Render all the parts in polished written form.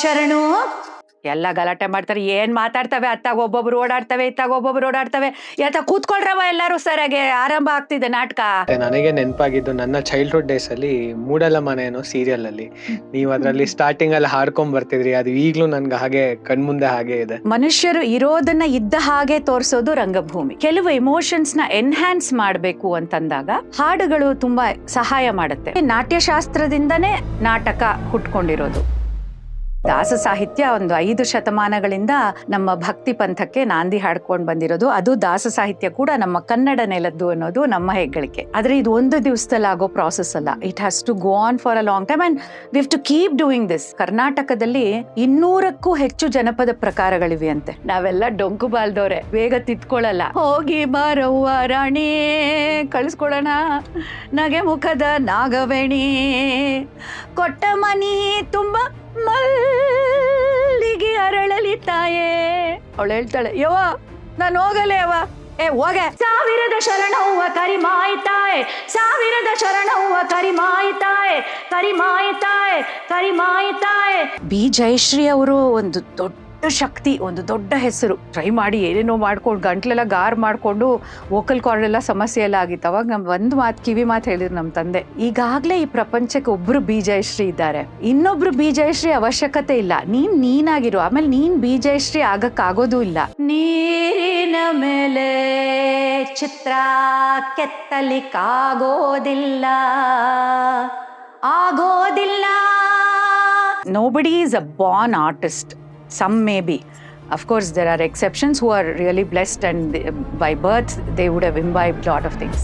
ಶರಣು ಎಲ್ಲ ಗಲಾಟೆ ಮಾಡ್ತಾರೆ. ಏನ್ ಮಾತಾಡ್ತವೆ, ಅತ್ತಾಗ ಒಬ್ಬೊಬ್ರು ಓಡಾಡ್ತವೆ, ಇತ್ತಾಗ ಒಬ್ಬೊಬ್ರು ಓಡಾಡ್ತವೆ. ಯಾತ ಕೂತ್ಕೊಳ್ರವ ಎಲ್ಲರೂ, ಸರಿಯಾಗಿ ಆರಂಭ ಆಗ್ತಿದೆ ನಾಟಕ. ನನಗೆ ನೆನಪಾಗಿದ್ದು ನನ್ನ ಚೈಲ್ಡ್ಹುಡ್ ಡೇಸ್ ಅಲ್ಲಿ ಮೂಡಲ ಮನೆ ಅನ್ನೋ ಸೀರಿಯಲ್ ಅಲ್ಲಿ ನೀವು ಅದ್ರಲ್ಲಿ ಸ್ಟಾರ್ಟಿಂಗ್ ಅಲ್ಲಿ ಹಾಡ್ಕೊಂಡ್ ಬರ್ತಿದ್ರಿ. ಅದು ಈಗ್ಲೂ ನನ್ಗೆ ಹಾಗೆ ಕಣ್ಮುಂದೆ ಹಾಗೆ ಇದೆ. ಮನುಷ್ಯರು ಇರೋದನ್ನ ಇದ್ದ ಹಾಗೆ ತೋರಿಸೋದು ರಂಗಭೂಮಿ. ಕೆಲವು ಎಮೋಷನ್ಸ್ ನ ಎನ್ಹ್ಯಾನ್ಸ್ ಮಾಡ್ಬೇಕು ಅಂತಂದಾಗ ಹಾಡುಗಳು ತುಂಬಾ ಸಹಾಯ ಮಾಡುತ್ತೆ. ನಾಟ್ಯಶಾಸ್ತ್ರದಿಂದನೇ ನಾಟಕ ಹುಟ್ಕೊಂಡಿರೋದು. ದಾಸ ಸಾಹಿತ್ಯ ಒಂದು 5 ಶತಮಾನಗಳಿಂದ ನಮ್ಮ ಭಕ್ತಿ ಪಂಥಕ್ಕೆ ನಾಂದಿ ಹಾಡ್ಕೊಂಡು ಬಂದಿರೋದು. ಅದು ದಾಸ ಸಾಹಿತ್ಯ ಕೂಡ ನಮ್ಮ ಕನ್ನಡ ನೆಲದ್ದು ಅನ್ನೋದು ನಮ್ಮ ಹೆಗ್ಗಳಿಕೆ. ಆದ್ರೆ ಇದು ಒಂದು ದಿವಸದಲ್ಲಿ ಆಗೋ ಪ್ರಾಸೆಸ್ ಅಲ್ಲ. It has to go on for a long time and we have to keep doing this. ಕರ್ನಾಟಕದಲ್ಲಿ 200ಕ್ಕೂ ಹೆಚ್ಚು ಜನಪದ ಪ್ರಕಾರಗಳಿವೆ ಅಂತೆ. ನಾವೆಲ್ಲ ಡೊಂಕು ಬಾಲ್ದವ್ರೆ, ಬೇಗ ತಿತ್ಕೊಳ್ಳಲ್ಲ. ಹೋಗಿ ಬಾರವ್ವ ರಾಣಿ ಕಳಿಸ್ಕೊಳ್ಳೋಣ, ನಗೆ ಮುಖದ ನಾಗವೇಣಿ, ಕೊಟ್ಟ ಮನಿ ತುಂಬ ಮಲ್ಲಿಗೆ ಅರಳಲಿ ತಾಯೇ. ಅವಳು ಹೇಳ್ತಾಳೆ, ಯವ್ವ ನಾನು ಹೋಗಲೇ ಯವ್ವ, ಹೋಗೆ. ಸಾವಿರದ ಶರಣವ್ವ ಕರಿಮಾಯ್ತಾಯ್, ಸಾವಿರದ ಶರಣವ್ವ ಕರಿಮಾಯ್ತಾಯ್, ಕರಿಮಾಯ್ತಾಯ್, ಕರಿಮಾಯ್ತಾಯ್. ಬಿ ಜಯಶ್ರೀ ಅವರು ಒಂದು ದೊಡ್ಡ ಶಕ್ತಿ, ಒಂದು ದೊಡ್ಡ ಹೆಸರು. ಟ್ರೈ ಮಾಡಿ ಏನೇನೋ ಮಾಡ್ಕೊಂಡು ಗಂಟ್ಲೆಲ್ಲ ಗಾರ್ ಮಾಡ್ಕೊಂಡು ವೋಕಲ್ ಕಾರ್ಡ್ ಎಲ್ಲ ಸಮಸ್ಯೆ ಎಲ್ಲ ಆಗಿತ್ತು. ಅವಾಗ ನಮ್ ಒಂದು ಮಾತು, ಕಿವಿ ಮಾತು ಹೇಳಿದ್ರು ನಮ್ಮ ತಂದೆ, ಈಗಾಗ್ಲೇ ಈ ಪ್ರಪಂಚಕ್ಕೆ ಒಬ್ರು ಬಿ ಜಯಶ್ರೀ ಇದ್ದಾರೆ, ಇನ್ನೊಬ್ರು ಬಿ ಜಯಶ್ರೀ ಅವಶ್ಯಕತೆ ಇಲ್ಲ. ನೀನಾಗಿರು, ಆಮೇಲೆ ನೀನ್ ಬಿ ಜಯಶ್ರೀ ಆಗಕ್ಕಾಗೋದೂ ಇಲ್ಲ. ನೀರಿನ ಮೇಲೆ ಚಿತ್ರ ಕೆತ್ತಲಿಕ್ಕಾಗೋದಿಲ್ಲ, ಆಗೋದಿಲ್ಲ. Nobody is a born artist. Some may be. Of course, there are exceptions who are really blessed and by birth they would have imbibed a lot of things.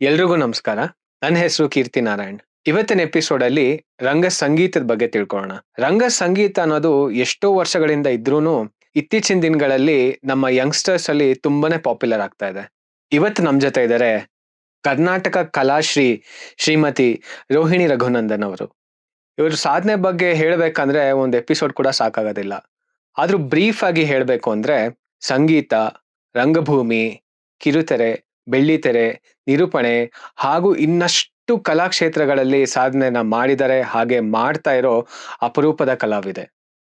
ಎಲ್ರಿಗೂ ನಮಸ್ಕಾರ. ನನ್ನ ಹೆಸರು ಕೀರ್ತಿ ನಾರಾಯಣ್. ಇವತ್ತಿನ ಎಪಿಸೋಡ್ ಅಲ್ಲಿ ರಂಗ ಸಂಗೀತದ ಬಗ್ಗೆ ತಿಳ್ಕೊಳ್ಳೋಣ. ರಂಗ ಸಂಗೀತ ಅನ್ನೋದು ಎಷ್ಟೋ ವರ್ಷಗಳಿಂದ ಇದ್ರೂನು ಇತ್ತೀಚಿನ ದಿನಗಳಲ್ಲಿ ನಮ್ಮ ಯಂಗ್ಸ್ಟರ್ಸ್ ಅಲ್ಲಿ ತುಂಬಾನೇ ಪಾಪ್ಯುಲರ್ ಆಗ್ತಾ ಇದೆ. ಇವತ್ತು ನಮ್ ಜೊತೆ ಇದ್ದಾರೆ ಕರ್ನಾಟಕ ಕಲಾಶ್ರೀ ಶ್ರೀಮತಿ ರೋಹಿಣಿ ರಘುನಂದನ್ ಅವರು. ಇವ್ರ ಸಾಧನೆ ಬಗ್ಗೆ ಹೇಳ್ಬೇಕಂದ್ರೆ ಒಂದು ಎಪಿಸೋಡ್ ಕೂಡ ಸಾಕಾಗೋದಿಲ್ಲ. ಆದ್ರೂ ಬ್ರೀಫ್ ಆಗಿ ಹೇಳ್ಬೇಕು ಅಂದ್ರೆ ಸಂಗೀತ, ರಂಗಭೂಮಿ, ಕಿರುತೆರೆ, ಬೆಳ್ಳಿತೆರೆ, ನಿರೂಪಣೆ ಹಾಗೂ ಇನ್ನಷ್ಟು ಕಲಾಕ್ಷೇತ್ರಗಳಲ್ಲಿ ಸಾಧನೆನ ಮಾಡಿದರೆ, ಹಾಗೆ ಮಾಡ್ತಾ ಇರೋ ಅಪರೂಪದ ಕಲಾವಿದೆ.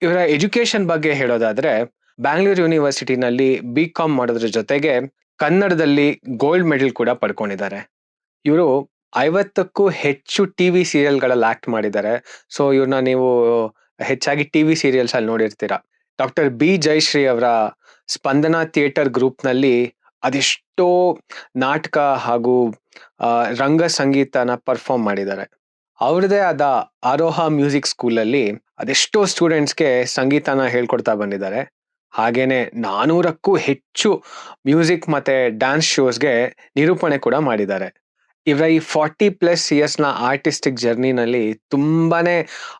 ಇವರ ಎಜುಕೇಶನ್ ಬಗ್ಗೆ ಹೇಳೋದಾದ್ರೆ ಬ್ಯಾಂಗ್ಳೂರ್ ಯೂನಿವರ್ಸಿಟಿನಲ್ಲಿ BCom ಮಾಡೋದ್ರ ಜೊತೆಗೆ ಕನ್ನಡದಲ್ಲಿ ಗೋಲ್ಡ್ ಮೆಡಲ್ ಕೂಡ ಪಡ್ಕೊಂಡಿದ್ದಾರೆ. ಇವರು 50ಕ್ಕೂ ಹೆಚ್ಚು ಟಿವಿ ಸೀರಿಯಲ್ಗಳಲ್ಲಿ ಆಕ್ಟ್ ಮಾಡಿದ್ದಾರೆ. ಸೊ ಇವ್ರನ್ನ ನೀವು ಹೆಚ್ಚಾಗಿ ಟಿವಿ ಸೀರಿಯಲ್ಸ್ ಅಲ್ಲಿ ನೋಡಿರ್ತೀರಾ. ಡಾಕ್ಟರ್ ಬಿ ಜಯಶ್ರೀ ಅವರ ಸ್ಪಂದನ ಥಿಯೇಟರ್ ಗ್ರೂಪ್ ನಲ್ಲಿ ಅದೆಷ್ಟೋ ನಾಟಕ ಹಾಗೂ ರಂಗ ಸಂಗೀತನ ಪರ್ಫಾರ್ಮ್ ಮಾಡಿದ್ದಾರೆ. ಅವ್ರದೇ ಆದ ಆರೋಹ ಮ್ಯೂಸಿಕ್ ಸ್ಕೂಲ್ ಅಲ್ಲಿ ಅದೆಷ್ಟೋ ಸ್ಟೂಡೆಂಟ್ಸ್ಗೆ ಸಂಗೀತನ ಹೇಳ್ಕೊಡ್ತಾ ಬಂದಿದ್ದಾರೆ. ಹಾಗೇನೆ 400ಕ್ಕೂ ಹೆಚ್ಚು ಮ್ಯೂಸಿಕ್ ಮತ್ತೆ ಡ್ಯಾನ್ಸ್ ಶೋಸ್ಗೆ ನಿರೂಪಣೆ ಕೂಡ ಮಾಡಿದ್ದಾರೆ. ಇವರ ಈ 40+ years ನ ಆರ್ಟಿಸ್ಟಿಕ್ ಜರ್ನಿನಲ್ಲಿ ತುಂಬಾನೇ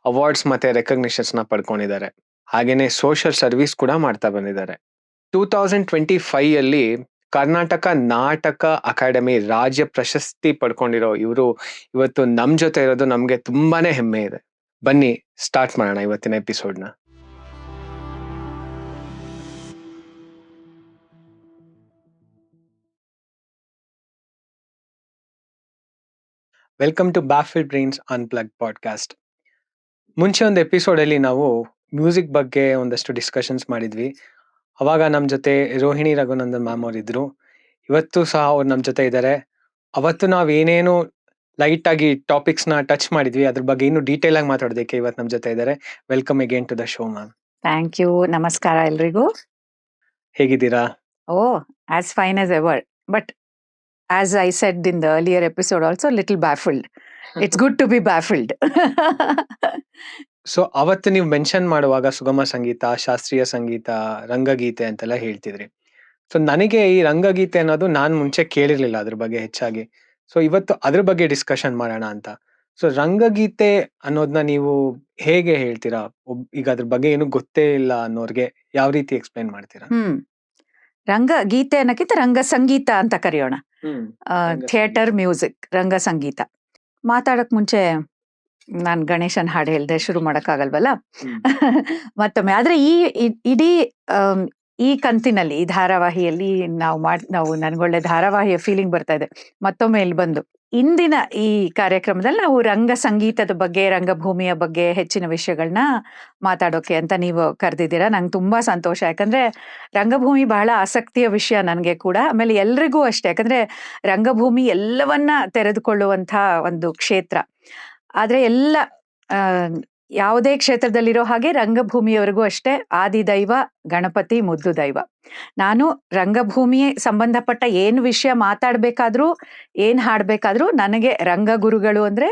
ಅವಾರ್ಡ್ಸ್ ಮತ್ತೆ ರೆಕಗ್ನಿಷನ್ಸ್ ನ ಪಡ್ಕೊಂಡಿದ್ದಾರೆ. ಹಾಗೇನೆ ಸೋಷಿಯಲ್ ಸರ್ವಿಸ್ ಕೂಡ ಮಾಡ್ತಾ ಬಂದಿದ್ದಾರೆ. 2025 ಅಲ್ಲಿ ಕರ್ನಾಟಕ ನಾಟಕ ಅಕಾಡೆಮಿ ರಾಜ್ಯ ಪ್ರಶಸ್ತಿ ಪಡ್ಕೊಂಡಿರೋ ಇವರು ಇವತ್ತು ನಮ್ ಜೊತೆ ಇರೋದು ನಮ್ಗೆ ತುಂಬಾನೇ ಹೆಮ್ಮೆ ಇದೆ. ಬನ್ನಿ ಸ್ಟಾರ್ಟ್ ಮಾಡೋಣ ಇವತ್ತಿನ ಎಪಿಸೋಡ್ನ. Welcome to baffled brains unplug podcast. ಮುಂಚೆ ಒಂದು ಎಪಿಸೋಡ್ ಅಲ್ಲಿ ನಾವು ಮ್ಯೂಸಿಕ್ ಬಗ್ಗೆ ಒಂದಷ್ಟು ಡಿಸ್ಕಷನ್ಸ್ ಮಾಡಿದ್ವಿ. ಅವಾಗ ನಮ್ ಜೊತೆ ರೋಹಿಣಿ ರಘುನಂದನ್ ಮ್ಯಾಮ್ ಅವರಿದ್ರು. ಇವತ್ತು ಸಹ ಅವ್ರು ನಮ್ ಜೊತೆ ಇದ್ದಾರೆ. ಅವತ್ತು ನಾವ್ ಏನೇನು ಲೈಟ್ ಆಗಿ ಟಾಪಿಕ್ಸ್ ನ ಟಚ್ ಮಾಡಿದ್ವಿ, ಅದ್ರ ಬಗ್ಗೆ ಇನ್ನು ಡೀಟೇಲ್ ಆಗಿ ಮಾತಾಡೋದಕ್ಕೆ ಇವತ್ತು ನಮ್ ಜೊತೆ ಇದ್ದಾರೆ. Welcome again to the show ma'am. Thank you. ನಮಸ್ಕಾರ ಎಲ್ರಿಗೂ. ಹೇಗಿದ್ದೀರಾ? As fine as ever, but as I said in the earlier episode also, little baffled. It's good to be baffled. So ಅವತ್ತು ನೀವು ಮೆನ್ಷನ್ ಮಾಡುವಾಗ ಸುಗಮ ಸಂಗೀತ, ಶಾಸ್ತ್ರೀಯ ಸಂಗೀತ, ರಂಗಗೀತೆ ಅಂತೆಲ್ಲ ಹೇಳ್ತಿದ್ರಿ. ಸೊ ನನಗೆ ಈ ರಂಗಗೀತೆ ಅನ್ನೋದು ನಾನ್ ಮುಂಚೆ ಕೇಳಿರ್ಲಿಲ್ಲ ಅದ್ರ ಬಗ್ಗೆ ಹೆಚ್ಚಾಗಿ. ಸೊ ಇವತ್ತು ಅದ್ರ ಬಗ್ಗೆ ಡಿಸ್ಕಷನ್ ಮಾಡೋಣ ಅಂತ. ಸೊ ರಂಗಗೀತೆ ಅನ್ನೋದನ್ನ ನೀವು ಹೇಗೆ ಹೇಳ್ತೀರಾ? ಈಗ ಅದ್ರ ಬಗ್ಗೆ ಏನು ಗೊತ್ತೇ ಇಲ್ಲ ಅನ್ನೋರ್ಗೆ ಯಾವ ರೀತಿ ಎಕ್ಸ್ಪ್ಲೈನ್ ಮಾಡ್ತೀರಾ? ರಂಗ ಗೀತೆ ಅನ್ನಕ್ಕಿಂತ ರಂಗ ಸಂಗೀತ ಅಂತ ಕರೆಯೋಣ. ಥಿಯೇಟರ್ ಮ್ಯೂಸಿಕ್, ರಂಗ ಸಂಗೀತ. ಮಾತಾಡಕ್ ಮುಂಚೆ ನಾನ್ ಗಣೇಶನ್ ಹಾಡು ಹೇಳ್ದೆ ಶುರು ಮಾಡಕ್ಕಾಗಲ್ವಲ್ಲ. ಮತ್ತೊಮ್ಮೆ ಆದ್ರೆ ಇಡೀ ಈ ಕಂತಿನಲ್ಲಿ, ಈ ಧಾರಾವಾಹಿಯಲ್ಲಿ ನಾವು ನನ್ಗೊಳ್ಳೆ ಧಾರಾವಾಹಿಯ ಫೀಲಿಂಗ್ ಬರ್ತಾ ಇದೆ. ಮತ್ತೊಮ್ಮೆ ಇಲ್ಲಿ ಬಂದು ಇಂದಿನ ಈ ಕಾರ್ಯಕ್ರಮದಲ್ಲಿ ನಾವು ರಂಗ ಸಂಗೀತದ ಬಗ್ಗೆ, ರಂಗಭೂಮಿಯ ಬಗ್ಗೆ ಹೆಚ್ಚಿನ ವಿಷಯಗಳನ್ನ ಮಾತಾಡೋಕೆ ಅಂತ ನೀವು ಕರೆದಿದ್ದೀರಾ. ನಂಗೆ ತುಂಬಾ ಸಂತೋಷ. ಯಾಕಂದ್ರೆ ರಂಗಭೂಮಿ ಬಹಳ ಆಸಕ್ತಿಯ ವಿಷಯ ನನಗೆ ಕೂಡ. ಆಮೇಲೆ ಎಲ್ರಿಗೂ ಅಷ್ಟೇ. ಯಾಕಂದ್ರೆ ರಂಗಭೂಮಿ ಎಲ್ಲವನ್ನ ತೆರೆದುಕೊಳ್ಳುವಂತ ಒಂದು ಕ್ಷೇತ್ರ. ಆದ್ರೆ ಎಲ್ಲ ಆ ಯಾವುದೇ ಕ್ಷೇತ್ರದಲ್ಲಿರೋ ಹಾಗೆ ರಂಗಭೂಮಿಯವರೆಗೂ ಅಷ್ಟೇ ಆದಿದೈವ ಗಣಪತಿ ಮುದ್ದು ದೈವ. ನಾನು ರಂಗಭೂಮಿ ಸಂಬಂಧಪಟ್ಟ ಏನ್ ವಿಷಯ ಮಾತಾಡ್ಬೇಕಾದ್ರೂ, ಏನ್ ಹಾಡ್ಬೇಕಾದ್ರೂ ನನಗೆ ರಂಗಗುರುಗಳು ಅಂದ್ರೆ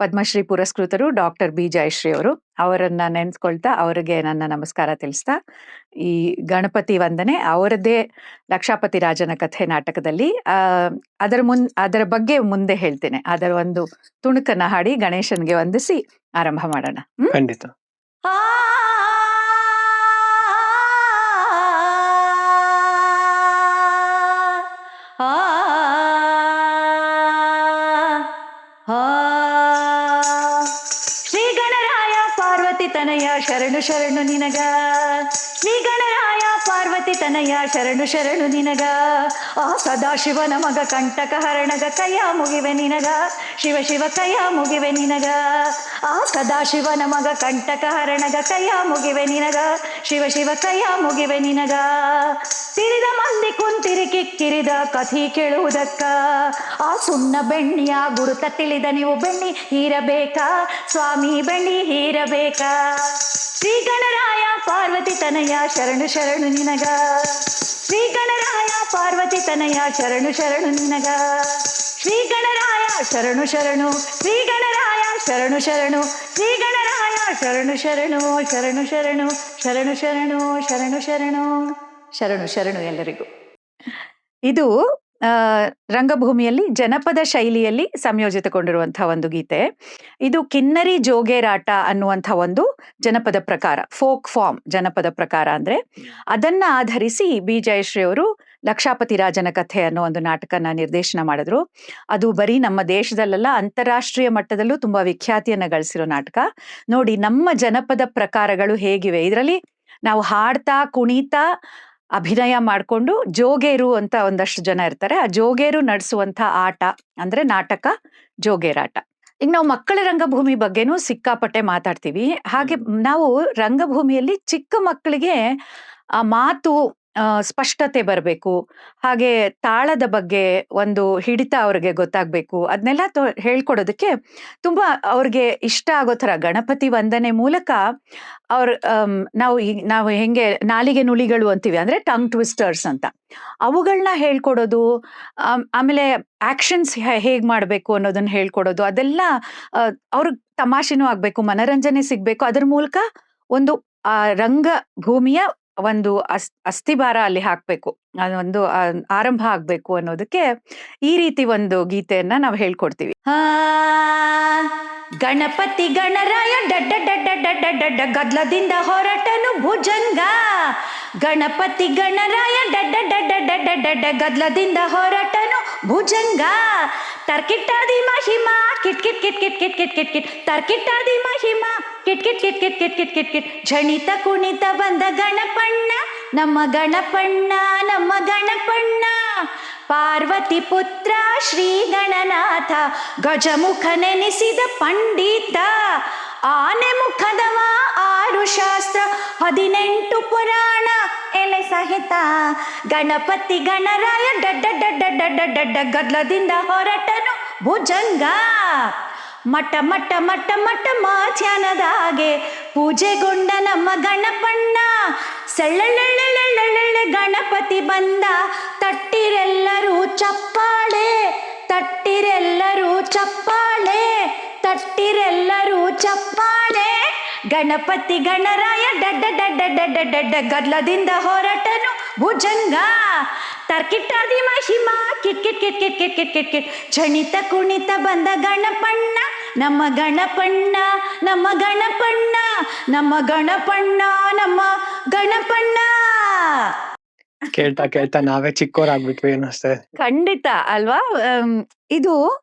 ಪದ್ಮಶ್ರೀ ಪುರಸ್ಕೃತರು ಡಾಕ್ಟರ್ ಬಿ ಜಯಶ್ರೀ ಅವರು. ಅವರನ್ನ ನೆನ್ಸ್ಕೊಳ್ತಾ ಅವರಿಗೆ ನನ್ನ ನಮಸ್ಕಾರ ತಿಳಿಸ್ತಾ, ಈ ಗಣಪತಿ ವಂದನೆ ಅವರದ್ದೇ ಲಕ್ಷಾಪತಿ ರಾಜನ ಕಥೆ ನಾಟಕದಲ್ಲಿ ಅದರ ಬಗ್ಗೆ ಮುಂದೆ ಹೇಳ್ತೇನೆ. ಅದರ ಒಂದು ತುಣುಕನ್ನ ಹಾಡಿ ಗಣೇಶನ್ಗೆ ವಂದಿಸಿ ಆರಂಭ ಮಾಡೋಣ. ಖಂಡಿತ. ಆ ಆ ಶ್ರೀ ಗಣರಾಯ ಪಾರ್ವತಿ ತನಯ ಶರಣು ಶರಣು ನಿನಗ. ಶ್ರೀ ಗಣರಾಯ ಪಾರ್ವತಿ ತನಯ ಶರಣು ಶರಣು ನಿನಗ. ಆ ಸದಾಶಿವನ ಮಗ ಕಂಟಕ ಹರಣಗ ಕೈಯ ಮುಗಿವೆ ನಿನಗ. ಶಿವ ಶಿವ ಕೈಯ ಮುಗಿವೆ ನಿನಗ. ಆ ಸದಾಶಿವನ ಮಗ ಕಂಟಕ ಹರಣಗ ಕೈಯ ಮುಗಿವೆ ನಿನಗ. ಶಿವ ಶಿವ ಕೈಯ ಮುಗಿವೆ ನಿನಗ. ತಿರಿದ ಮಂದಿ ಕುಂತಿರಿ ಕಿಕ್ಕಿರಿದ ಕಥಿ ಕೇಳುವುದಕ್ಕ. ಆ ಸುಣ್ಣ ಬೆಣ್ಣಿಯ ಗುರುತ ತಿಳಿದ ನೀವು ಬೆಣ್ಣಿ ಹೀರಬೇಕಾ ಸ್ವಾಮಿ, ಬೆಣ್ಣಿ ಹೀರಬೇಕಾ. ಶ್ರೀ ಗಣರಾಯ ಪಾರ್ವತಿ ತನಯ ಶರಣು ಶರಣು ನಿನಗ. ಶ್ರೀ ಗಣರಾಯ ಪಾರ್ವತಿ ತನಯ ಶರಣು ಶರಣು ನಿನಗ. ಶ್ರೀ ಗಣರಾಯ ಶರಣು ಶರಣು. ಶ್ರೀ ಗಣರಾಯ ಶರಣು ಶರಣು. ಶ್ರೀ ಗಣರಾಯ ಶರಣು ಶರಣು. ಶರಣು ಶರಣು. ಶರಣು ಶರಣು. ಶರಣು ಶರಣು. ಶರಣು ಶರಣು ಎಲ್ಲರಿಗೂ. ಇದು ರಂಗಭೂಮಿಯಲ್ಲಿ ಜನಪದ ಶೈಲಿಯಲ್ಲಿ ಸಂಯೋಜಿತಗೊಂಡಿರುವಂತಹ ಒಂದು ಗೀತೆ. ಇದು ಕಿನ್ನರಿ ಜೋಗೇರಾಟ ಅನ್ನುವಂಥ ಒಂದು ಜನಪದ ಪ್ರಕಾರ, ಫೋಕ್ ಫಾರ್ಮ್ ಜನಪದ ಪ್ರಕಾರ ಅಂದ್ರೆ. ಅದನ್ನ ಆಧರಿಸಿ ಬಿ ಜಯಶ್ರೀ ಅವರು ಲಕ್ಷಾಪತಿ ರಾಜನ ಕಥೆ ಅನ್ನೋ ಒಂದು ನಾಟಕನ ನಿರ್ದೇಶನ ಮಾಡಿದ್ರು. ಅದು ಬರೀ ನಮ್ಮ ದೇಶದಲ್ಲ, ಅಂತಾರಾಷ್ಟ್ರೀಯ ಮಟ್ಟದಲ್ಲೂ ತುಂಬಾ ವಿಖ್ಯಾತಿಯನ್ನ ಗಳಿಸಿರೋ ನಾಟಕ. ನೋಡಿ ನಮ್ಮ ಜನಪದ ಪ್ರಕಾರಗಳು ಹೇಗಿವೆ. ಇದರಲ್ಲಿ ನಾವು ಹಾಡ್ತಾ ಕುಣಿತಾ ಅಭಿನಯ ಮಾಡಿಕೊಂಡು ಜೋಗೇರು ಅಂತ ಒಂದಷ್ಟು ಜನ ಇರ್ತಾರೆ. ಆ ಜೋಗೇರು ನಡೆಸುವಂತ ಆಟ ಅಂದ್ರೆ ನಾಟಕ ಜೋಗೇರಾಟ. ಈಗ ನಾವು ಮಕ್ಕಳ ರಂಗಭೂಮಿ ಬಗ್ಗೆನೂ ಸಿಕ್ಕಾಪಟ್ಟೆ ಮಾತಾಡ್ತೀವಿ. ಹಾಗೆ ನಾವು ರಂಗಭೂಮಿಯಲ್ಲಿ ಚಿಕ್ಕ ಮಕ್ಕಳಿಗೆ ಆ ಮಾತು ಸ್ಪಷ್ಟತೆ ಬರಬೇಕು, ಹಾಗೆ ತಾಳದ ಬಗ್ಗೆ ಒಂದು ಹಿಡಿತ ಅವ್ರಿಗೆ ಗೊತ್ತಾಗ್ಬೇಕು. ಅದನ್ನೆಲ್ಲ ಹೇಳ್ಕೊಡೋದಕ್ಕೆ ತುಂಬಾ ಅವ್ರಿಗೆ ಇಷ್ಟ ಆಗೋ ಥರ ಗಣಪತಿ ವಂದನೆ ಮೂಲಕ ನಾವು ಹೆಂಗೆ ನಾಲಿಗೆ ನುಳಿಗಳು ಅಂತೀವಿ ಅಂದ್ರೆ ಟಂಗ್ ಟ್ವಿಸ್ಟರ್ಸ್ ಅಂತ, ಅವುಗಳನ್ನ ಹೇಳ್ಕೊಡೋದು. ಆಮೇಲೆ ಆಕ್ಷನ್ಸ್ ಹೇಗ್ ಮಾಡ್ಬೇಕು ಅನ್ನೋದನ್ನ ಹೇಳ್ಕೊಡೋದು. ಅದೆಲ್ಲ ಅವ್ರಿಗೆ ತಮಾಷೆನೂ ಆಗ್ಬೇಕು, ಮನರಂಜನೆ ಸಿಗ್ಬೇಕು. ಅದ್ರ ಮೂಲಕ ಒಂದು ರಂಗಭೂಮಿಯ ಒಂದು ಅಸ್ಥಿಭಾರ ಅಲ್ಲಿ ಹಾಕ್ಬೇಕು, ಅದೊಂದು ಆರಂಭ ಆಗ್ಬೇಕು ಅನ್ನೋದಕ್ಕೆ ಈ ರೀತಿ ಒಂದು ಗೀತೆಯನ್ನ ನಾವು ಹೇಳ್ಕೊಡ್ತೀವಿ. ಗಣಪತಿ ಗಣರಾಯ ಡಡ್ಡ ಡಡ್ಡ ಡಡ್ಡ ಡಡ್ಡ ಗದ್ಲದಿಂದ ಹೊರಟನು ಭುಜಂಗ. ಗಣಪತಿ ಗಣರಾಯ ಡಡ್ಡ ಡಡ್ಡ ಡಡ್ಡ ಡಡ್ಡ ಗದ್ಲದಿಂದ ಹೊರಟನು ಭುಜಂಗ. ತರ್ಕಿಟ್ಟಾದಿ ಮಹಿಮಾ ಕಿಟ್ ಕಿಟ್ ಕಿಟ್ ಕಿಟ್ ಕಿಟ್ ಕಿಟ್ ಕಿಟ್ ಕಿಟ್. ತರ್ಕಿಟ್ಟಾದಿ ಮಹಿಮಾ ಕಿಟ್ ಕಿಟ್ ಕಿಟ್ ಕಿಟ್ ಕಿಟ್ ಕಿಟ್ ಕಿಟ್ ಕಿಟ್. ಝಣಿತ ಕುಣಿತ ಬಂದ ಗಣಪಣ್ಣ ನಮ್ಮ ಗಣಪಣ್ಣ ನಮ್ಮ ಗಣಪಣ್ಣ. ಪಾರ್ವತಿ ಪುತ್ರ ಶ್ರೀ ಗಣನಾಥ ಗಜಮುಖ ನೆನೆಸಿದ ಪಂಡಿತ. ಆನೆ ಮುಖದವ 6 ಶಾಸ್ತ್ರ 18 ಪುರಾಣ ಎಲೆ ಸಹಿತ. ಗಣಪತಿ ಗಣರಾಯ ಡಡ್ಡ ಡಡ್ಡ ಡಡ್ಡ ಡಡ್ಡ ಗದ್ಲದಿಂದ ಹೊರಟನು ಭುಜಂಗ. ಮಠ ಮಠ ಮಠ ಮಠ ಮಾಧ್ಯಾನದಾಗೆ ಪೂಜೆಗೊಂಡ ನಮ್ಮ ಗಣಪಣ್ಣ. ಸೆಳ್ಳೆಳ್ಳೆಳ್ಳೆಳ್ಳೆಳ್ಳೆಳ್ಳೆ ಗಣಪತಿ ಬಂದ ತಟ್ಟಿರೆಲ್ಲರೂ ಚಪ್ಪಾಳೆ. ತಟ್ಟಿರೆಲ್ಲರೂ ಚಪ್ಪಾಳೆ. ತಟ್ಟಿರೆಲ್ಲರೂ ಚಪ್ಪಾಳೆ. ಗಣಪತಿ ಗಣರಾಯ ಡಡ್ಡ ಡಡ್ಡ ಡಡ್ಡ ಡಡ್ಡ ಗದ್ಲದಿಂದ ಹೊರಟನು ಭುಜಂಗ. ತರ್ಕಿಟ್ಟಾದಿ ಮಹಿಮಾ ಕಿಟ್ ಕಿಟ್ ಕಿಟ್ ಕಿಟ್ ಕಿಟ್ ಕಿಟ್ ಕಿಟ್ ಕಿಟ್. ಝಣಿತ ಕುಣಿತ ಬಂದ ಗಣಪಣ್ಣ ನಮ್ಮ ಗಣಪಣ್ಣ ನಮ್ಮ ಗಣಪಣ್ಣ ನಮ್ಮ ಗಣಪಣ್ಣ ನಮ್ಮ ಗಣಪಣ್ಣ. ಕೇಳ್ತಾ ಕೇಳ್ತಾ ನಾವೇ ಚಿಕ್ಕೋರಾಗ್ಬಿಟ್ವಿ ಅನ್ನಿಸ್ತದೆ. ಖಂಡಿತ ಅಲ್ವಾ. ಇದು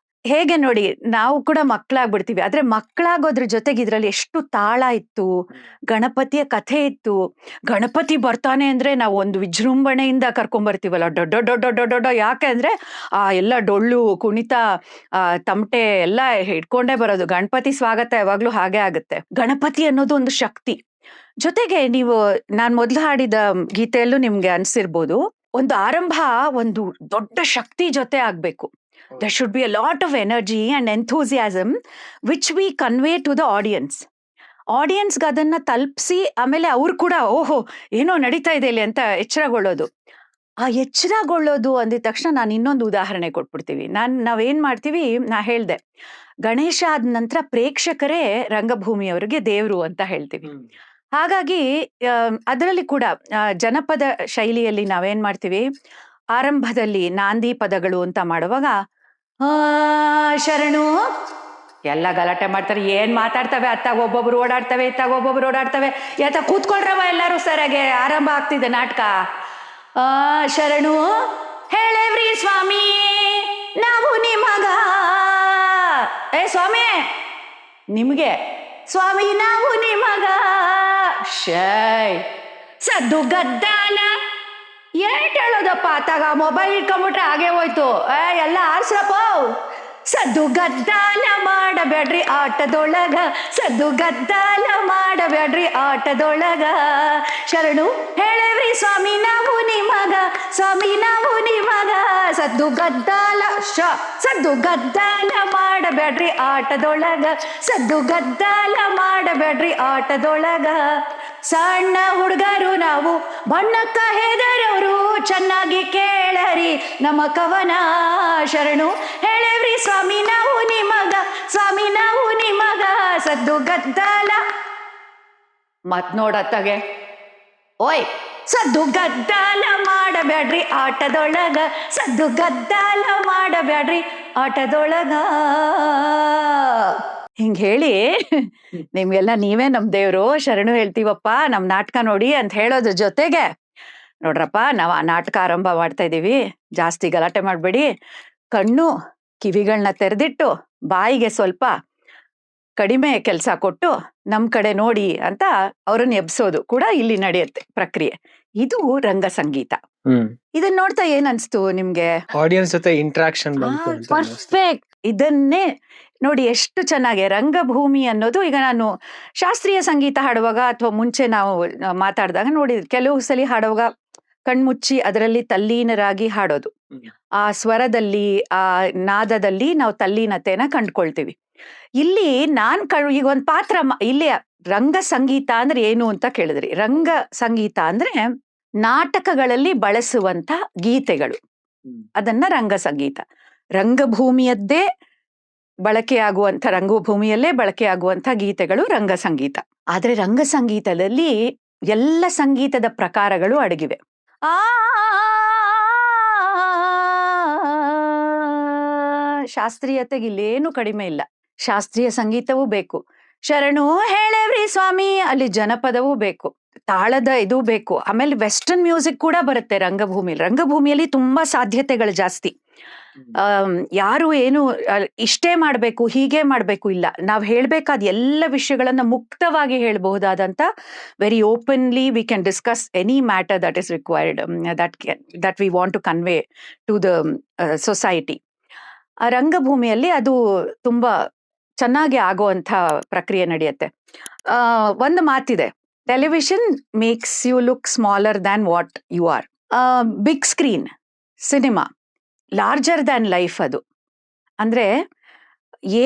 ಹೇಗೆ ನೋಡಿ, ನಾವು ಕೂಡ ಮಕ್ಕಳಾಗ್ಬಿಡ್ತೀವಿ. ಆದ್ರೆ ಮಕ್ಕಳಾಗೋದ್ರ ಜೊತೆಗೆ ಇದ್ರಲ್ಲಿ ಎಷ್ಟು ತಾಳ ಇತ್ತು, ಗಣಪತಿಯ ಕಥೆ ಇತ್ತು. ಗಣಪತಿ ಬರ್ತಾನೆ ಅಂದ್ರೆ ನಾವು ಒಂದು ವಿಜೃಂಭಣೆಯಿಂದ ಕರ್ಕೊಂಡ್ಬರ್ತೀವಲ್ಲ, ಡೊಡ್ಡ ಡೊಡ್ಡ ಡೊಡ್ಡ ಡೊಡ್ಡ. ಯಾಕೆ ಅಂದ್ರೆ ಆ ಎಲ್ಲ ಡೊಳ್ಳು ಕುಣಿತ, ತಮಟೆ ಎಲ್ಲ ಹಿಡ್ಕೊಂಡೇ ಬರೋದು. ಗಣಪತಿ ಸ್ವಾಗತ ಯಾವಾಗ್ಲೂ ಹಾಗೆ ಆಗುತ್ತೆ. ಗಣಪತಿ ಅನ್ನೋದು ಒಂದು ಶಕ್ತಿ. ಜೊತೆಗೆ ನೀವು ನಾನ್ ಮೊದ್ಲು ಹಾಡಿದ ಗೀತೆಯಲ್ಲೂ ನಿಮ್ಗೆ ಅನ್ಸಿರ್ಬೋದು, ಒಂದು ಆರಂಭ ಒಂದು ದೊಡ್ಡ ಶಕ್ತಿ ಜೊತೆ ಆಗ್ಬೇಕು. There should be a lot of energy and enthusiasm which we convey to the audience. ಆಡಿಯನ್ಸ್ಗೆ ಅದನ್ನ ತಲುಪಿಸಿ ಆಮೇಲೆ ಅವ್ರು ಕೂಡ ಓಹೋ ಏನೋ ನಡೀತಾ ಇದೆ ಇಲ್ಲಿ ಅಂತ ಎಚ್ಚರಗೊಳ್ಳೋದು. ಆ ಎಚ್ಚರಗೊಳ್ಳೋದು ಅಂದಿದ ತಕ್ಷಣ ನಾನು ಇನ್ನೊಂದು ಉದಾಹರಣೆ ಕೊಟ್ಬಿಡ್ತೀವಿ. ನಾವೇನ್ ಮಾಡ್ತೀವಿ, ನಾ ಹೇಳ್ದೆ ಗಣೇಶ ಆದ ನಂತರ ಪ್ರೇಕ್ಷಕರೇ ರಂಗಭೂಮಿಯವರಿಗೆ ದೇವ್ರು ಅಂತ ಹೇಳ್ತೀವಿ. ಹಾಗಾಗಿ ಅದರಲ್ಲಿ ಕೂಡ ಜನಪದ ಶೈಲಿಯಲ್ಲಿ ನಾವೇನ್ ಮಾಡ್ತೀವಿ, ಆರಂಭದಲ್ಲಿ ನಾಂದಿ ಪದಗಳು ಅಂತ ಮಾಡುವಾಗ ಶರಣು ಎಲ್ಲ ಗಲಾಟೆ ಮಾಡ್ತಾರೆ, ಏನ್ ಮಾತಾಡ್ತವೆ, ಅತ್ತಾಗ ಒಬ್ಬೊಬ್ರು ಓಡಾಡ್ತವೆ, ಇತ್ತಾಗ ಒಬ್ಬೊಬ್ರು ಓಡಾಡ್ತವೆ, ಯಾತ ಕೂತ್ಕೊಳ್ರವ ಎಲ್ಲರೂ ಸರಿಯಾಗೆ ಆರಂಭ ಆಗ್ತಿದೆ ನಾಟಕ. ಶರಣು ಹೇಳೇವ್ರಿ ಸ್ವಾಮಿ ನಾವು ನಿಮಗ, ಸ್ವಾಮಿ ನಿಮ್ಗೆ, ಸ್ವಾಮಿ ನಾವು ನಿಮಗ ಶೈ ಸದ್ದು ಗದ್ದಾಲ ಏಟ್ ಹೇಳೋದಪ್ಪ. ಅತ್ತಾಗ ಮೊಬೈಲ್ ಇಟ್ಕೊಂಡ್ಬಿಟ್ರೆ ಹಾಗೆ ಹೋಯ್ತು, ಎಲ್ಲ ಆರ್ಸ್ರಪ್ಪ. ಸದ್ದು ಗದ್ದಾಲ ಮಾಡಬೇಡ್ರಿ ಆಟದೊಳಗ, ಸದ್ದು ಗದ್ದಾಲ ಮಾಡಬೇಡ್ರಿ ಆಟದೊಳಗ. ಶರಣು ಹೇಳೇವ್ರಿ ಸ್ವಾಮಿ ನಾವು ನಿಮಗ, ಸ್ವಾಮಿ ನಾವು ನಿಮಗ. ಸದ್ದು ಗದ್ದಾಲ ಸದ್ದು ಗದ್ದಾಲ ಮಾಡಬೇಡ್ರಿ ಆಟದೊಳಗ, ಸದ್ದು ಗದ್ದಾಲ ಮಾಡಬೇಡ್ರಿ ಆಟದೊಳಗ. ಸಣ್ಣ ಹುಡುಗರು ನಾವು ಬಣ್ಣಕ್ಕ ಹೆದರವರು, ಚೆನ್ನಾಗಿ ಕೇಳರಿ ನಮ್ಮ ಕವನ. ಶರಣು ಹೇಳೇವ್ರಿ ಸ್ವಾಮಿ ನಾವು ನಿಮಗ, ಸ್ವಾಮಿ ನಾವು ನಿಮಗ. ಸದ್ದು ಗದ್ದಾಲ ಮತ್ ನೋಡತ್ತಗೆ, ಓಯ್ ಸದ್ದು ಗದ್ದಾಲ ಮಾಡಬೇಡ್ರಿ ಆಟದೊಳಗ, ಸದ್ದು ಗದ್ದಾಲ ಮಾಡಬೇಡ್ರಿ ಆಟದೊಳಗ. ಹಿಂಗ್ ಹೇಳಿ ನಿಮ್ಗೆಲ್ಲ ನೀವೇ ನಮ್ ದೇವ್ರು, ಶರಣು ಹೇಳ್ತೀವಪ್ಪ, ನಮ್ ನಾಟಕ ನೋಡಿ ಅಂತ ಹೇಳೋದ್ರ ಜೊತೆಗೆ, ನೋಡ್ರಪ್ಪ ನಾವ್ ಆ ನಾಟಕ ಆರಂಭ ಮಾಡ್ತಾ ಇದೀವಿ, ಜಾಸ್ತಿ ಗಲಾಟೆ ಮಾಡ್ಬೇಡಿ, ಕಣ್ಣು ಕಿವಿಗಳನ್ನ ತೆರೆದಿಟ್ಟು ಬಾಯಿಗೆ ಸ್ವಲ್ಪ ಕಡಿಮೆ ಕೆಲಸ ಕೊಟ್ಟು ನಮ್ ಕಡೆ ನೋಡಿ ಅಂತ ಅವ್ರನ್ನ ಎಬ್ಸೋದು ಕೂಡ ಇಲ್ಲಿ ನಡೆಯುತ್ತೆ ಪ್ರಕ್ರಿಯೆ. ಇದು ರಂಗ ಸಂಗೀತ. ಇದನ್ನ ನೋಡ್ತಾ ಏನ್ ಅನ್ಸ್ತು ನಿಮ್ಗೆ? ಆಡಿಯನ್ಸ್ ಜೊತೆ ಇಂಟ್ರಾಕ್ಷನ್ ಪರ್ಫೆಕ್ಟ್. ಇದನ್ನೇ ನೋಡಿ ಎಷ್ಟು ಚೆನ್ನಾಗಿ ರಂಗಭೂಮಿ ಅನ್ನೋದು. ಈಗ ನಾನು ಶಾಸ್ತ್ರೀಯ ಸಂಗೀತ ಹಾಡುವಾಗ ಅಥವಾ ಮುಂಚೆ ನಾವು ಮಾತಾಡಿದಾಗ ನೋಡಿ, ಕೆಲವು ಸಲ ಹಾಡುವಾಗ ಕಣ್ಮುಚ್ಚಿ ಅದರಲ್ಲಿ ತಲ್ಲೀನರಾಗಿ ಹಾಡೋದು, ಆ ಸ್ವರದಲ್ಲಿ ಆ ನಾದದಲ್ಲಿ ನಾವು ತಲ್ಲೀನತೆನ ಕಂಡ್ಕೊಳ್ತೀವಿ. ಇಲ್ಲಿ ಈಗ ಒಂದ್ ಪಾತ್ರ ಇಲ್ಲಿ ರಂಗ ಸಂಗೀತ ಅಂದ್ರೆ ಏನು ಅಂತ ಕೇಳಿದ್ರಿ. ರಂಗ ಸಂಗೀತ ಅಂದ್ರೆ ನಾಟಕಗಳಲ್ಲಿ ಬಳಸುವಂತ ಗೀತೆಗಳು, ಅದನ್ನ ರಂಗ ಸಂಗೀತ. ರಂಗಭೂಮಿಯದ್ದೇ ಬಳಕೆಯಾಗುವಂಥ, ರಂಗಭೂಮಿಯಲ್ಲೇ ಬಳಕೆಯಾಗುವಂಥ ಗೀತೆಗಳು ರಂಗ ಸಂಗೀತ. ಆದ್ರೆ ರಂಗ ಸಂಗೀತದಲ್ಲಿ ಎಲ್ಲ ಸಂಗೀತದ ಪ್ರಕಾರಗಳು ಅಡಗಿವೆ. ಶಾಸ್ತ್ರೀಯತೆಗೆ ಇಲ್ಲೇನು ಕಡಿಮೆ ಇಲ್ಲ. ಶಾಸ್ತ್ರೀಯ ಸಂಗೀತವೂ ಬೇಕು, ಶರಣು ಹೇಳೇವ್ರಿ ಸ್ವಾಮಿ ಅಲ್ಲಿ ಜನಪದವೂ ಬೇಕು, ತಾಳದ ಇದು ಬೇಕು. ಆಮೇಲೆ ವೆಸ್ಟರ್ನ್ ಮ್ಯೂಸಿಕ್ ಕೂಡ ಬರುತ್ತೆ ರಂಗಭೂಮಿಯಲ್ಲಿ ತುಂಬಾ ಸಾಧ್ಯತೆಗಳು ಜಾಸ್ತಿ. ಯಾರು ಏನು ಇಷ್ಟೇ ಮಾಡ್ಬೇಕು ಹೀಗೆ ಮಾಡ್ಬೇಕು ಇಲ್ಲ, ನಾವ್ ಹೇಳ್ಬೇಕಾದ ಎಲ್ಲ ವಿಷಯಗಳನ್ನ ಮುಕ್ತವಾಗಿ ಹೇಳ್ಬಹುದಾದಂತ, very openly we can discuss any matter that is required, that we want to convey to the society. ಆ ರಂಗಭೂಮಿಯಲ್ಲಿ ಅದು ತುಂಬಾ ಚೆನ್ನಾಗಿ ಆಗುವಂತ ಪ್ರಕ್ರಿಯೆ ನಡೆಯುತ್ತೆ. ಒಂದು ಮಾತಿದೆ, television makes you look smaller than what you are. Big screen cinema larger than life. ಅದು ಅಂದ್ರೆ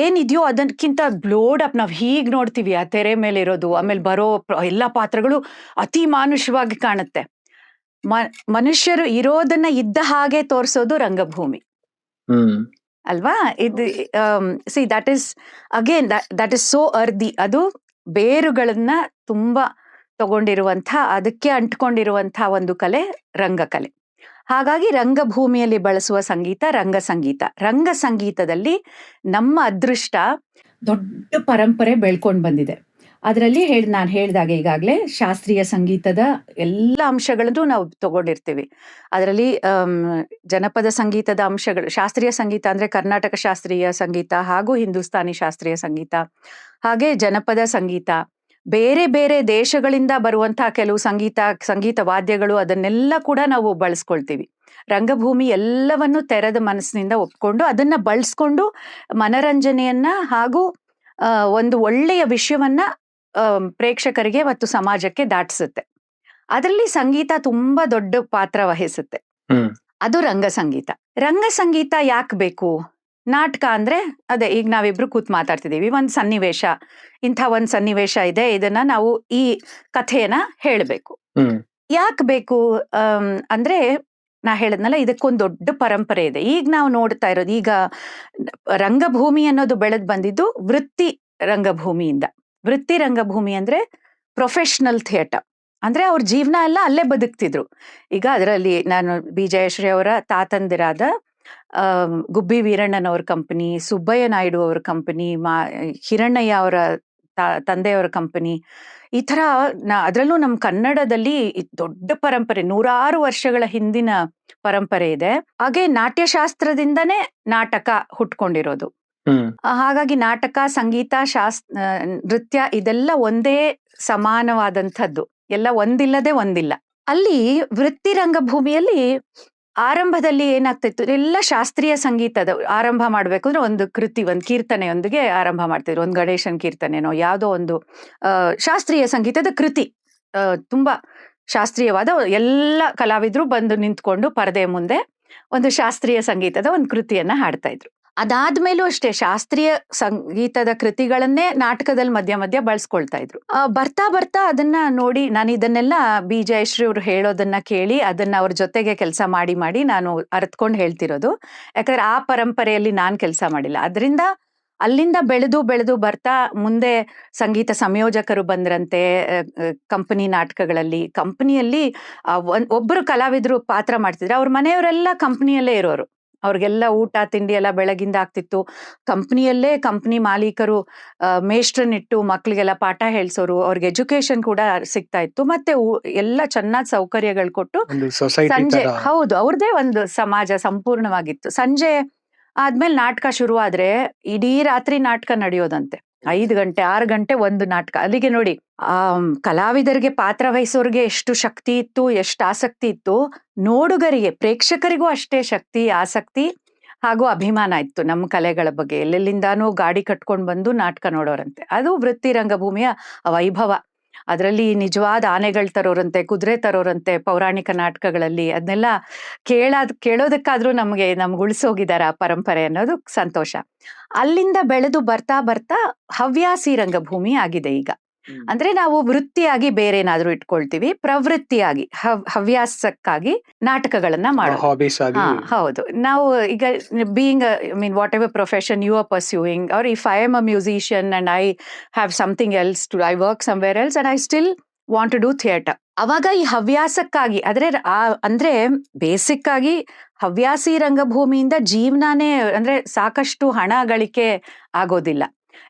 ಏನಿದೆಯೋ ಅದಕ್ಕಿಂತ ಬ್ಲೋಡ್ ಅಪ್. ನಾವ್ ಹೀಗ್ ನೋಡ್ತೀವಿ ಆ ತೆರೆ ಮೇಲೆ ಇರೋದು, ಆಮೇಲೆ ಬರೋ ಎಲ್ಲಾ ಪಾತ್ರಗಳು ಅತಿ ಮಾನುಷವಾಗಿ ಕಾಣುತ್ತೆ. ಮನುಷ್ಯರು ಇರೋದನ್ನ ಇದ್ದ ಹಾಗೆ ತೋರಿಸೋದು ರಂಗಭೂಮಿ ಅಲ್ವಾ? ಇದು see that is again that is so earthy. ಅದು ಬೇರುಗಳನ್ನ ತುಂಬಾ ತಗೊಂಡಿರುವಂಥ, ಅದಕ್ಕೆ ಅಂಟ್ಕೊಂಡಿರುವಂಥ ಒಂದು ಕಲೆ ರಂಗಕಲೆ. ಹಾಗಾಗಿ ರಂಗಭೂಮಿಯಲ್ಲಿ ಬಳಸುವ ಸಂಗೀತ ರಂಗ ಸಂಗೀತ. ರಂಗ ಸಂಗೀತದಲ್ಲಿ ನಮ್ಮ ಅದೃಷ್ಟ ದೊಡ್ಡ ಪರಂಪರೆ ಬೆಳ್ಕೊಂಡು ಬಂದಿದೆ. ಅದರಲ್ಲಿ ನಾನು ಹೇಳ್ದಾಗ ಈಗಾಗಲೇ ಶಾಸ್ತ್ರೀಯ ಸಂಗೀತದ ಎಲ್ಲ ಅಂಶಗಳನ್ನು ನಾವು ತಗೊಂಡಿರ್ತೀವಿ. ಅದರಲ್ಲಿ ಜನಪದ ಸಂಗೀತದ ಅಂಶಗಳು, ಶಾಸ್ತ್ರೀಯ ಸಂಗೀತ ಅಂದ್ರೆ ಕರ್ನಾಟಕ ಶಾಸ್ತ್ರೀಯ ಸಂಗೀತ ಹಾಗೂ ಹಿಂದೂಸ್ತಾನಿ ಶಾಸ್ತ್ರೀಯ ಸಂಗೀತ, ಹಾಗೆ ಜನಪದ ಸಂಗೀತ, ಬೇರೆ ಬೇರೆ ದೇಶಗಳಿಂದ ಬರುವಂತಹ ಕೆಲವು ಸಂಗೀತ ವಾದ್ಯಗಳು, ಅದನ್ನೆಲ್ಲ ಕೂಡ ನಾವು ಬಳಸ್ಕೊಳ್ತೀವಿ. ರಂಗಭೂಮಿ ಎಲ್ಲವನ್ನು ತೆರೆದ ಮನಸ್ಸಿನಿಂದ ಒಪ್ಕೊಂಡು ಅದನ್ನ ಬಳಸ್ಕೊಂಡು ಮನರಂಜನೆಯನ್ನ ಹಾಗೂ ಒಂದು ಒಳ್ಳೆಯ ವಿಷಯವನ್ನ ಪ್ರೇಕ್ಷಕರಿಗೆ ಮತ್ತು ಸಮಾಜಕ್ಕೆ ದಾಟಿಸುತ್ತೆ. ಅದರಲ್ಲಿ ಸಂಗೀತ ತುಂಬಾ ದೊಡ್ಡ ಪಾತ್ರ ವಹಿಸುತ್ತೆ. ಅದು ರಂಗಸಂಗೀತ. ರಂಗಸಂಗೀತ ಯಾಕೆ ಬೇಕು? ನಾಟಕ ಅಂದ್ರೆ ಅದೇ, ಈಗ ನಾವಿಬ್ರು ಕೂತ್ ಮಾತಾಡ್ತಿದೀವಿ, ಒಂದ್ ಸನ್ನಿವೇಶ, ಒಂದ್ ಸನ್ನಿವೇಶ ಇದೆ, ಇದನ್ನ ನಾವು ಈ ಕಥೆಯನ್ನ ಹೇಳ್ಬೇಕು. ಯಾಕೆ ಬೇಕು ಅಂದ್ರೆ, ನಾ ಹೇಳದ್ನಲ್ಲ, ಇದಕ್ಕೊಂದು ದೊಡ್ಡ ಪರಂಪರೆ ಇದೆ. ಈಗ ನಾವು ನೋಡ್ತಾ ಇರೋದು, ಈಗ ರಂಗಭೂಮಿ ಅನ್ನೋದು ಬೆಳೆದ್ ಬಂದಿದ್ದು ವೃತ್ತಿ ರಂಗಭೂಮಿಯಿಂದ. ವೃತ್ತಿ ರಂಗಭೂಮಿ ಅಂದ್ರೆ ಪ್ರೊಫೆಷನಲ್ ಥಿಯೇಟರ್, ಅಂದ್ರೆ ಅವ್ರ ಜೀವನ ಎಲ್ಲ ಅಲ್ಲೇ ಬದುಕ್ತಿದ್ರು. ಈಗ ಅದರಲ್ಲಿ ನಾನು ಬಿ ಜಯಶ್ರೀ ಅವರ ತಾತಂದಿರಾದ ಗುಬ್ಬಿ ವೀರಣ್ಣನವ್ರ ಕಂಪನಿ, ಸುಬ್ಬಯ್ಯ ನಾಯ್ಡು ಅವ್ರ ಕಂಪನಿ, ಹಿರಣ್ಣಯ್ಯ ಅವರ ತಂದೆಯವರ ಕಂಪನಿ, ಈ ತರ ಅದರಲ್ಲೂ ನಮ್ಮ ಕನ್ನಡದಲ್ಲಿ ದೊಡ್ಡ ಪರಂಪರೆ, 100 ವರ್ಷಗಳ ಹಿಂದಿನ ಪರಂಪರೆ ಇದೆ. ಹಾಗೆ ನಾಟ್ಯಶಾಸ್ತ್ರದಿಂದನೇ ನಾಟಕ ಹುಟ್ಕೊಂಡಿರೋದು. ಹಾಗಾಗಿ ನಾಟಕ, ಸಂಗೀತ, ನೃತ್ಯ ಇದೆಲ್ಲ ಒಂದೇ ಸಮಾನವಾದಂಥದ್ದು, ಎಲ್ಲ ಒಂದಿಲ್ಲದೆ ಒಂದಿಲ್ಲ. ಅಲ್ಲಿ ವೃತ್ತಿ ರಂಗಭೂಮಿಯಲ್ಲಿ ಆರಂಭದಲ್ಲಿ ಏನಾಗ್ತಿತ್ತು, ಎಲ್ಲ ಶಾಸ್ತ್ರೀಯ ಸಂಗೀತದ ಆರಂಭ ಮಾಡ್ಬೇಕು ಅಂದ್ರೆ ಒಂದು ಕೃತಿ, ಒಂದು ಕೀರ್ತನೆಯೊಂದಿಗೆ ಆರಂಭ ಮಾಡ್ತಿದ್ರು. ಒಂದು ಗಣೇಶನ್ ಕೀರ್ತನೆನೋ ಯಾವುದೋ ಒಂದು ಶಾಸ್ತ್ರೀಯ ಸಂಗೀತದ ಕೃತಿ, ತುಂಬಾ ಶಾಸ್ತ್ರೀಯವಾದ, ಎಲ್ಲ ಕಲಾವಿದ್ರು ಬಂದು ನಿಂತ್ಕೊಂಡು ಪರದೆ ಮುಂದೆ ಒಂದು ಶಾಸ್ತ್ರೀಯ ಸಂಗೀತದ ಒಂದು ಕೃತಿಯನ್ನ ಹಾಡ್ತಾ ಇದ್ರು. ಅದಾದ್ಮೇಲೂ ಅಷ್ಟೇ ಶಾಸ್ತ್ರೀಯ ಸಂಗೀತದ ಕೃತಿಗಳನ್ನೇ ನಾಟಕದಲ್ಲಿ ಮಧ್ಯ ಮಧ್ಯ ಬಳಸ್ಕೊಳ್ತಾ ಇದ್ರು. ಬರ್ತಾ ಬರ್ತಾ ಅದನ್ನ ನೋಡಿ, ನಾನು ಇದನ್ನೆಲ್ಲ ಬಿ ಜಯಶ್ರೀ ಅವ್ರು ಹೇಳೋದನ್ನ ಕೇಳಿ ಅದನ್ನ ಅವ್ರ ಜೊತೆಗೆ ಕೆಲಸ ಮಾಡಿ ಮಾಡಿ ನಾನು ಅರ್ಥಕೊಂಡು ಹೇಳ್ತಿರೋದು. ಯಾಕಂದ್ರೆ ಆ ಪರಂಪರೆಯಲ್ಲಿ ನಾನ್ ಕೆಲಸ ಮಾಡಿಲ್ಲ. ಅದರಿಂದ ಅಲ್ಲಿಂದ ಬೆಳೆದು ಬೆಳೆದು ಬರ್ತಾ ಮುಂದೆ ಸಂಗೀತ ಸಂಯೋಜಕರು ಬಂದ್ರಂತೆ ಕಂಪನಿ ನಾಟಕಗಳಲ್ಲಿ. ಕಂಪನಿಯಲ್ಲಿ ಒಬ್ಬರು ಕಲಾವಿದ್ರು ಪಾತ್ರ ಮಾಡ್ತಿದ್ರು, ಅವ್ರ ಮನೆಯವರೆಲ್ಲ ಕಂಪನಿಯಲ್ಲೇ ಇರೋರು, ಅವ್ರಿಗೆಲ್ಲ ಊಟ ತಿಂಡಿ ಎಲ್ಲ ಬೆಳಗಿಂದ ಆಗ್ತಿತ್ತು. ಕಂಪ್ನಿಯಲ್ಲೇ ಕಂಪ್ನಿ ಮಾಲೀಕರು ಮೇಷ್ಟ್ರನ್ನಿಟ್ಟು ಮಕ್ಳಿಗೆಲ್ಲ ಪಾಠ ಹೇಳ್ಸೋರು, ಅವ್ರಿಗೆ ಎಜುಕೇಶನ್ ಕೂಡ ಸಿಗ್ತಾ ಇತ್ತು. ಮತ್ತೆ ಎಲ್ಲ ಚೆನ್ನಾಗಿ ಸೌಕರ್ಯಗಳು ಕೊಟ್ಟು ಸಂಜೆ, ಹೌದು, ಅವ್ರದೇ ಒಂದು ಸಮಾಜ ಸಂಪೂರ್ಣವಾಗಿತ್ತು. ಸಂಜೆ ಆದ್ಮೇಲೆ ನಾಟಕ ಶುರು ಆದ್ರೆ ಇಡೀ ರಾತ್ರಿ ನಾಟಕ ನಡೆಯೋದಂತೆ. 5 ಗಂಟೆ 6 ಗಂಟೆ ಒಂದು ನಾಟಕ. ಅಲ್ಲಿಗೆ ನೋಡಿ, ಕಲಾವಿದರಿಗೆ, ಪಾತ್ರ ವಹಿಸೋರ್ಗೆ ಎಷ್ಟು ಶಕ್ತಿ ಇತ್ತು, ಎಷ್ಟು ಆಸಕ್ತಿ ಇತ್ತು, ನೋಡುಗರಿಗೆ, ಪ್ರೇಕ್ಷಕರಿಗೂ ಅಷ್ಟೇ ಶಕ್ತಿ, ಆಸಕ್ತಿ ಹಾಗೂ ಅಭಿಮಾನ ಇತ್ತು ನಮ್ಮ ಕಲೆಗಳ ಬಗ್ಗೆ. ಎಲ್ಲೆಲ್ಲಿಂದಾನೂ ಗಾಡಿ ಕಟ್ಕೊಂಡು ಬಂದು ನಾಟಕ ನೋಡೋರಂತೆ. ಅದು ವೃತ್ತಿ ರಂಗಭೂಮಿಯ ವೈಭವ. ಅದರಲ್ಲಿ ನಿಜವಾದ ಆನೆಗಳು ತರೋರಂತೆ, ಕುದುರೆ ತರೋರಂತೆ ಪೌರಾಣಿಕ ನಾಟಕಗಳಲ್ಲಿ. ಅದನ್ನೆಲ್ಲ ಕೇಳೋದಕ್ಕಾದ್ರೂ ನಮ್ಗೆ ಉಳಿಸೋಗಿದ್ದಾರೆ ಆ ಪರಂಪರೆ ಅನ್ನೋದು ಸಂತೋಷ. ಅಲ್ಲಿಂದ ಬೆಳೆದು ಬರ್ತಾ ಬರ್ತಾ ಹವ್ಯಾಸಿ ರಂಗಭೂಮಿ ಆಗಿದೆ ಈಗ. ಅಂದ್ರೆ ನಾವು ವೃತ್ತಿಯಾಗಿ ಬೇರೆ ಏನಾದ್ರೂ ಇಟ್ಕೊಳ್ತೀವಿ, ಪ್ರವೃತ್ತಿಯಾಗಿ ಹವ್ಯಾಸಕ್ಕಾಗಿ ನಾಟಕಗಳನ್ನ ಮಾಡೋದು. ಹೌದು, ನಾವು ಈಗ being, whatever profession you are pursuing, or if I am a musician and I have something else to, I work somewhere else and I still want to do theatre. ಅವಾಗ ಈ ಹವ್ಯಾಸಕ್ಕಾಗಿ, ಅಂದ್ರೆ ಬೇಸಿಕ್ ಆಗಿ ಹವ್ಯಾಸಿ ರಂಗಭೂಮಿಯಿಂದ ಜೀವನಾನೇ, ಅಂದ್ರೆ ಸಾಕಷ್ಟು ಹಣ ಗಳಿಕೆ ಆಗೋದಿಲ್ಲ.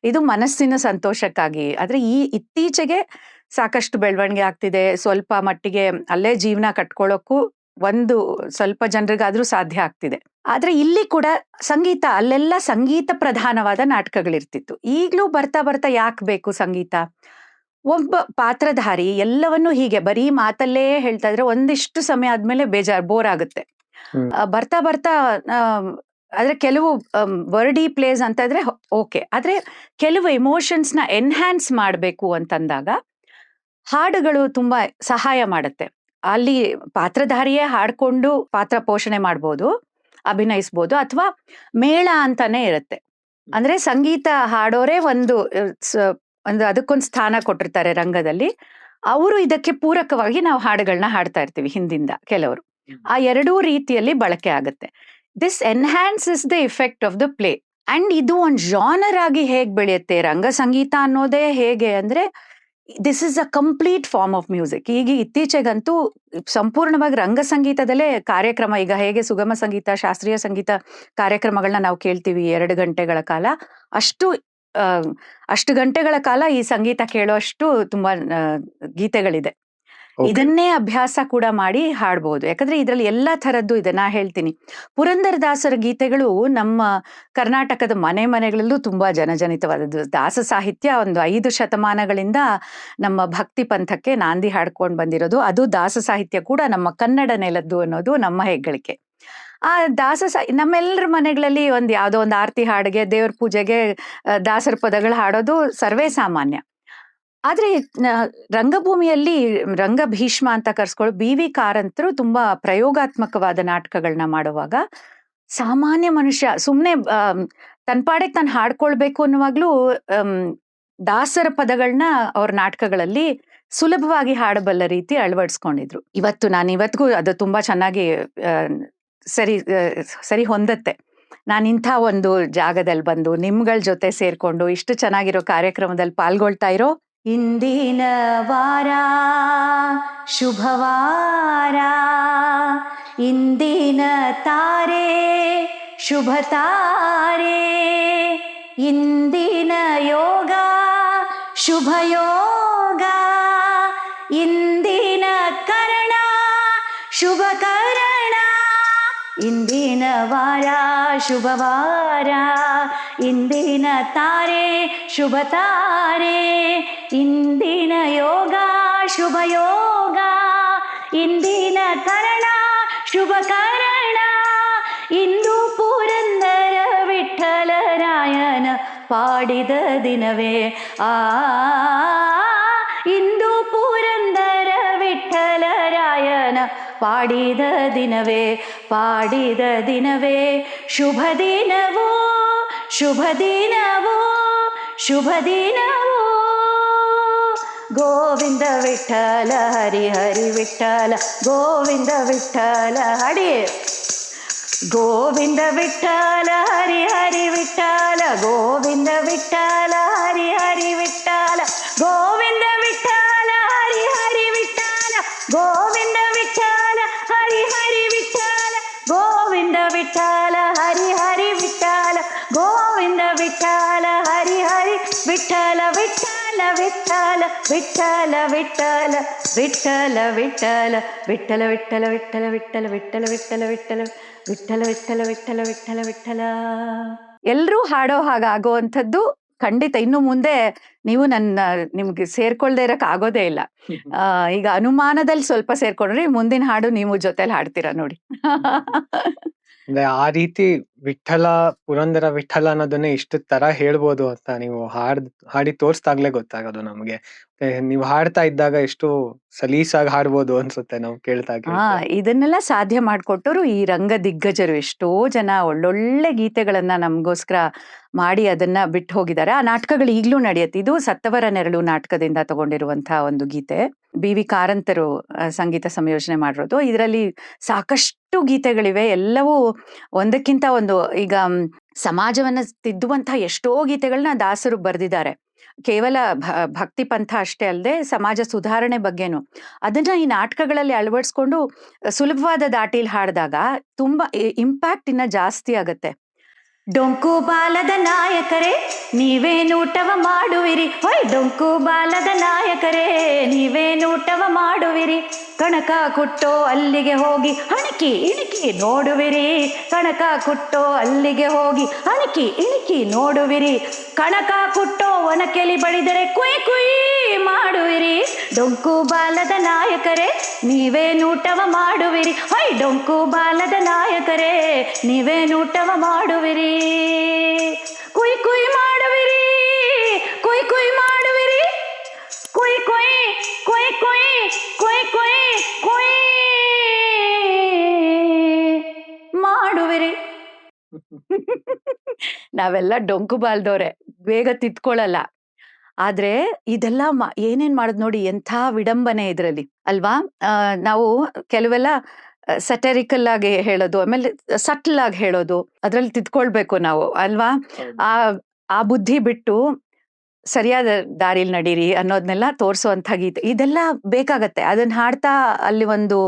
ಇದು ಮನಸ್ಸಿನ ಸಂತೋಷಕ್ಕಾಗಿ. ಆದ್ರೆ ಇತ್ತೀಚೆಗೆ ಸಾಕಷ್ಟು ಬೆಳವಣಿಗೆ ಆಗ್ತಿದೆ. ಸ್ವಲ್ಪ ಮಟ್ಟಿಗೆ ಅಲ್ಲೇ ಜೀವನ ಕಟ್ಕೊಳ್ಳೋಕ್ಕೂ ಒಂದು ಸ್ವಲ್ಪ ಜನರಿಗಾದ್ರೂ ಸಾಧ್ಯ ಆಗ್ತಿದೆ. ಆದ್ರೆ ಇಲ್ಲಿ ಕೂಡ ಸಂಗೀತ, ಅಲ್ಲೆಲ್ಲ ಸಂಗೀತ ಪ್ರಧಾನವಾದ ನಾಟಕಗಳಿರ್ತಿತ್ತು. ಈಗ್ಲೂ ಬರ್ತಾ ಬರ್ತಾ ಯಾಕೆ ಬೇಕು ಸಂಗೀತ? ಒಬ್ಬ ಪಾತ್ರಧಾರಿ ಎಲ್ಲವನ್ನೂ ಹೀಗೆ ಬರೀ ಮಾತಲ್ಲೇ ಹೇಳ್ತಾ ಇದ್ರೆ ಒಂದಿಷ್ಟು ಸಮಯ ಆದ್ಮೇಲೆ ಬೋರ್ ಆಗುತ್ತೆ. ಬರ್ತಾ ಬರ್ತಾ ಆದ್ರೆ ಕೆಲವು ವರ್ಡಿ ಪ್ಲೇಸ್ ಅಂತ ಇದ್ರೆ ಓಕೆ, ಆದ್ರೆ ಕೆಲವು ಎಮೋಷನ್ಸ್ ನ ಎನ್ಹ್ಯಾನ್ಸ್ ಮಾಡ್ಬೇಕು ಅಂತಂದಾಗ ಹಾಡುಗಳು ತುಂಬಾ ಸಹಾಯ ಮಾಡುತ್ತೆ. ಅಲ್ಲಿ ಪಾತ್ರಧಾರಿಯೇ ಹಾಡ್ಕೊಂಡು ಪಾತ್ರ ಪೋಷಣೆ ಮಾಡ್ಬೋದು, ಅಭಿನಯಿಸ್ಬೋದು, ಅಥವಾ ಮೇಳ ಅಂತಾನೆ ಇರುತ್ತೆ. ಅಂದ್ರೆ ಸಂಗೀತ ಹಾಡೋರೇ ಒಂದು ಅದಕ್ಕೊಂದು ಸ್ಥಾನ ಕೊಟ್ಟಿರ್ತಾರೆ ರಂಗದಲ್ಲಿ. ಅವರು ಇದಕ್ಕೆ ಪೂರಕವಾಗಿ ನಾವು ಹಾಡುಗಳನ್ನ ಹಾಡ್ತಾ ಇರ್ತೀವಿ ಹಿಂದಿಂದ ಕೆಲವರು. ಆ ಎರಡೂ ರೀತಿಯಲ್ಲಿ ಬಳಕೆ ಆಗುತ್ತೆ. This enhances the effect of the play. And ಇದು ಒಂದು ಜಾನರ್ ಆಗಿ ಹೇಗ್ ಬೆಳೆಯುತ್ತೆ ರಂಗ ಸಂಗೀತ ಅನ್ನೋದೇ ಹೇಗೆ ಅಂದ್ರೆ, this is a complete form of music. ಈಗ ಇತ್ತೀಚೆಗಂತೂ ಸಂಪೂರ್ಣವಾಗಿ ರಂಗ ಸಂಗೀತದಲ್ಲೇ ಕಾರ್ಯಕ್ರಮ, ಈಗ ಹೇಗೆ ಸುಗಮ ಸಂಗೀತ, ಶಾಸ್ತ್ರೀಯ ಸಂಗೀತ ಕಾರ್ಯಕ್ರಮಗಳನ್ನ ನಾವು ಕೇಳ್ತೀವಿ 2 ಗಂಟೆಗಳ ಕಾಲ, ಅಷ್ಟು ಆ, ಅಷ್ಟು ಗಂಟೆಗಳ ಕಾಲ ಈ ಸಂಗೀತ ಕೇಳೋಷ್ಟು ತುಂಬಾ ಗೀತೆಗಳಿದೆ. Okay. ಇದನ್ನೇ ಅಭ್ಯಾಸ ಕೂಡ ಮಾಡಿ ಹಾಡ್ಬೋದು. ಯಾಕಂದ್ರೆ ಇದ್ರಲ್ಲಿ ಎಲ್ಲಾ ಥರದ್ದು ಇದೆ. ನಾ ಹೇಳ್ತೀನಿ, ಪುರಂದರದಾಸರ ಗೀತೆಗಳು ನಮ್ಮ ಕರ್ನಾಟಕದ ಮನೆಗಳಲ್ಲೂ ತುಂಬಾ ಜನಜನಿತವಾದದ್ದು. ದಾಸ ಸಾಹಿತ್ಯ ಒಂದು 5 ಶತಮಾನಗಳಿಂದ ನಮ್ಮ ಭಕ್ತಿ ಪಂಥಕ್ಕೆ ನಾಂದಿ ಹಾಡ್ಕೊಂಡು ಬಂದಿರೋದು. ಅದು ದಾಸ ಸಾಹಿತ್ಯ ಕೂಡ ನಮ್ಮ ಕನ್ನಡ ನೆಲದ್ದು ಅನ್ನೋದು ನಮ್ಮ ಹೆಗ್ಗಳಿಕೆ. ಆ ನಮ್ಮೆಲ್ಲರ ಮನೆಗಳಲ್ಲಿ ಯಾವ್ದೋ ಒಂದು ಆರತಿ ಹಾಡಿಗೆ, ದೇವ್ರ ಪೂಜೆಗೆ ದಾಸರ ಪದಗಳು ಹಾಡೋದು ಸರ್ವೇ ಸಾಮಾನ್ಯ. ಆದ್ರೆ ರಂಗಭೂಮಿಯಲ್ಲಿ ರಂಗ ಭೀಷ್ಮ ಅಂತ ಕರ್ಸ್ಕೊಳ್ಳೋ B.V. ಕಾರಂತರು ತುಂಬಾ ಪ್ರಯೋಗಾತ್ಮಕವಾದ ನಾಟಕಗಳನ್ನ ಮಾಡುವಾಗ ಸಾಮಾನ್ಯ ಮನುಷ್ಯ ಸುಮ್ನೆ ತನ್ಪಾಡೆಗೆ ತಾನು ಹಾಡ್ಕೊಳ್ಬೇಕು ಅನ್ನುವಾಗ್ಲೂ ದಾಸರ ಪದಗಳನ್ನ ಅವ್ರ ನಾಟಕಗಳಲ್ಲಿ ಸುಲಭವಾಗಿ ಹಾಡಬಲ್ಲ ರೀತಿ ಅಳವಡಿಸ್ಕೊಂಡಿದ್ರು. ಇವತ್ತಿಗೂ ಅದು ತುಂಬಾ ಚೆನ್ನಾಗಿ ಸರಿ ಹೊಂದತ್ತೆ. ನಾನು ಇಂಥ ಒಂದು ಜಾಗದಲ್ಲಿ ಬಂದು ನಿಮ್ಗಳ ಜೊತೆ ಸೇರ್ಕೊಂಡು ಇಷ್ಟು ಚೆನ್ನಾಗಿರೋ ಕಾರ್ಯಕ್ರಮದಲ್ಲಿ ಪಾಲ್ಗೊಳ್ತಾ ಇರೋ ಇಂದಿನ ವಾರ ಶುಭವಾರ, ಇಂದಿನ ತಾರೆ ಶುಭ ತಾರೆ, ಇಂದಿನ ಯೋಗ ಶುಭ ಯೋಗ, ಇಂದಿನ ಕರ್ಣ ಶುಭ ಕರ್ಣ, ಇಂದಿನ ವಾರ ಶುಭವಾರ, ಇಂದಿನ ತಾರೆ ಶುಭ ತಾರೆ, ಇಂದಿನ ಯೋಗ ಶುಭ ಯೋಗ, ಇಂದಿನ ಕರ್ಣ ಶುಭ ಕರ್ಣ, ಇಂದು ಪುರಂದರ ವಿಠ್ಠಲರಾಯನ ಪಾಡಿದ ದಿನವೇ ಇಂದು ಪುರಂದರ ವಿಠ್ಠಲರಾಯನ ಪಾಡಿದ ದಿನವೇ ಶುಭ ದಿನವೋ ಶುಭ ದಿನವೋ ಶುಭ ದಿನವೋ, ಗೋವಿಂದ ವಿಠ್ಠಲ ಹರಿ ಹರಿ ವಿಠ್ಠಲ, ಗೋವಿಂದ ವಿಠ್ಠಲ ಹರಿ, ಗೋವಿಂದ ವಿಠ್ಠಲ ಹರಿ ಹರಿ ವಿಠ್ಠಲ, ಗೋವಿಂದ ವಿಠ್ಠಲ ಹರಿ ಹರಿ ವಿಠ್ಠಲ, ಗೋವಿಂದ ವಿಠ್ಠಲ ಹರಿ ಹರಿ ವಿಠ್ಠಲ, ಗೋವಿಂದ ವಿಠ್ಠಲ ಹರಿ ಹರಿ ವಿಠ್ಠಲ, ಗೋವಿಂದ ವಿಠ್ಠಲ ಹರಿ ಹರಿ ವಿಠ್ಠಲ, ಗೋವಿಂದ ವಿಠ್ಠಲ ಹರಿ ಹರಿ ವಿಠ್ಠಲ, ವಿಠ್ಠಲ ವಿಠ್ಠಲ ವಿಠ್ಠಲ ವಿಠ್ಠಲ ವಿಠ್ಠಲ ವಿಠ್ಠಲ ವಿಠ್ಠಲ ವಿಠ್ಠಲ ವಿಠ್ಠಲ ವಿಠ್ಠಲ ವಿಠ್ಠಲ ವಿಠ್ಠಲ ವಿಠ್ಠಲ ವಿಠ್ಠಲ ವಿಠ್ಠಲ ವಿಠ್ಠಲ ವಿಠ್ಠಲ ವಿಠ್ಠಲ. ಎಲ್ರೂ ಹಾಡೋ ಹಾಗಾಗುವಂಥದ್ದು ಖಂಡಿತ ಇನ್ನು ಮುಂದೆ ನೀವು ನಿಮ್ಗೆ ಸೇರ್ಕೊಳ್ದೇ ಇರಕ್ ಆಗೋದೇ ಇಲ್ಲ. ಈಗ ಅನುಮಾನದಲ್ಲಿ ಸ್ವಲ್ಪ ಸೇರ್ಕೊಂಡ್ರಿ, ಮುಂದಿನ ಹಾಡು ನೀವು ಜೊತೆಲಿ ಹಾಡ್ತೀರಾ ನೋಡಿ. ಅಂದ್ರೆ ಆ ರೀತಿ ವಿಠ್ಠಲ, ಪುರಂದರ ವಿಠ್ಠಲ ಅನ್ನೋದನ್ನೇ ಇಷ್ಟು ತರ ಹೇಳ್ಬೋದು ಅಂತ ನೀವು ಹಾಡಿ ತೋರ್ಸ್ದಾಗ್ಲೇ ಗೊತ್ತಾಗೋದು ನಮ್ಗೆ. ನೀವು ಹಾಡ್ತಾ ಇದ್ದಾಗ ಎಷ್ಟು ಸಲೀಸಾಗಿ ಹಾಡ್ಬೋದು ಅನ್ಸುತ್ತೆ ನಾವು ಕೇಳ್ತಾ. ಇದನ್ನೆಲ್ಲ ಸಾಧ್ಯ ಮಾಡ್ಕೊಟ್ಟರು ಈ ರಂಗ ದಿಗ್ಗಜರು. ಎಷ್ಟೋ ಜನ ಒಳ್ಳೊಳ್ಳೆ ಗೀತೆಗಳನ್ನ ನಮ್ಗೋಸ್ಕರ ಮಾಡಿ ಅದನ್ನ ಬಿಟ್ಟು ಹೋಗಿದ್ದಾರೆ. ಆ ನಾಟಕಗಳು ಈಗ್ಲೂ ನಡೆಯುತ್ತೆ. ಇದು ಸತ್ತವರ ನೆರಳು ನಾಟಕದಿಂದ ತಗೊಂಡಿರುವಂತಹ ಒಂದು ಗೀತೆ. B.V. ಕಾರಂತರು ಸಂಗೀತ ಸಂಯೋಜನೆ ಮಾಡಿರೋದು. ಇದರಲ್ಲಿ ಸಾಕಷ್ಟು ಗೀತೆಗಳಿವೆ, ಎಲ್ಲವೂ ಒಂದಕ್ಕಿಂತ ಒಂದು. ಈಗ ಸಮಾಜವನ್ನ ತಿದ್ದುವಂತಹ ಎಷ್ಟೋ ಗೀತೆಗಳನ್ನ ದಾಸರು ಬರೆದಿದ್ದಾರೆ. ಕೇವಲ ಭಕ್ತಿ ಪಂಥ ಅಷ್ಟೇ ಅಲ್ಲದೆ ಸಮಾಜ ಸುಧಾರಣೆ ಬಗ್ಗೆನು ಅದನ್ನ ಈ ನಾಟಕಗಳಲ್ಲಿ ಅಳವಡಿಸ್ಕೊಂಡು ಸುಲಭವಾದ ದಾಟಿಲಿ ಹಾಡಿದಾಗ ತುಂಬಾ ಇಂಪ್ಯಾಕ್ಟ್ ಇನ್ನ ಜಾಸ್ತಿ ಆಗತ್ತೆ. ಡೊಂಕು ಬಾಲದ ನಾಯಕರೇ ನೀವೇನೂಟವ ಮಾಡುವಿರಿ, ಹೊಯ್ ಡೊಂಕು ಬಾಲದ ನಾಯಕರೇ ನೀವೇನೂಟವ ಮಾಡುವಿರಿ, ಕಣಕ ಕುಟ್ಟೋ ಅಲ್ಲಿಗೆ ಹೋಗಿ ಹಣಿಕಿ ಇಣಿಕಿ ನೋಡುವಿರಿ, ಕಣಕ ಕುಟ್ಟೋ ಅಲ್ಲಿಗೆ ಹೋಗಿ ಹಣಿಕಿ ಇಣಿಕಿ ನೋಡುವಿರಿ, ಕಣಕ ಕುಟ್ಟೋ ಒನಕೆಲಿ ಬಡಿದರೆ ಕುಯ್ ಕುಯ್ ಮಾಡುವಿರಿ, ಡೊಂಕು ಬಾಲದ ನಾಯಕರೇ ನೀವೇನೂಟವ ಮಾಡುವಿರಿ, ಹೊಯ್ ಡೊಂಕು ಬಾಲದ ನಾಯಕರೇ ನೀವೇನೂಟವ ಮಾಡುವಿರಿ, ಕುಯ್ ಕುಯ್ ಮಾಡುವಿರಿ, ಕುಯ್ ಕುಯ್ ಮಾಡುವಿರಿ, ಕುಯ್ ಕುಯ್ ಕುಯ್ ಕುಯ್ ಕುಯ್ ಕುಯ್ ಕುಯ್ ಮಾಡುವಿರಿ. ನಾವೆಲ್ಲ ಡೊಂಕು ಬಾಲ್ದವ್ರೆ, ಬೇಗ ತಿತ್ಕೊಳ್ಳಲ್ಲ. ಆದ್ರೆ ಇದೆಲ್ಲ ಏನೇನ್ ಮಾಡೋದ್ ನೋಡಿ, ಎಂಥ ವಿಡಂಬನೆ ಇದ್ರಲ್ಲಿ ಅಲ್ವಾ. ನಾವು ಕೆಲವೆಲ್ಲ ಸಟರಿಕಲ್ ಆಗಿ ಹೇಳೋದು, ಆಮೇಲೆ ಸಟ್ಲ್ ಆಗಿ ಹೇಳೋದು, ಅದ್ರಲ್ಲಿ ತಿದ್ಕೊಳ್ಬೇಕು ನಾವು ಅಲ್ವಾ. ಆ ಬುದ್ಧಿ ಬಿಟ್ಟು ಸರಿಯಾದ ದಾರಿಲಿ ನಡೀರಿ ಅನ್ನೋದನ್ನೆಲ್ಲ ತೋರಿಸುವಂಥ ಗೀತೆ ಇದೆಲ್ಲ ಬೇಕಾಗತ್ತೆ. ಅದನ್ನ ಹಾಡ್ತಾ ಅಲ್ಲಿ ಒಂದು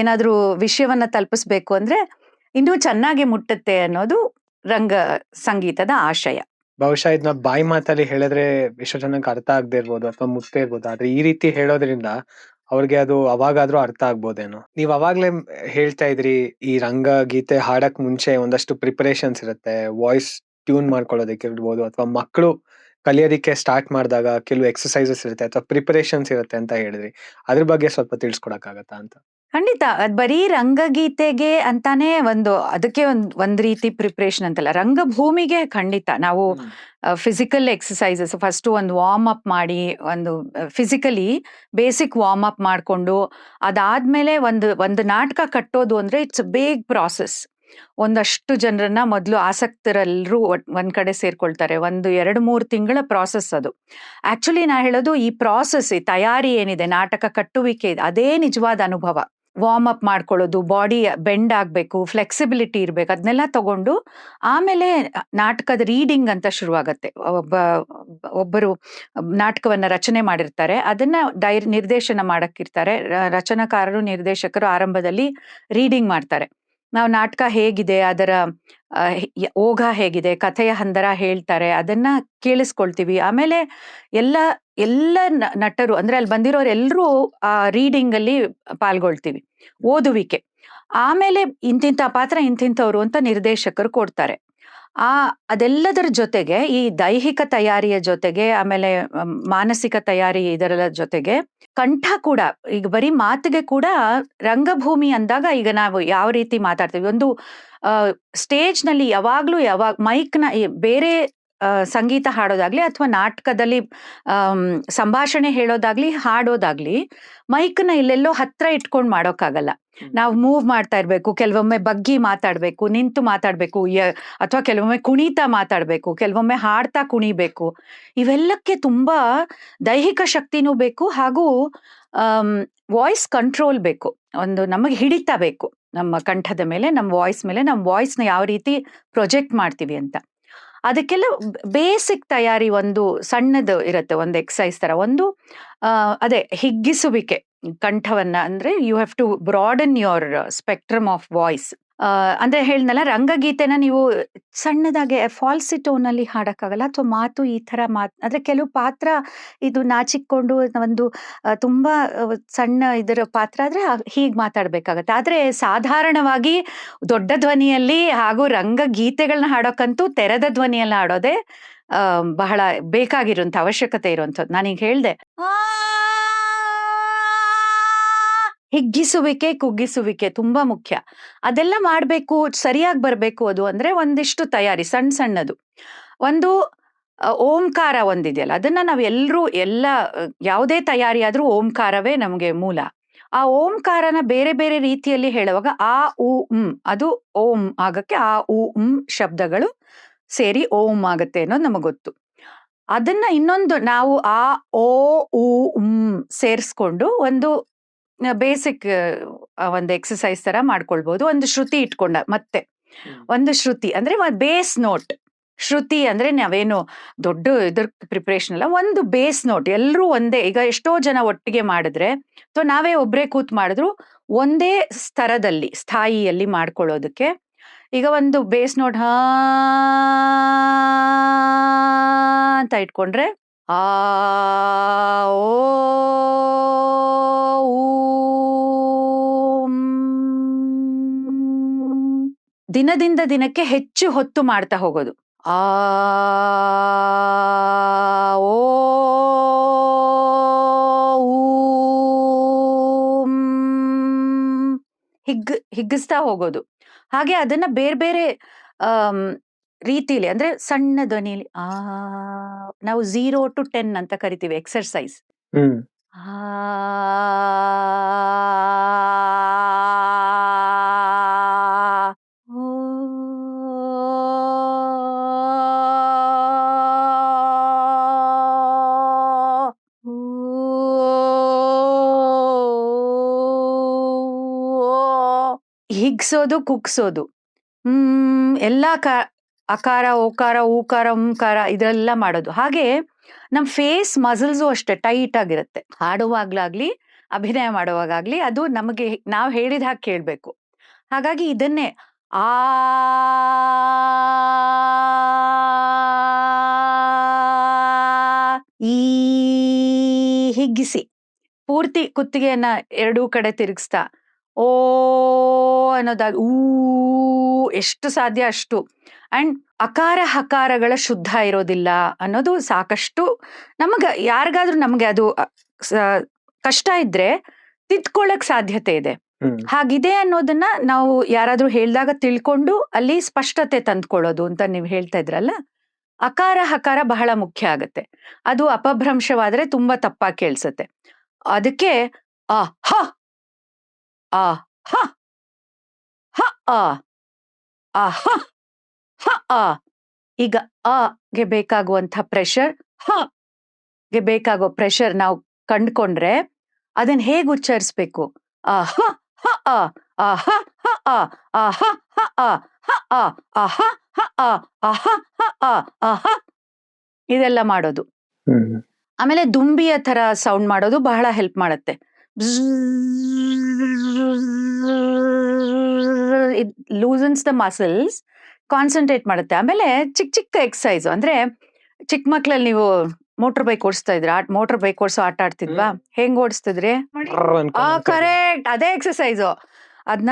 ಏನಾದ್ರೂ ವಿಷಯವನ್ನ ತಲುಪಿಸ್ಬೇಕು ಅಂದ್ರೆ ಇನ್ನೂ ಚೆನ್ನಾಗಿ ಮುಟ್ಟುತ್ತೆ ಅನ್ನೋದು ರಂಗ ಸಂಗೀತದ ಆಶಯ. ಬಹುಶಃ ಇದನ್ನ ಬಾಯಿ ಮಾತಲ್ಲಿ ಹೇಳಿದ್ರೆ ಎಷ್ಟೋ ಜನಕ್ಕೆ ಅರ್ಥ ಆಗದೆ ಇರ್ಬೋದು ಅಥವಾ ಮುಗ್ದೇ ಇರ್ಬೋದು. ಆದ್ರೆ ಈ ರೀತಿ ಹೇಳೋದ್ರಿಂದ ಅವ್ರಿಗೆ ಅದು ಅವಾಗಾದ್ರೂ ಅರ್ಥ ಆಗ್ಬೋದೇನೋ. ನೀವ್ ಅವಾಗ್ಲೇ ಹೇಳ್ತಾ ಇದ್ರಿ ಈ ರಂಗಗೀತೆ ಹಾಡಕ್ ಮುಂಚೆ ಒಂದಷ್ಟು ಪ್ರಿಪರೇಷನ್ಸ್ ಇರುತ್ತೆ. ವಾಯ್ಸ್ ಟ್ಯೂನ್ ಮಾಡ್ಕೊಳ್ಳೋದಕ್ಕೆ ಇರ್ಬೋದು ಅಥವಾ ಮಕ್ಕಳು ಕಲಿಯೋದಿಕ್ಕೆ ಸ್ಟಾರ್ಟ್ ಮಾಡಿದಾಗ ಕೆಲವು ಎಕ್ಸರ್ಸೈಸಸ್ ಇರುತ್ತೆ ಅಥವಾ ಪ್ರಿಪರೇಷನ್ಸ್ ಇರುತ್ತೆ ಅಂತ ಹೇಳಿದ್ರಿ. ಅದ್ರ ಬಗ್ಗೆ ಸ್ವಲ್ಪ ತಿಳಿಸ್ಕೊಡಕ್ಕಾಗತ್ತಾ ಅಂತ? ಖಂಡಿತ. ಅದ್ ಬರೀ ರಂಗಗೀತೆಗೆ ಅಂತಾನೆ ಅದಕ್ಕೆ ಒಂದ್ ರೀತಿ ಪ್ರಿಪ್ರೇಷನ್ ಅಂತಲ್ಲ. ರಂಗಭೂಮಿಗೆ ಖಂಡಿತ ನಾವು ಫಿಸಿಕಲ್ ಎಕ್ಸಸೈಸಸ್ ಫಸ್ಟ್ ಒಂದು ವಾರ್ಮ್ ಅಪ್ ಮಾಡಿ, ಒಂದು ಫಿಸಿಕಲಿ ಬೇಸಿಕ್ ವಾರ್ಮ್ ಅಪ್ ಮಾಡ್ಕೊಂಡು, ಅದಾದ್ಮೇಲೆ ಒಂದು ನಾಟಕ ಕಟ್ಟೋದು ಅಂದ್ರೆ ಇಟ್ಸ್ ಅ ಬಿಗ್ ಪ್ರಾಸೆಸ್. ಒಂದಷ್ಟು ಜನರನ್ನ ಮೊದಲು ಆಸಕ್ತರೆಲ್ಲರೂ ಒಂದ್ ಕಡೆ ಸೇರ್ಕೊಳ್ತಾರೆ. 1-2-3 ತಿಂಗಳ ಪ್ರಾಸೆಸ್ ಅದು. ಆಕ್ಚುಲಿ ನಾ ಹೇಳೋದು ಈ ಪ್ರಾಸೆಸ್, ಈ ತಯಾರಿ ಏನಿದೆ, ನಾಟಕ ಕಟ್ಟುವಿಕೆ ಇದೆ, ಅದೇ ನಿಜವಾದ ಅನುಭವ. ವಾರ್ಮ್ ಅಪ್ ಮಾಡ್ಕೊಳ್ಳೋದು, ಬಾಡಿ ಬೆಂಡ್ ಆಗ್ಬೇಕು, ಫ್ಲೆಕ್ಸಿಬಿಲಿಟಿ ಇರ್ಬೇಕು, ಅದನ್ನೆಲ್ಲ ತಗೊಂಡು ಆಮೇಲೆ ನಾಟಕದ ರೀಡಿಂಗ್ ಅಂತ ಶುರುವಾಗತ್ತೆ. ಒಬ್ಬರು ನಾಟಕವನ್ನ ರಚನೆ ಮಾಡಿರ್ತಾರೆ, ಅದನ್ನ ನಿರ್ದೇಶನ ಮಾಡಕ್ಕಿರ್ತಾರೆ. ರಚನಾಕಾರರು, ನಿರ್ದೇಶಕರು ಆರಂಭದಲ್ಲಿ ರೀಡಿಂಗ್ ಮಾಡ್ತಾರೆ. ನಾವು ನಾಟಕ ಹೇಗಿದೆ, ಅದರ ಓಘ ಹೇಗಿದೆ, ಕಥೆಯ ಹಂದರ ಹೇಳ್ತಾರೆ, ಅದನ್ನ ಕೇಳಿಸ್ಕೊಳ್ತೀವಿ. ಆಮೇಲೆ ಎಲ್ಲ ನಟರು ಅಂದ್ರೆ ಅಲ್ಲಿ ಬಂದಿರೋರೆಲ್ಲರೂ ಆ ರೀಡಿಂಗ್ ಅಲ್ಲಿ ಪಾಲ್ಗೊಳ್ತೀವಿ, ಓದುವಿಕೆ. ಆಮೇಲೆ ಇಂತಿಂತ ಪಾತ್ರ ಇಂತಿಂತವ್ರು ಅಂತ ನಿರ್ದೇಶಕರು ಕೊಡ್ತಾರೆ. ಅದೆಲ್ಲದರ ಜೊತೆಗೆ ಈ ದೈಹಿಕ ತಯಾರಿಯ ಜೊತೆಗೆ, ಆಮೇಲೆ ಮಾನಸಿಕ ತಯಾರಿ, ಇದರ ಜೊತೆಗೆ ಕಂಠ ಕೂಡ. ಈಗ ಬರೀ ಮಾತಿಗೆ ಕೂಡ ರಂಗಭೂಮಿ ಅಂದಾಗ ಈಗ ನಾವು ಯಾವ ರೀತಿ ಮಾತಾಡ್ತೀವಿ, ಒಂದು ಸ್ಟೇಜ್ ನಲ್ಲಿ ಯಾವಾಗ್ಲೂ ಮೈಕ್ ನ ಬೇರೆ ಸಂಗೀತ ಹಾಡೋದಾಗ್ಲಿ ಅಥವಾ ನಾಟಕದಲ್ಲಿ ಸಂಭಾಷಣೆ ಹೇಳೋದಾಗ್ಲಿ ಹಾಡೋದಾಗ್ಲಿ ಮೈಕ್ನ ಇಲ್ಲೆಲ್ಲೋ ಹತ್ರ ಇಟ್ಕೊಂಡು ಮಾಡೋಕ್ಕಾಗಲ್ಲ. ನಾವು ಮೂವ್ ಮಾಡ್ತಾ ಇರ್ಬೇಕು, ಕೆಲವೊಮ್ಮೆ ಬಗ್ಗಿ ಮಾತಾಡ್ಬೇಕು, ನಿಂತು ಮಾತಾಡ್ಬೇಕು, ಅಥವಾ ಕೆಲವೊಮ್ಮೆ ಕುಣಿತಾ ಮಾತಾಡ್ಬೇಕು, ಕೆಲವೊಮ್ಮೆ ಹಾಡ್ತಾ ಕುಣಿಬೇಕು. ಇವೆಲ್ಲಕ್ಕೆ ತುಂಬಾ ದೈಹಿಕ ಶಕ್ತಿನೂ ಬೇಕು, ಹಾಗೂ ವಾಯ್ಸ್ ಕಂಟ್ರೋಲ್ ಬೇಕು. ನಮಗೆ ಹಿಡಿತ ಬೇಕು ನಮ್ಮ ಕಂಠದ ಮೇಲೆ, ನಮ್ಮ ವಾಯ್ಸ್ ಮೇಲೆ, ನಮ್ಮ ವಾಯ್ಸ್ನ ಯಾವ ರೀತಿ ಪ್ರೊಜೆಕ್ಟ್ ಮಾಡ್ತೀವಿ ಅಂತ. ಅದಕ್ಕೆಲ್ಲ ಬೇಸಿಕ್ ತಯಾರಿ ಒಂದು ಸಣ್ಣದು ಇರುತ್ತೆ, ಒಂದು ಎಕ್ಸಸೈಸ್ ತರ. ಅದೇ ಹಿಗ್ಗಿಸುವಿಕೆ ಕಂಠವನ್ನ, ಅಂದ್ರೆ you have to broaden your spectrum of voice. ಅಂದ್ರೆ ಹೇಳ್ನಲ್ಲ, ರಂಗಗೀತೆನ ನೀವು ಸಣ್ಣದಾಗೆ ಫಾಲ್ಸಿಟೋನ್ ಅಲ್ಲಿ ಹಾಡಕ್ಕಾಗಲ್ಲ, ಅಥವಾ ಮಾತು ಈ ತರ ಅಂದ್ರೆ ಕೆಲವು ಪಾತ್ರ ಇದು ನಾಚಿಕೊಂಡು ತುಂಬಾ ಸಣ್ಣ ಇದರ ಪಾತ್ರ ಆದ್ರೆ ಹೀಗ್ ಮಾತಾಡ್ಬೇಕಾಗತ್ತೆ. ಆದ್ರೆ ಸಾಧಾರಣವಾಗಿ ದೊಡ್ಡ ಧ್ವನಿಯಲ್ಲಿ ಹಾಗೂ ರಂಗಗೀತೆಗಳನ್ನ ಹಾಡೋಕ್ಕಂತೂ ತೆರೆದ ಧ್ವನಿಯಲ್ಲಿ ಹಾಡೋದೇ ಬಹಳ ಬೇಕಾಗಿರುವಂತ ಅವಶ್ಯಕತೆ ಇರುವಂತದ್ದು. ನಾನೀಗ ಹೇಳ್ದೆ ಹಿಗ್ಗಿಸುವಿಕೆ, ಕುಗ್ಗಿಸುವಿಕೆ ತುಂಬಾ ಮುಖ್ಯ. ಅದೆಲ್ಲ ಮಾಡ್ಬೇಕು, ಸರಿಯಾಗಿ ಬರ್ಬೇಕು. ಅದು ಅಂದ್ರೆ ಒಂದಿಷ್ಟು ತಯಾರಿ ಸಣ್ಣದು. ಓಂಕಾರ ಒಂದಿದೆಯಲ್ಲ, ಅದನ್ನ ನಾವ್ ಯಾವುದೇ ತಯಾರಿ ಆದ್ರೂ ಓಂಕಾರವೇ ನಮ್ಗೆ ಮೂಲ. ಆ ಓಂಕಾರನ ಬೇರೆ ಬೇರೆ ರೀತಿಯಲ್ಲಿ ಹೇಳುವಾಗ ಆ ಉ ಅದು ಓಂ ಆಗಕ್ಕೆ ಆ ಉ ಶಬ್ದಗಳು ಸೇರಿ ಓಂ ಆಗತ್ತೆ ಅನ್ನೋದು ನಮಗ್ ಗೊತ್ತು. ಅದನ್ನ ಇನ್ನೊಂದು ನಾವು ಆ ಓ ಉ ಸೇರಿಸ್ಕೊಂಡು ಒಂದು ಬೇಸಿಕ್ ಒಂದು ಎಕ್ಸಸೈಸ್ ತರ ಮಾಡ್ಕೊಳ್ಬಹುದು. ಒಂದು ಶ್ರುತಿ ಇಟ್ಕೊಂಡ, ಮತ್ತೆ ಒಂದು ಶ್ರುತಿ ಅಂದ್ರೆ ಬೇಸ್ ನೋಟ್. ಶ್ರುತಿ ಅಂದ್ರೆ ನಾವೇನು ದೊಡ್ಡ ಇದ್ರ ಪ್ರಿಪರೇಷನ್ ಅಲ್ಲ, ಒಂದು ಬೇಸ್ ನೋಟ್. ಎಲ್ರೂ ಒಂದೇ, ಈಗ ಎಷ್ಟೋ ಜನ ಒಟ್ಟಿಗೆ ಮಾಡಿದ್ರೆ ಅಥವಾ ನಾವೇ ಒಬ್ರೇ ಕೂತ್ ಮಾಡಿದ್ರು ಒಂದೇ ಸ್ತರದಲ್ಲಿ, ಸ್ಥಾಯಿಯಲ್ಲಿ ಮಾಡ್ಕೊಳ್ಳೋದಕ್ಕೆ. ಈಗ ಒಂದು ಬೇಸ್ ನೋಟ್ ಅಂತ ಇಟ್ಕೊಂಡ್ರೆ ಆ ಓ ದಿನದಿಂದ ದಿನಕ್ಕೆ ಹೆಚ್ಚು ಹೊತ್ತು ಮಾಡ್ತಾ ಹೋಗೋದು. ಆ ಓ ಹಿಗ್ಗಿಸ್ತಾ ಹೋಗೋದು. ಹಾಗೆ ಅದನ್ನ ಬೇರೆ ಬೇರೆ ರೀತಿಲಿ, ಅಂದ್ರೆ ಸಣ್ಣ ಧ್ವನಿಲಿ ನಾವು 0 to 10 ಅಂತ ಕರಿತೀವಿ ಎಕ್ಸರ್ಸೈಸ್. ಹಿಗ್ಸೋದು, ಕುಗ್ಸೋದು, ಎಲ್ಲಾ ಅಕಾರ, ಓಕಾರ, ಊಕಾರ, ಓಂಕಾರ ಇದೆಲ್ಲ ಮಾಡೋದು. ಹಾಗೆ ನಮ್ ಫೇಸ್ ಮಸಲ್ಸು ಅಷ್ಟೇ ಟೈಟ್ ಆಗಿರುತ್ತೆ. ಹಾಡುವಾಗ್ಲಾಗ್ಲಿ ಅಭಿನಯ ಮಾಡುವಾಗ್ಲಿ ಅದು ನಮಗೆ ನಾವ್ ಹೇಳಿದ ಹಾಗೆ ಕೇಳ್ಬೇಕು. ಹಾಗಾಗಿ ಇದನ್ನೇ ಈ ಹಿಗ್ಗಿಸಿ ಪೂರ್ತಿ ಕುತ್ತಿಗೆಯನ್ನ ಎರಡೂ ಕಡೆ ತಿರುಗಿಸ್ತಾ ಓ ಅನ್ನೋದಾಗ ಊ ಎಷ್ಟು ಸಾಧ್ಯ ಅಷ್ಟು. ಅಂಡ್ ಅಕಾರ ಹಕಾರಗಳ ಶುದ್ಧ ಇರೋದಿಲ್ಲ ಅನ್ನೋದು ಸಾಕಷ್ಟು ಯಾರಿಗಾದ್ರೂ ನಮ್ಗೆ ಅದು ಕಷ್ಟ ಇದ್ರೆ ತಿದ್ಕೊಳ್ಳಕ್ ಸಾಧ್ಯತೆ ಇದೆ. ಹಾಗಿದೆ ಅನ್ನೋದನ್ನ ನಾವು ಯಾರಾದ್ರೂ ಹೇಳ್ದಾಗ ತಿಳ್ಕೊಂಡು ಅಲ್ಲಿ ಸ್ಪಷ್ಟತೆ ತಂದ್ಕೊಳ್ಳೋದು ಅಂತ ನೀವು ಹೇಳ್ತಾ ಇದ್ರಲ್ಲ, ಅಕಾರ ಹಕಾರ ಬಹಳ ಮುಖ್ಯ ಆಗತ್ತೆ. ಅದು ಅಪಭ್ರಂಶವಾದ್ರೆ ತುಂಬಾ ತಪ್ಪಾಗಿ ಕೇಳ್ಸತ್ತೆ. ಅದಕ್ಕೆ ಆ ಹ ಆ ಹ ಹ ಆ ಆ ಹ ಹ ಆ. ಈಗ ಆ ಗೆ ಬೇಕಾಗುವಂತ ಪ್ರೆಷರ್, ಹ ಗೆ ಬೇಕಾಗೋ ಪ್ರೆಷರ್ ನಾವು ಕಂಡ್ಕೊಂಡ್ರೆ ಅದನ್ನ ಹೇಗ್ ಉಚ್ಚರಿಸ್ಬೇಕು? ಆ ಹ ಹ ಆ ಆ ಹ ಹ ಆ ಆ ಹ ಹ ಆ ಹ ಆ ಆ ಹ ಹ ಆ ಆ ಹ ಹ ಆ ಆ ಹ, ಇದೆಲ್ಲ ಮಾಡೋದು. ಆಮೇಲೆ ದುಂಬಿಯ ತರ ಸೌಂಡ್ ಮಾಡೋದು ಬಹಳ ಹೆಲ್ಪ್ ಮಾಡತ್ತೆ. ಇಟ್ ಲೂಸನ್ಸ್ ದ ಮಸಲ್ಸ್, ಕಾನ್ಸಂಟ್ರೇಟ್ ಮಾಡುತ್ತೆ. ಆಮೇಲೆ ಚಿಕ್ಕ ಚಿಕ್ಕ ಎಕ್ಸಸೈಸ್ ಅಂದ್ರೆ ಚಿಕ್ಕ ಮಕ್ಳಲ್ಲಿ ನೀವು ಮೋಟರ್ ಬೈಕ್ ಓಡಿಸ್ತಾ ಇದ್ರ, ಮೋಟರ್ ಬೈಕ್ ಓಡಿಸೋ ಆಟ ಆಡ್ತಿದ್ವಾ? ಹೆಂಗ್ ಓಡಿಸ್ತಿದ್ರಿ? ಕರೆಕ್ಟ್, ಅದೇ ಎಕ್ಸಸೈಸು. ಅದನ್ನ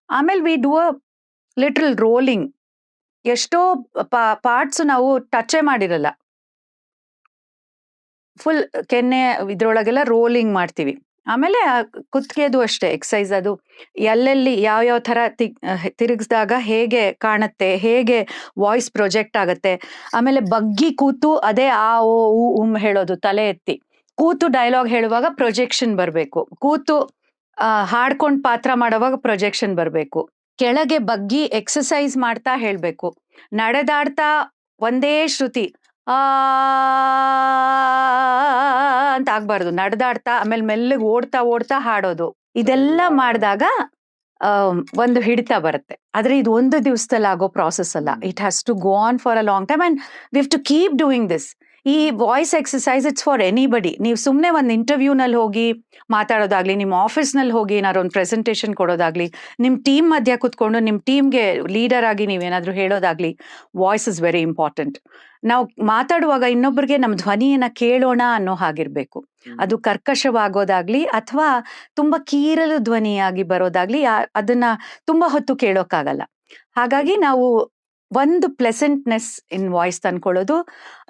ಆಮೇಲೆ we do a little rolling. ಎಷ್ಟೋ ಪಾರ್ಟ್ಸ್ ನಾವು ಟಚ್ ಮಾಡಿರಲ್ಲ, ಫುಲ್ ಕೆನ್ನೆ ಇದ್ರೊಳಗೆಲ್ಲ ರೋಲಿಂಗ್ ಮಾಡ್ತೀವಿ. ಆಮೇಲೆ ಕುತ್ತಿಗೆದು ಅಷ್ಟೇ ಎಕ್ಸಸೈಸ್. ಅದು ಎಲ್ಲೆಲ್ಲಿ ಯಾವ್ಯಾವ ತರ ತಿರುಗಿಸಿದಾಗ ಹೇಗೆ ಕಾಣುತ್ತೆ, ಹೇಗೆ ವಾಯ್ಸ್ ಪ್ರೊಜೆಕ್ಟ್ ಆಗತ್ತೆ. ಆಮೇಲೆ ಬಗ್ಗಿ ಕೂತು ಅದೇ ಆ ಓ ಉಮ್ ಹೇಳೋದು, ತಲೆ ಎತ್ತಿ ಕೂತು ಡೈಲಾಗ್ ಹೇಳುವಾಗ ಪ್ರೊಜೆಕ್ಷನ್ ಬರಬೇಕು, ಕೂತು ಹಾಡ್ಕೊಂಡ್ ಪಾತ್ರ ಮಾಡೋವಾಗ ಪ್ರೊಜೆಕ್ಷನ್ ಬರಬೇಕು, ಕೆಳಗೆ ಬಗ್ಗಿ ಎಕ್ಸಸೈಸ್ ಮಾಡ್ತಾ ಹೇಳ್ಬೇಕು, ನಡೆದಾಡ್ತಾ ಒಂದೇ ಶ್ರುತಿ ಆ ಅಂತ ಆಗ್ಬಾರ್ದು, ನಡೆದಾಡ್ತಾ ಆಮೇಲೆ ಮೆಲ್ಲಗೆ ಓಡ್ತಾ ಓಡ್ತಾ ಹಾಡೋದು. ಇದೆಲ್ಲ ಮಾಡಿದಾಗ ಒಂದು ಹಿಡಿತ ಬರುತ್ತೆ. ಆದ್ರೆ ಇದು ಒಂದು ದಿವಸದಲ್ಲಿ ಆಗೋ ಪ್ರಾಸೆಸ್ ಅಲ್ಲ. It has to go on for a long time and we have to keep doing this. ಈ voice exercise it's for anybody. ನೀವು ಸುಮ್ಮನೆ ಒಂದು ಇಂಟರ್ವ್ಯೂನಲ್ಲಿ ಹೋಗಿ ಮಾತಾಡೋದಾಗ್ಲಿ, ನಿಮ್ಮ ಆಫೀಸ್ನಲ್ಲಿ ಹೋಗಿ ಏನಾದ್ರು ಒಂದು ಪ್ರೆಸೆಂಟೇಷನ್ ಕೊಡೋದಾಗ್ಲಿ, ನಿಮ್ಮ ಟೀಮ್ ಮಧ್ಯ ಕೂತ್ಕೊಂಡು ನಿಮ್ಮ ಟೀಮ್ಗೆ ಲೀಡರ್ ಆಗಿ ನೀವೇನಾದ್ರೂ ಹೇಳೋದಾಗ್ಲಿ, ವಾಯ್ಸ್ ಇಸ್ ವೆರಿ ಇಂಪಾರ್ಟೆಂಟ್. ನಾವು ಮಾತಾಡುವಾಗ ಇನ್ನೊಬ್ಬರಿಗೆ ನಮ್ಮ ಧ್ವನಿಯನ್ನ ಕೇಳೋಣ ಅನ್ನೋ ಹಾಗಿರ್ಬೇಕು. ಅದು ಕರ್ಕಶವಾಗೋದಾಗ್ಲಿ ಅಥವಾ ತುಂಬಾ ಕೀರಲು ಧ್ವನಿಯಾಗಿ ಬರೋದಾಗ್ಲಿ ಅದನ್ನ ತುಂಬಾ ಹೊತ್ತು ಕೇಳೋಕ್ಕಾಗಲ್ಲ. ಹಾಗಾಗಿ ನಾವು ಒಂದು ಪ್ಲೆಸೆಂಟ್ನೆಸ್ ಇನ್ ವಾಯ್ಸ್ ತಂದ್ಕೊಳ್ಳೋದು,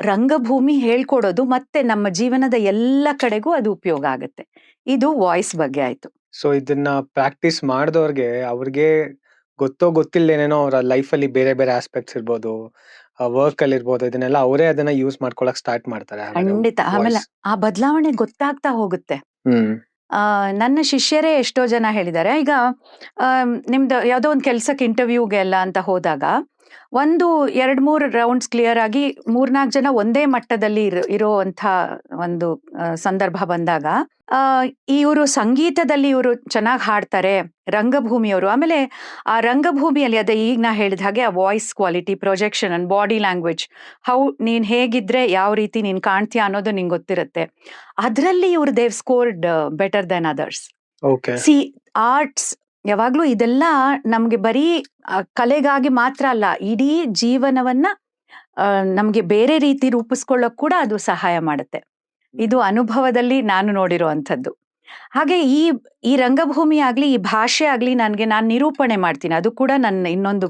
ರಂಗಭೂಮಿ ಹೇಳ್ಕೊಡೋದು, ಮತ್ತೆ ನಮ್ಮ ಜೀವನದ ಎಲ್ಲ ಕಡೆಗೂ ಅದು ಉಪಯೋಗ ಆಗುತ್ತೆ. ಇದು ವಾಯ್ಸ್ ಬಗ್ಗೆ ಆಯ್ತು. ಸೊ ಇದನ್ನ ಪ್ರಾಕ್ಟೀಸ್ ಮಾಡಿದವ್ರಿಗೆ ಅವ್ರಿಗೆ ಗೊತ್ತೋ ಗೊತ್ತಿಲ್ದೇನೇನೋ ಅವರ ಲೈಫಲ್ಲಿ ಬೇರೆ ಬೇರೆ ಆಸ್ಪೆಕ್ಟ್ಸ್ ಇರ್ಬೋದು, ವರ್ಕ್ ಅಲ್ಲಿ ಇರ್ಬೋದು, ಇದನ್ನೆಲ್ಲ ಅವರೇ ಅದನ್ನ ಯೂಸ್ ಮಾಡ್ಕೊಳಕ್ ಸ್ಟಾರ್ಟ್ ಮಾಡ್ತಾರೆ. ಖಂಡಿತ. ಆಮೇಲೆ ಆ ಬದಲಾವಣೆ ಗೊತ್ತಾಗ್ತಾ ಹೋಗುತ್ತೆ. ನನ್ನ ಶಿಷ್ಯರೇ ಎಷ್ಟೋ ಜನ ಹೇಳಿದ್ದಾರೆ, ಈಗ ನಿಮ್ದು ಯಾವುದೋ ಒಂದು ಕೆಲ್ಸಕ್ಕೆ ಇಂಟರ್ವ್ಯೂಗೆ ಎಲ್ಲ ಅಂತ ಹೋದಾಗ 2-3 ರೌಂಡ್ಸ್ ಕ್ಲಿಯರ್ ಆಗಿ 3-4 ಜನ ಒಂದೇ ಮಟ್ಟದಲ್ಲಿ ಇರೋಂಥ ಒಂದು ಸಂದರ್ಭ ಬಂದಾಗ ಇವರು ಸಂಗೀತದಲ್ಲಿ ಇವರು ಚೆನ್ನಾಗಿ ಹಾಡ್ತಾರೆ, ರಂಗಭೂಮಿಯವರು. ಆಮೇಲೆ ಆ ರಂಗಭೂಮಿಯಲ್ಲಿ ಅದೇ ಈಗ ನಾ ಹೇಳಿದ ಹಾಗೆ ಆ voice quality, projection and body language, ನೀನ್ ಹೇಗಿದ್ರೆ ಯಾವ ರೀತಿ ನೀನ್ ಕಾಣ್ತೀಯ ಅನ್ನೋದು ನಿಂಗೆ ಗೊತ್ತಿರುತ್ತೆ. ಅದರಲ್ಲಿ ಇವರು they've scored better than others. See arts ಯಾವಾಗ್ಲೂ ಇದೆಲ್ಲ ನಮ್ಗೆ ಬರೀ ಕಲೆಗಾಗಿ ಮಾತ್ರ ಅಲ್ಲ, ಇಡೀ ಜೀವನವನ್ನ ನಮ್ಗೆ ಬೇರೆ ರೀತಿ ರೂಪಿಸ್ಕೊಳ್ಳೋಕ್ ಕೂಡ ಅದು ಸಹಾಯ ಮಾಡುತ್ತೆ. ಇದು ಅನುಭವದಲ್ಲಿ ನಾನು ನೋಡಿರುವಂಥದ್ದು. ಹಾಗೆ ಈ ರಂಗಭೂಮಿ ಆಗ್ಲಿ, ಈ ಭಾಷೆ ಆಗ್ಲಿ, ನಾನು ನಿರೂಪಣೆ ಮಾಡ್ತೀನಿ. ಅದು ಕೂಡ ನನ್ನ ಇನ್ನೊಂದು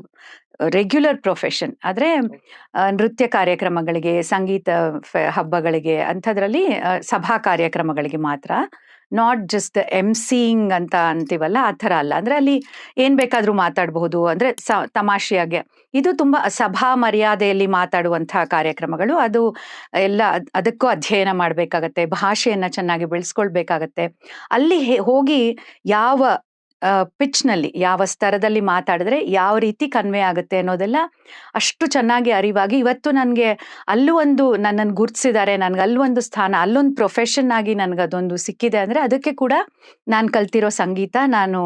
ರೆಗ್ಯುಲರ್ ಪ್ರೊಫೆಷನ್. ಆದ್ರೆ ನೃತ್ಯ ಕಾರ್ಯಕ್ರಮಗಳಿಗೆ, ಸಂಗೀತ ಹಬ್ಬಗಳಿಗೆ, ಅಂಥದ್ರಲ್ಲಿ ಸಭಾ ಕಾರ್ಯಕ್ರಮಗಳಿಗೆ ಮಾತ್ರ. ನಾಟ್ ಜಸ್ಟ್ ಎಂಸಿಂಗ್ ಅಂತ ಅಂತೀವಲ್ಲ, ಆ ಥರ ಅಲ್ಲ. ಅಂದ್ರೆ ಅಲ್ಲಿ ಏನ್ ಬೇಕಾದ್ರೂ ಮಾತಾಡಬಹುದು, ಅಂದ್ರೆ ತಮಾಷೆಯಾಗೆ. ಇದು ತುಂಬಾ ಸಭಾ ಮರ್ಯಾದೆಯಲ್ಲಿ ಮಾತಾಡುವಂತಹ ಕಾರ್ಯಕ್ರಮಗಳು. ಅದು ಎಲ್ಲ ಅದಕ್ಕೂ ಅಧ್ಯಯನ ಮಾಡ್ಬೇಕಾಗತ್ತೆ, ಭಾಷೆಯನ್ನ ಚೆನ್ನಾಗಿ ಬೆಳೆಸ್ಕೊಳ್ಬೇಕಾಗತ್ತೆ. ಅಲ್ಲಿ ಹೋಗಿ ಯಾವ ಪಿಚ್ನಲ್ಲಿ, ಯಾವ ಸ್ತರದಲ್ಲಿ ಮಾತಾಡಿದ್ರೆ ಯಾವ ರೀತಿ ಕನ್ವೆ ಆಗುತ್ತೆ ಅನ್ನೋದೆಲ್ಲ ಅಷ್ಟು ಚೆನ್ನಾಗಿ ಅರಿವಾಗಿ ಇವತ್ತು ನನಗೆ ಅಲ್ಲೂ ಒಂದು ನನ್ನನ್ನು ಗುರ್ತಿಸಿದ್ದಾರೆ, ನನ್ಗೆ ಅಲ್ಲೊಂದು ಸ್ಥಾನ, ಅಲ್ಲೊಂದು ಪ್ರೊಫೆಷನ್ ಆಗಿ ನನ್ಗದೊಂದು ಸಿಕ್ಕಿದೆ. ಅಂದ್ರೆ ಅದಕ್ಕೆ ಕೂಡ ನಾನು ಕಲ್ತಿರೋ ಸಂಗೀತ, ನಾನು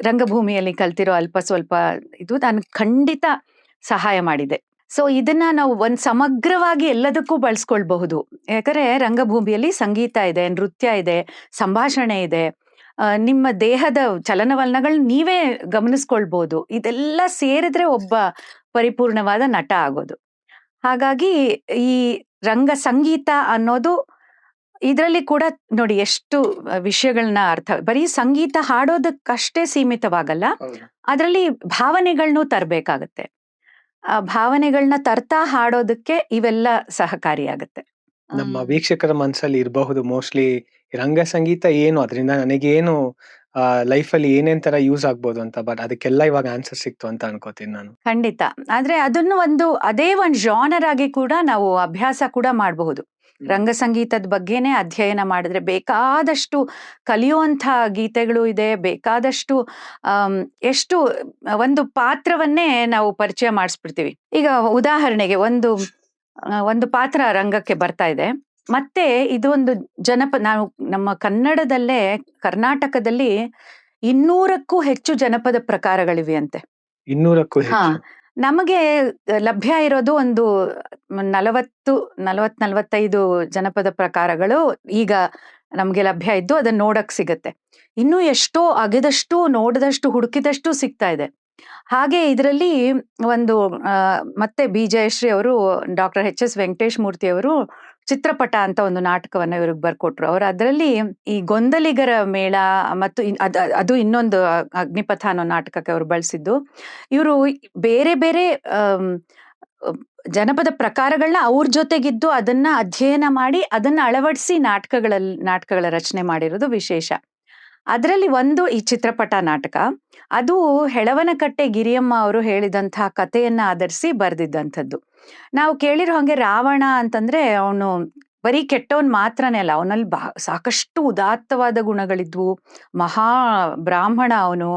ರಂಗಭೂಮಿಯಲ್ಲಿ ಕಲ್ತಿರೋ ಅಲ್ಪ ಸ್ವಲ್ಪ ಇದು ನನ್ಗೆ ಖಂಡಿತ ಸಹಾಯ ಮಾಡಿದೆ. ಸೊ ಇದನ್ನ ನಾವು ಸಮಗ್ರವಾಗಿ ಎಲ್ಲದಕ್ಕೂ ಬಳಸ್ಕೊಳ್ಬಹುದು. ಯಾಕಂದ್ರೆ ರಂಗಭೂಮಿಯಲ್ಲಿ ಸಂಗೀತ ಇದೆ, ನೃತ್ಯ ಇದೆ, ಸಂಭಾಷಣೆ ಇದೆ, ನಿಮ್ಮ ದೇಹದ ಚಲನವಲನಗಳನ್ನ ನೀವೇ ಗಮನಿಸ್ಕೊಳ್ಬೋದು. ಇದೆಲ್ಲ ಸೇರಿದ್ರೆ ಒಬ್ಬ ಪರಿಪೂರ್ಣವಾದ ನಟ ಆಗೋದು. ಹಾಗಾಗಿ ಈ ರಂಗ ಸಂಗೀತ ಅನ್ನೋದು ಇದರಲ್ಲಿ ಕೂಡ ನೋಡಿ ಎಷ್ಟು ವಿಷಯಗಳನ್ನ ಬರೀ ಸಂಗೀತ ಹಾಡೋದಕ್ಕಷ್ಟೇ ಸೀಮಿತವಾಗಲ್ಲ, ಅದರಲ್ಲಿ ಭಾವನೆಗಳನ್ನೂ ತರಬೇಕಾಗತ್ತೆ. ಆ ಭಾವನೆಗಳನ್ನ ತರ್ತಾ ಹಾಡೋದಕ್ಕೆ ಇವೆಲ್ಲ ಸಹಕಾರಿಯಾಗತ್ತೆ. ನಮ್ಮ ವೀಕ್ಷಕರ ಮನಸ್ಸಲ್ಲಿ ಇರಬಹುದು ಮೋಸ್ಟ್ಲಿ ರಂಗ ಸಂಗೀತ ಏನು, ಅದರಿಂದ ನನಗೇನು ಲೈಫಲ್ಲಿ ಏನೇನ್ ತರ ಯೂಸ್ ಆಗ್ಬೋದು ಅಂತ. ಬಟ್ ಅದಕ್ಕೆಲ್ಲ ಇವಾಗ ಆನ್ಸರ್ ಸಿಕ್ತು ಅಂತ ಅನ್ಕೋತೀನಿ ನಾನು. ಖಂಡಿತ. ಆದ್ರೆ ಅದನ್ನು ಅದೇ ಒಂದು ಜಾನರ್ ಆಗಿ ಕೂಡ ನಾವು ಅಭ್ಯಾಸ ಕೂಡ ಮಾಡಬಹುದು. ರಂಗ ಸಂಗೀತದ ಬಗ್ಗೆನೇ ಅಧ್ಯಯನ ಮಾಡಿದ್ರೆ ಬೇಕಾದಷ್ಟು ಕಲಿಯುವಂಥ ಗೀತೆಗಳು ಇದೆ, ಬೇಕಾದಷ್ಟು ಎಷ್ಟು ಒಂದು ಪಾತ್ರವನ್ನೇ ನಾವು ಪರಿಚಯ ಮಾಡಿಸ್ಬಿಡ್ತೀವಿ. ಈಗ ಉದಾಹರಣೆಗೆ ಒಂದು ಪಾತ್ರ ರಂಗಕ್ಕೆ ಬರ್ತಾ ಇದೆ, ಮತ್ತೆ ಇದು ಒಂದು ನಾವು ನಮ್ಮ ಕನ್ನಡದಲ್ಲೇ ಕರ್ನಾಟಕದಲ್ಲಿ 200ಕ್ಕೂ ಹೆಚ್ಚು ಜನಪದ ಪ್ರಕಾರಗಳಿವೆ ಅಂತೆ. 200ಕ್ಕೂ ಹೆಚ್ಚು? ನಮಗೆ ಲಭ್ಯ ಇರೋದು ಒಂದು 40-45 ಜನಪದ ಪ್ರಕಾರಗಳು ಈಗ ನಮ್ಗೆ ಲಭ್ಯ ಇದ್ದು ಅದನ್ನ ನೋಡಕ್ ಸಿಗತ್ತೆ. ಇನ್ನೂ ಎಷ್ಟೋ ಅಗೆದಷ್ಟು ನೋಡಿದಷ್ಟು ಹುಡುಕಿದಷ್ಟು ಸಿಗ್ತಾ ಇದೆ. ಹಾಗೆ ಇದರಲ್ಲಿ ಮತ್ತೆ ಬಿ ಜಯಶ್ರೀ ಅವರು, ಡಾಕ್ಟರ್ H.S. ವೆಂಕಟೇಶ್ ಮೂರ್ತಿ ಅವರು ಚಿತ್ರಪಟ ಅಂತ ಒಂದು ನಾಟಕವನ್ನ ಇವ್ರಿಗೆ ಬರ್ಕೊಟ್ರು. ಅವರು ಅದರಲ್ಲಿ ಈ ಗೊಂದಲಿಗರ ಮೇಳ ಮತ್ತು ಅದು ಇನ್ನೊಂದು ಅಗ್ನಿಪಥ ಅನ್ನೋ ನಾಟಕಕ್ಕೆ ಅವರು ಬಳಸಿದ್ದು. ಇವರು ಬೇರೆ ಬೇರೆ ಜನಪದ ಪ್ರಕಾರಗಳನ್ನ ಅವ್ರ ಜೊತೆಗಿದ್ದು ಅದನ್ನ ಅಧ್ಯಯನ ಮಾಡಿ ಅದನ್ನ ಅಳವಡಿಸಿ ನಾಟಕಗಳ ರಚನೆ ಮಾಡಿರೋದು ವಿಶೇಷ. ಅದರಲ್ಲಿ ಈ ಚಿತ್ರಪಟ ನಾಟಕ, ಅದು ಹೆಳವನಕಟ್ಟೆ ಗಿರಿಯಮ್ಮ ಅವರು ಹೇಳಿದಂತಹ ಕಥೆಯನ್ನ ಆಧರಿಸಿ ಬರೆದಿದ್ದಂಥದ್ದು. ನಾವು ಕೇಳಿರೋ ಹಾಗೆ ರಾವಣ ಅಂತಂದ್ರೆ ಅವನು ಬರೀ ಕೆಟ್ಟವನ್ ಮಾತ್ರನೇ ಅಲ್ಲ, ಅವನಲ್ಲಿ ಸಾಕಷ್ಟು ಉದಾತ್ತವಾದ ಗುಣಗಳಿದ್ವು. ಮಹಾ ಬ್ರಾಹ್ಮಣ ಅವನು,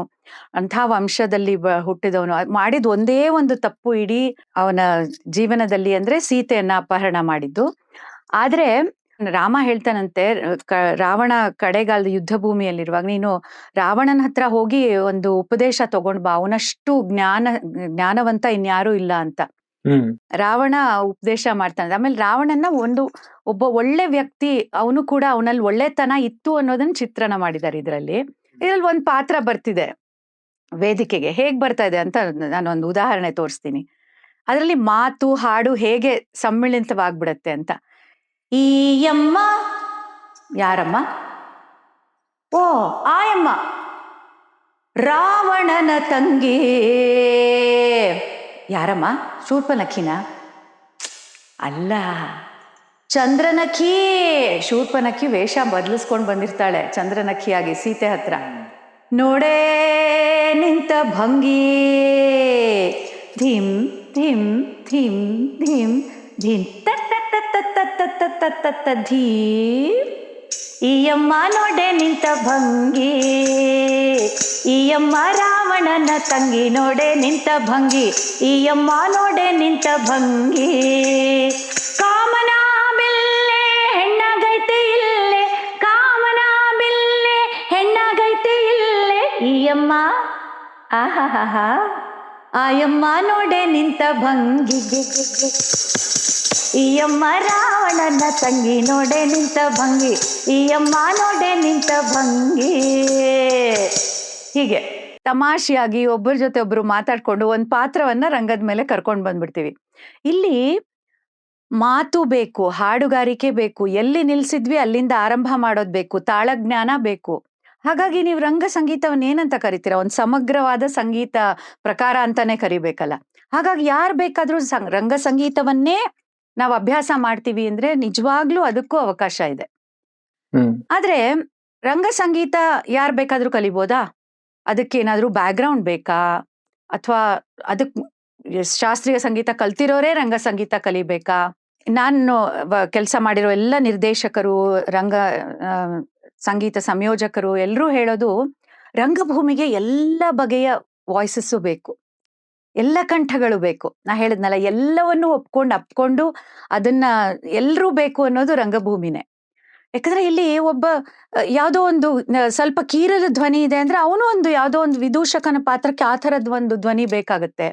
ಅಂಥ ವಂಶದಲ್ಲಿ ಹುಟ್ಟಿದವನು. ಮಾಡಿದ ಒಂದೇ ಒಂದು ತಪ್ಪು ಇಡೀ ಅವನ ಜೀವನದಲ್ಲಿ, ಅಂದ್ರೆ ಸೀತೆಯನ್ನ ಅಪಹರಣ ಮಾಡಿದ್ದು. ಆದ್ರೆ ರಾಮ ಹೇಳ್ತಾನಂತೆ, ರಾವಣ ಕಡೆಗಾಲದ ಯುದ್ಧ ಭೂಮಿಯಲ್ಲಿರುವಾಗ ನೀನು ರಾವಣನ ಹತ್ರ ಹೋಗಿ ಒಂದು ಉಪದೇಶ ತಗೊಂಡ್ ಬಾ, ಅವನಷ್ಟು ಜ್ಞಾನವಂತ ಇನ್ಯಾರೂ ಇಲ್ಲ ಅಂತ ರಾವಣ ಉಪದೇಶ ಮಾಡ್ತಾನೆ. ಆಮೇಲೆ ರಾವಣನ ಒಬ್ಬ ಒಳ್ಳೆ ವ್ಯಕ್ತಿ, ಅವನು ಕೂಡ ಅವನಲ್ಲಿ ಒಳ್ಳೆತನ ಇತ್ತು ಅನ್ನೋದನ್ನ ಚಿತ್ರಣ ಮಾಡಿದ್ದಾರೆ ಇದ್ರಲ್ಲಿ ಒಂದು ಪಾತ್ರ ಬರ್ತಿದೆ ವೇದಿಕೆಗೆ. ಹೇಗ್ ಬರ್ತಾ ಇದೆ ಅಂತ ನಾನೊಂದು ಉದಾಹರಣೆ ತೋರಿಸ್ತೀನಿ. ಅದರಲ್ಲಿ ಮಾತು ಹಾಡು ಹೇಗೆ ಸಮ್ಮಿಳಿತವಾಗ್ಬಿಡತ್ತೆ ಅಂತ. ಈ ಯಮ್ಮ ಯಾರಮ್ಮ? ಓ ಆಯಮ್ಮ, ರಾವಣನ ತಂಗಿ. ಯಾರಮ್ಮ? ಶೂರ್ಪನಖಿನ? ಅಲ್ಲ, ಚಂದ್ರನಖಿ. ಶೂರ್ಪನಖಿ ವೇಷ ಬದಲಿಸ್ಕೊಂಡು ಬಂದಿರ್ತಾಳೆ ಚಂದ್ರನಖಿಯಾಗಿ ಸೀತೆ ಹತ್ರ. ನೋಡೇ ನಿಂತ ಭಂಗಿ, ಧಿಮ್ ಧಿಮ್ ಧಿಮ್ ಧಿಮ್ ಧಿಮ್ ಧೀ. ಈಯಮ್ಮ ನೋಡೆ ನಿಂತ ಭಂಗಿ, ಈಯಮ್ಮ ರಾವಣನ ತಂಗಿ. ನೋಡೆ ನಿಂತ ಭಂಗಿ, ಈಯಮ್ಮ ನೋಡೆ ನಿಂತ ಭಂಗಿ. ಕಾಮನ ಬಿಲ್ಲೆ ಹೆಣ್ಣಾಗೈತೆ ಇಲ್ಲೇ, ಕಾಮನ ಬಿಲ್ಲೆ ಹೆಣ್ಣಾಗೈತೆ ಇಲ್ಲೇ. ಈಯಮ್ಮ ಆಹಾ, ಆಯಮ್ಮ ನೋಡೆ ನಿಂತ ಭಂಗಿ. ಈಯಮ್ಮ ರಾವಣನ ತಂಗಿ, ನೋಡೆ ನಿಂತ ಭಂಗಿ. ಈಯಮ್ಮ ನೋಡೆ ನಿಂತ ಭಂಗಿ. ಹೀಗೆ ತಮಾಷೆಯಾಗಿ ಒಬ್ಬರ ಜೊತೆ ಒಬ್ರು ಮಾತಾಡ್ಕೊಂಡು ಒಂದು ಪಾತ್ರವನ್ನ ರಂಗದ ಮೇಲೆ ಕರ್ಕೊಂಡು ಬಂದ್ಬಿಡ್ತೀವಿ. ಇಲ್ಲಿ ಮಾತು ಬೇಕು, ಹಾಡುಗಾರಿಕೆ ಬೇಕು, ಎಲ್ಲಿ ನಿಲ್ಸಿದ್ವಿ ಅಲ್ಲಿಂದ ಆರಂಭ ಮಾಡೋದ್ ಬೇಕು, ತಾಳಜ್ಞಾನ ಬೇಕು. ಹಾಗಾಗಿ ನೀವು ರಂಗ ಸಂಗೀತವನ್ನ ಏನಂತ ಕರಿತೀರಾ? ಒಂದು ಸಮಗ್ರವಾದ ಸಂಗೀತ ಪ್ರಕಾರ ಅಂತಾನೆ ಕರಿಬೇಕಲ್ಲ. ಹಾಗಾಗಿ ಯಾರು ಬೇಕಾದ್ರೂ ರಂಗ ಸಂಗೀತವನ್ನೇ ನಾವು ಅಭ್ಯಾಸ ಮಾಡ್ತೀವಿ ಅಂದ್ರೆ ನಿಜವಾಗ್ಲೂ ಅದಕ್ಕೂ ಅವಕಾಶ ಇದೆ. ಆದ್ರೆ ರಂಗ ಸಂಗೀತ ಯಾರು ಬೇಕಾದ್ರೂ ಕಲಿಬೋದಾ? ಅದಕ್ಕೇನಾದ್ರೂ ಬ್ಯಾಕ್ಗ್ರೌಂಡ್ ಬೇಕಾ? ಅಥವಾ ಶಾಸ್ತ್ರೀಯ ಸಂಗೀತ ಕಲ್ತಿರೋರೇ ರಂಗ ಸಂಗೀತ ಕಲಿಬೇಕಾ? ನಾನು ಕೆಲಸ ಮಾಡಿರೋ ಎಲ್ಲ ನಿರ್ದೇಶಕರು, ರಂಗ ಸಂಗೀತ ಸಂಯೋಜಕರು ಎಲ್ಲರೂ ಹೇಳೋದು, ರಂಗಭೂಮಿಗೆ ಎಲ್ಲ ಬಗೆಯ ವಾಯ್ಸಸ್ಸು ಬೇಕು, ಎಲ್ಲ ಕಂಠಗಳು ಬೇಕು. ನಾ ಹೇಳಿದ್ನಲ್ಲ, ಎಲ್ಲವನ್ನೂ ಅಪ್ಕೊಂಡು ಅದನ್ನ ಎಲ್ರೂ ಬೇಕು ಅನ್ನೋದು ರಂಗಭೂಮಿನೇ. ಯಾಕಂದ್ರೆ ಇಲ್ಲಿ ಒಬ್ಬ ಯಾವುದೋ ಒಂದು ಸ್ವಲ್ಪ ಕೀರಲ ಧ್ವನಿ ಇದೆ ಅಂದ್ರೆ ಅವನು ಯಾವುದೋ ಒಂದು ವಿದೂಷಕನ ಪಾತ್ರಕ್ಕೆ ಆ ಥರದ್ ಒಂದು ಧ್ವನಿ ಬೇಕಾಗತ್ತೆ.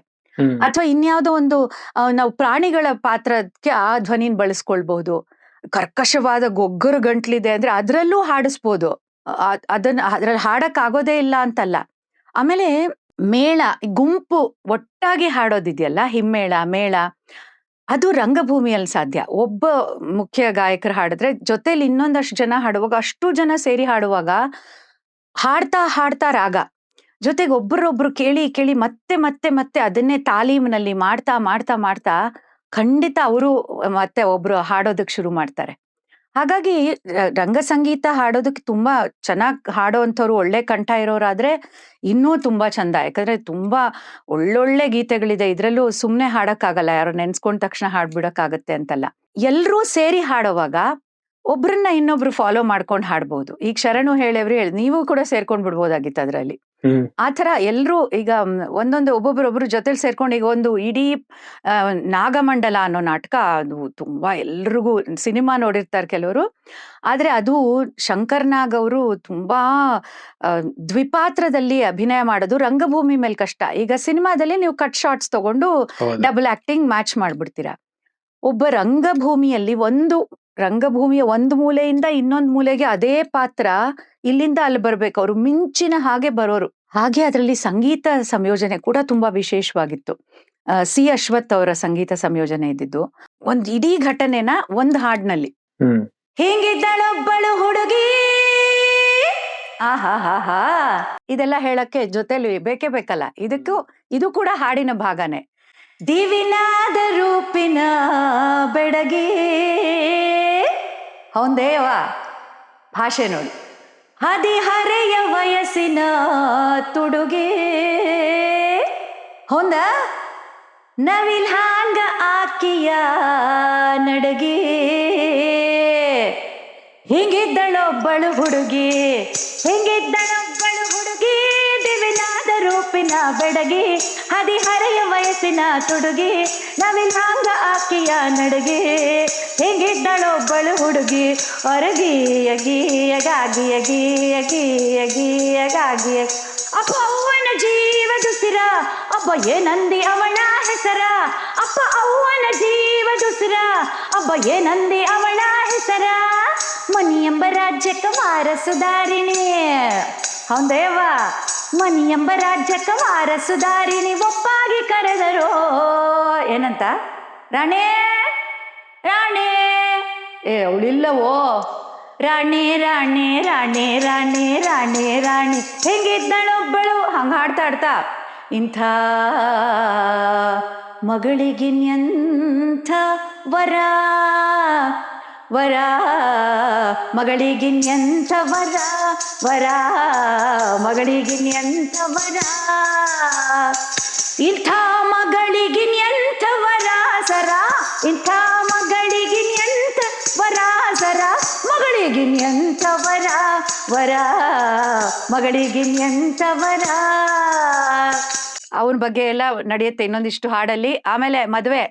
ಅಥವಾ ಇನ್ಯಾವುದೋ ನಾವು ಪ್ರಾಣಿಗಳ ಪಾತ್ರಕ್ಕೆ ಆ ಧ್ವನಿನ ಬಳಸ್ಕೊಳ್ಬಹುದು. ಕರ್ಕಶವಾದ ಗೊಗ್ಗರು ಗಂಟ್ಲಿದೆ ಅಂದ್ರೆ ಅದ್ರಲ್ಲೂ ಹಾಡಿಸ್ಬೋದು. ಅದನ್ನ ಅದ್ರಲ್ಲಿ ಹಾಡಕ್ ಆಗೋದೇ ಇಲ್ಲ ಅಂತಲ್ಲ. ಆಮೇಲೆ ಮೇಳ, ಗುಂಪು ಒಟ್ಟಾಗಿ ಹಾಡೋದಿದೆಯಲ್ಲ, ಹಿಮ್ಮೇಳ, ಮೇಳ, ಅದು ರಂಗಭೂಮಿಯಲ್ಲಿ ಸಾಧ್ಯ. ಒಬ್ಬ ಮುಖ್ಯ ಗಾಯಕರು ಹಾಡಿದ್ರೆ ಜೊತೆಲಿ ಇನ್ನೊಂದಷ್ಟು ಜನ ಹಾಡುವಾಗ, ಅಷ್ಟು ಜನ ಸೇರಿ ಹಾಡುವಾಗ ಹಾಡ್ತಾ ಹಾಡ್ತಾ ರಾಗ, ಜೊತೆಗೆ ಒಬ್ಬರೊಬ್ರು ಕೇಳಿ ಕೇಳಿ ಮತ್ತೆ ಮತ್ತೆ ಮತ್ತೆ ಅದನ್ನೇ ತಾಲೀಮಿನಲ್ಲಿ ಮಾಡ್ತಾ ಮಾಡ್ತಾ ಮಾಡ್ತಾ ಖಂಡಿತ ಅವರು ಮತ್ತೆ ಒಬ್ರು ಹಾಡೋದಕ್ ಶುರು ಮಾಡ್ತಾರೆ. ಹಾಗಾಗಿ ರಂಗ ಸಂಗೀತ ಹಾಡೋದಕ್ಕೆ ತುಂಬಾ ಚೆನ್ನಾಗ್ ಹಾಡೋಂಥವ್ರು, ಒಳ್ಳೆ ಕಂಠ ಇರೋರಾದ್ರೆ ಇನ್ನೂ ತುಂಬಾ ಚಂದ. ಯಾಕಂದ್ರೆ ತುಂಬಾ ಒಳ್ಳೊಳ್ಳೆ ಗೀತೆಗಳಿದೆ ಇದ್ರಲ್ಲೂ. ಸುಮ್ನೆ ಹಾಡಕ್ಕಾಗಲ್ಲ, ಯಾರು ನೆನ್ಸ್ಕೊಂಡ್ ತಕ್ಷಣ ಹಾಡ್ಬಿಡಕ್ಕಾಗತ್ತೆ ಅಂತಲ್ಲ. ಎಲ್ರೂ ಸೇರಿ ಹಾಡೋವಾಗ ಒಬ್ರನ್ನ ಇನ್ನೊಬ್ರು ಫಾಲೋ ಮಾಡ್ಕೊಂಡು ಹಾಡ್ಬೋದು. ಈಗ ಶರಣು ಹೇಳೇವ್ರು ನೀವು ಕೂಡ ಸೇರ್ಕೊಂಡ್ ಬಿಡ್ಬೋದಾಗಿತ್ತು ಅದ್ರಲ್ಲಿ. ಆತರ ಎಲ್ರು ಈಗ ಒಂದೊಂದು ಒಬ್ಬೊಬ್ರು ಜೊತೆಲಿ ಸೇರ್ಕೊಂಡು, ಈಗ ಒಂದು ಇಡೀ ನಾಗಮಂಡಲ ಅನ್ನೋ ನಾಟಕ, ಅದು ತುಂಬಾ ಎಲ್ರಿಗೂ, ಸಿನಿಮಾ ನೋಡಿರ್ತಾರೆ ಕೆಲವರು, ಆದ್ರೆ ಅದು ಶಂಕರ್ ನಾಗ್ ಅವರು ತುಂಬಾ ದ್ವಿಪಾತ್ರದಲ್ಲಿ ಅಭಿನಯ ಮಾಡೋದು ರಂಗಭೂಮಿ ಮೇಲೆ ಕಷ್ಟ. ಈಗ ಸಿನಿಮಾದಲ್ಲಿ ನೀವು ಕಟ್ ಶಾರ್ಟ್ಸ್ ತಗೊಂಡು ಡಬಲ್ ಆಕ್ಟಿಂಗ್ ಮ್ಯಾಚ್ ಮಾಡ್ಬಿಡ್ತೀರಾ. ಒಬ್ಬ ರಂಗಭೂಮಿಯ ಒಂದು ಮೂಲೆಯಿಂದ ಇನ್ನೊಂದು ಮೂಲೆಗೆ ಅದೇ ಪಾತ್ರ ಇಲ್ಲಿಂದ ಅಲ್ಲಿ ಬರ್ಬೇಕು, ಅವರು ಮಿಂಚಿನ ಹಾಗೆ ಬರೋರು. ಹಾಗೆ ಅದರಲ್ಲಿ ಸಂಗೀತ ಸಂಯೋಜನೆ ಕೂಡ ತುಂಬಾ ವಿಶೇಷವಾಗಿತ್ತು. ಸಿ ಅಶ್ವಥ್ ಅವರ ಸಂಗೀತ ಸಂಯೋಜನೆ ಇದ್ದಿದ್ದು. ಒಂದ್ ಇಡೀ ಘಟನೆನ ಒಂದ್ ಹಾಡ್ನಲ್ಲಿ, ಹೇಗಿದ್ದಳೊಬ್ಬಳು ಹುಡುಗಿ, ಆಹಾ ಇದೆಲ್ಲ ಹೇಳಕ್ಕೆ ಜೊತೆಲಿ ಬೇಕೇ ಬೇಕಲ್ಲ. ಇದು ಕೂಡ ಹಾಡಿನ ಭಾಗನೇ. ದಿವಿನಾದ ರೂಪಿನ ಬೆಡಗಿ, ಹೌದೇವ ಭಾಷೆ ನೋಡಿ. ಹದಿಹರೆಯ ವಯಸ್ಸಿನ ತುಡುಗೆ, ಹೊಂದ ನವಿಲ್ ಹಾಂಗ ಆಕಿಯ ನಡಗಿ, ಹಿಂಗಿದ್ದಳೊಬ್ಬಳು ಹುಡುಗಿ, ಹಿಂಗಿದ್ದಳೊಬ್ಬಳು ಹುಡುಗಿ, ದಿವಿನಾದ ರೂಪಿನ ಬೆಡಗಿ, ಹದಿಹರೆಯ ವಯಸ್ಸಿನ ತುಡುಗಿ, ನವಿಲ್ ಹಾಂಗ ಆಕಿಯ ನಡಗಿ, ಹಿಂಗಿದ್ದಳೊಬ್ಬಳು ಹುಡುಗಿ, ಒರಗಿಯಗಿಯಗಾಗಿಯಗಿಯಗಿಯಗಿಯಗಾಗಿಯ, ಅಪ್ಪ ಅವ್ವನ ಜೀವದುಸಿರ, ಅಬ್ಬ ಏನಂದಿ ಅವಳ ಹೆಸರ, ಅಪ್ಪ ಅವ್ವನ ಜೀವದುಸಿರ, ಅಬ್ಬ ಏನಂದಿ ಅವಳ ಹೆಸರ, ಮನಿಯೆಂಬ ರಾಜ್ಯಕ್ಕೆ ವಾರಸುದಾರಿಣಿ, ಹೌದೇವ, ಮನಿಯೆಂಬ ರಾಜ್ಯಕ್ಕೆ ವಾರಸುದಾರಿಣಿ, ಒಪ್ಪಾಗಿ ಕರೆದರು ಏನಂತ, ರಾಣೇ ರಾಣೇ, ಅವಳಿಲ್ಲವೋ, ರಾಣಿ ರಾಣಿ ರಾಣಿ ರಾಣಿ ರಾಣಿ ರಾಣಿ, ಹೆಂಗಿದ್ದಳೊಬ್ಬಳು, ಹಂಗ ಹಾಡ್ತಾ ಆಡ್ತಾ, ಇಂಥ ಮಗಳಿಗಿನ್ಯಂಥ ವರ, ವರ ಮಗಳಿಗಿನ್ಯಂಥ ವರ, ವರ ಮಗಳಿಗಿನ್ಯಂಥ ವರ, ಇಂಥ ಮಗಳಿಗಿನ್ಯಂಥ ವರ ಸರ, ಇಂಥ ಮಗಳಿಗಿನ್ಯಂಥ ವರ ಸರ, ಮಗಳಿಗಿನ್ಯಂಥ ವರ, ವರ ಮಗಳಿಗಿನ್ಯಂಥ ವರ. ಅವನ ಬಗ್ಗೆ ಎಲ್ಲ ನಡೆಯುತ್ತೆ ಇನ್ನೊಂದಿಷ್ಟು ಹಾಡಲ್ಲಿ. ಆಮೇಲೆ ಮದ್ವೆ,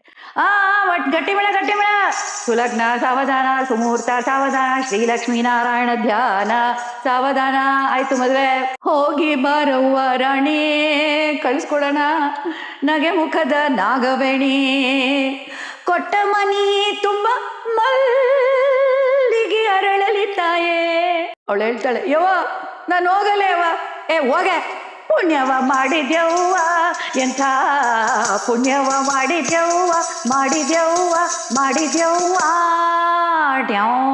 ಗಟ್ಟಿಮೇಳ ಗಟ್ಟಿಮೇಳ, ಸುಲಗ್ನ ಸಾವಧಾನ, ಸುಮುಹೂರ್ತ ಸಾವಧಾನ, ಶ್ರೀಲಕ್ಷ್ಮೀ ನಾರಾಯಣ ಧ್ಯಾನ ಸಾವಧಾನ, ಆಯ್ತು ಮದ್ವೆ. ಹೋಗಿ ಬಾರವ್ವ ರಾಣಿ, ಕಳಿಸ್ಕೊಡೋಣ ನಗೆ ಮುಖದ ನಾಗವೇಣಿ, ಕೊಟ್ಟ ಮನಿ ತುಂಬ ಮಲ್ಲಿಗೆ ಅರಳಲಿ ತಾಯೇ. ಅವಳು ಹೇಳ್ತಾಳೆ, ಯವ್ವ ನಾನು ಹೋಗಲೇ ಯವ್ವ, ಹೋಗೆ, ಪುಣ್ಯವ ಮಾಡಿದ್ಯವ್ವ, ಎಂಥ ಪುಣ್ಯವ ಮಾಡಿದ್ಯವ್ವ, ಮಾಡಿದ್ಯವ್ವ ಮಾಡಿದ್ಯವ್ವ ಡ್ಯಾವ್.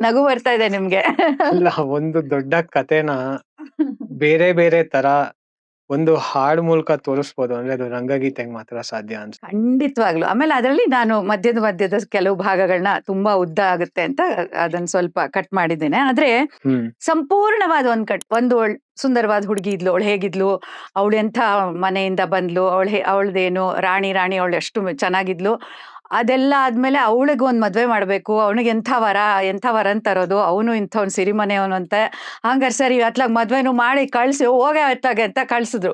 ನಗು ಬರ್ತಾ ಇದೆ ನಿಮ್ಗೆ? ಅಲ್ಲ, ಒಂದು ದೊಡ್ಡ ಕಥೆನ ಬೇರೆ ಬೇರೆ ತರ ಒಂದು ಹಾಡ್ ಮೂಲಕ ತೋರಿಸ್ಬೋದು ಅಂದ್ರೆ ಅದು ರಂಗಗೀತೆಗೆ ಮಾತ್ರ ಸಾಧ್ಯ ಅನ್ಸುತ್ತೆ. ಖಂಡಿತವಾಗ್ಲು. ಆಮೇಲೆ ಅದರಲ್ಲಿ ನಾನು ಮಧ್ಯದ ಕೆಲವು ಭಾಗಗಳನ್ನ ತುಂಬಾ ಉದ್ದ ಆಗುತ್ತೆ ಅಂತ ಅದನ್ನ ಸ್ವಲ್ಪ ಕಟ್ ಮಾಡಿದ್ದೇನೆ. ಆದ್ರೆ ಸಂಪೂರ್ಣವಾದ ಒಂದು ಸುಂದರವಾದ ಹುಡುಗಿ ಇದ್ಲು, ಅವಳು ಹೇಗಿದ್ಲು, ಅವಳು ಎಂಥ ಮನೆಯಿಂದ ಬಂದ್ಲು, ಅವಳದೇನು ರಾಣಿ ಅವಳು ಎಷ್ಟು ಚೆನ್ನಾಗಿದ್ಲು, ಅದೆಲ್ಲ ಆದ್ಮೇಲೆ ಅವಳಿಗೆ ಒಂದ್ ಮದ್ವೆ ಮಾಡ್ಬೇಕು, ಅವನಿಗೆ ಎಂಥ ವರನ್ ತರೋದು, ಅವನು ಇಂಥವ್ನು ಸಿರಿಮನೆಯವನು ಅಂತ, ಹಂಗಾರೆ ಸರಿ ಅತ್ಲಾಗ ಮದ್ವೆನೂ ಮಾಡಿ ಕಳ್ಸಿ ಹೋಗೇ ಅತ್ಲಾಗೆ ಅಂತ ಕಳ್ಸಿದ್ರು.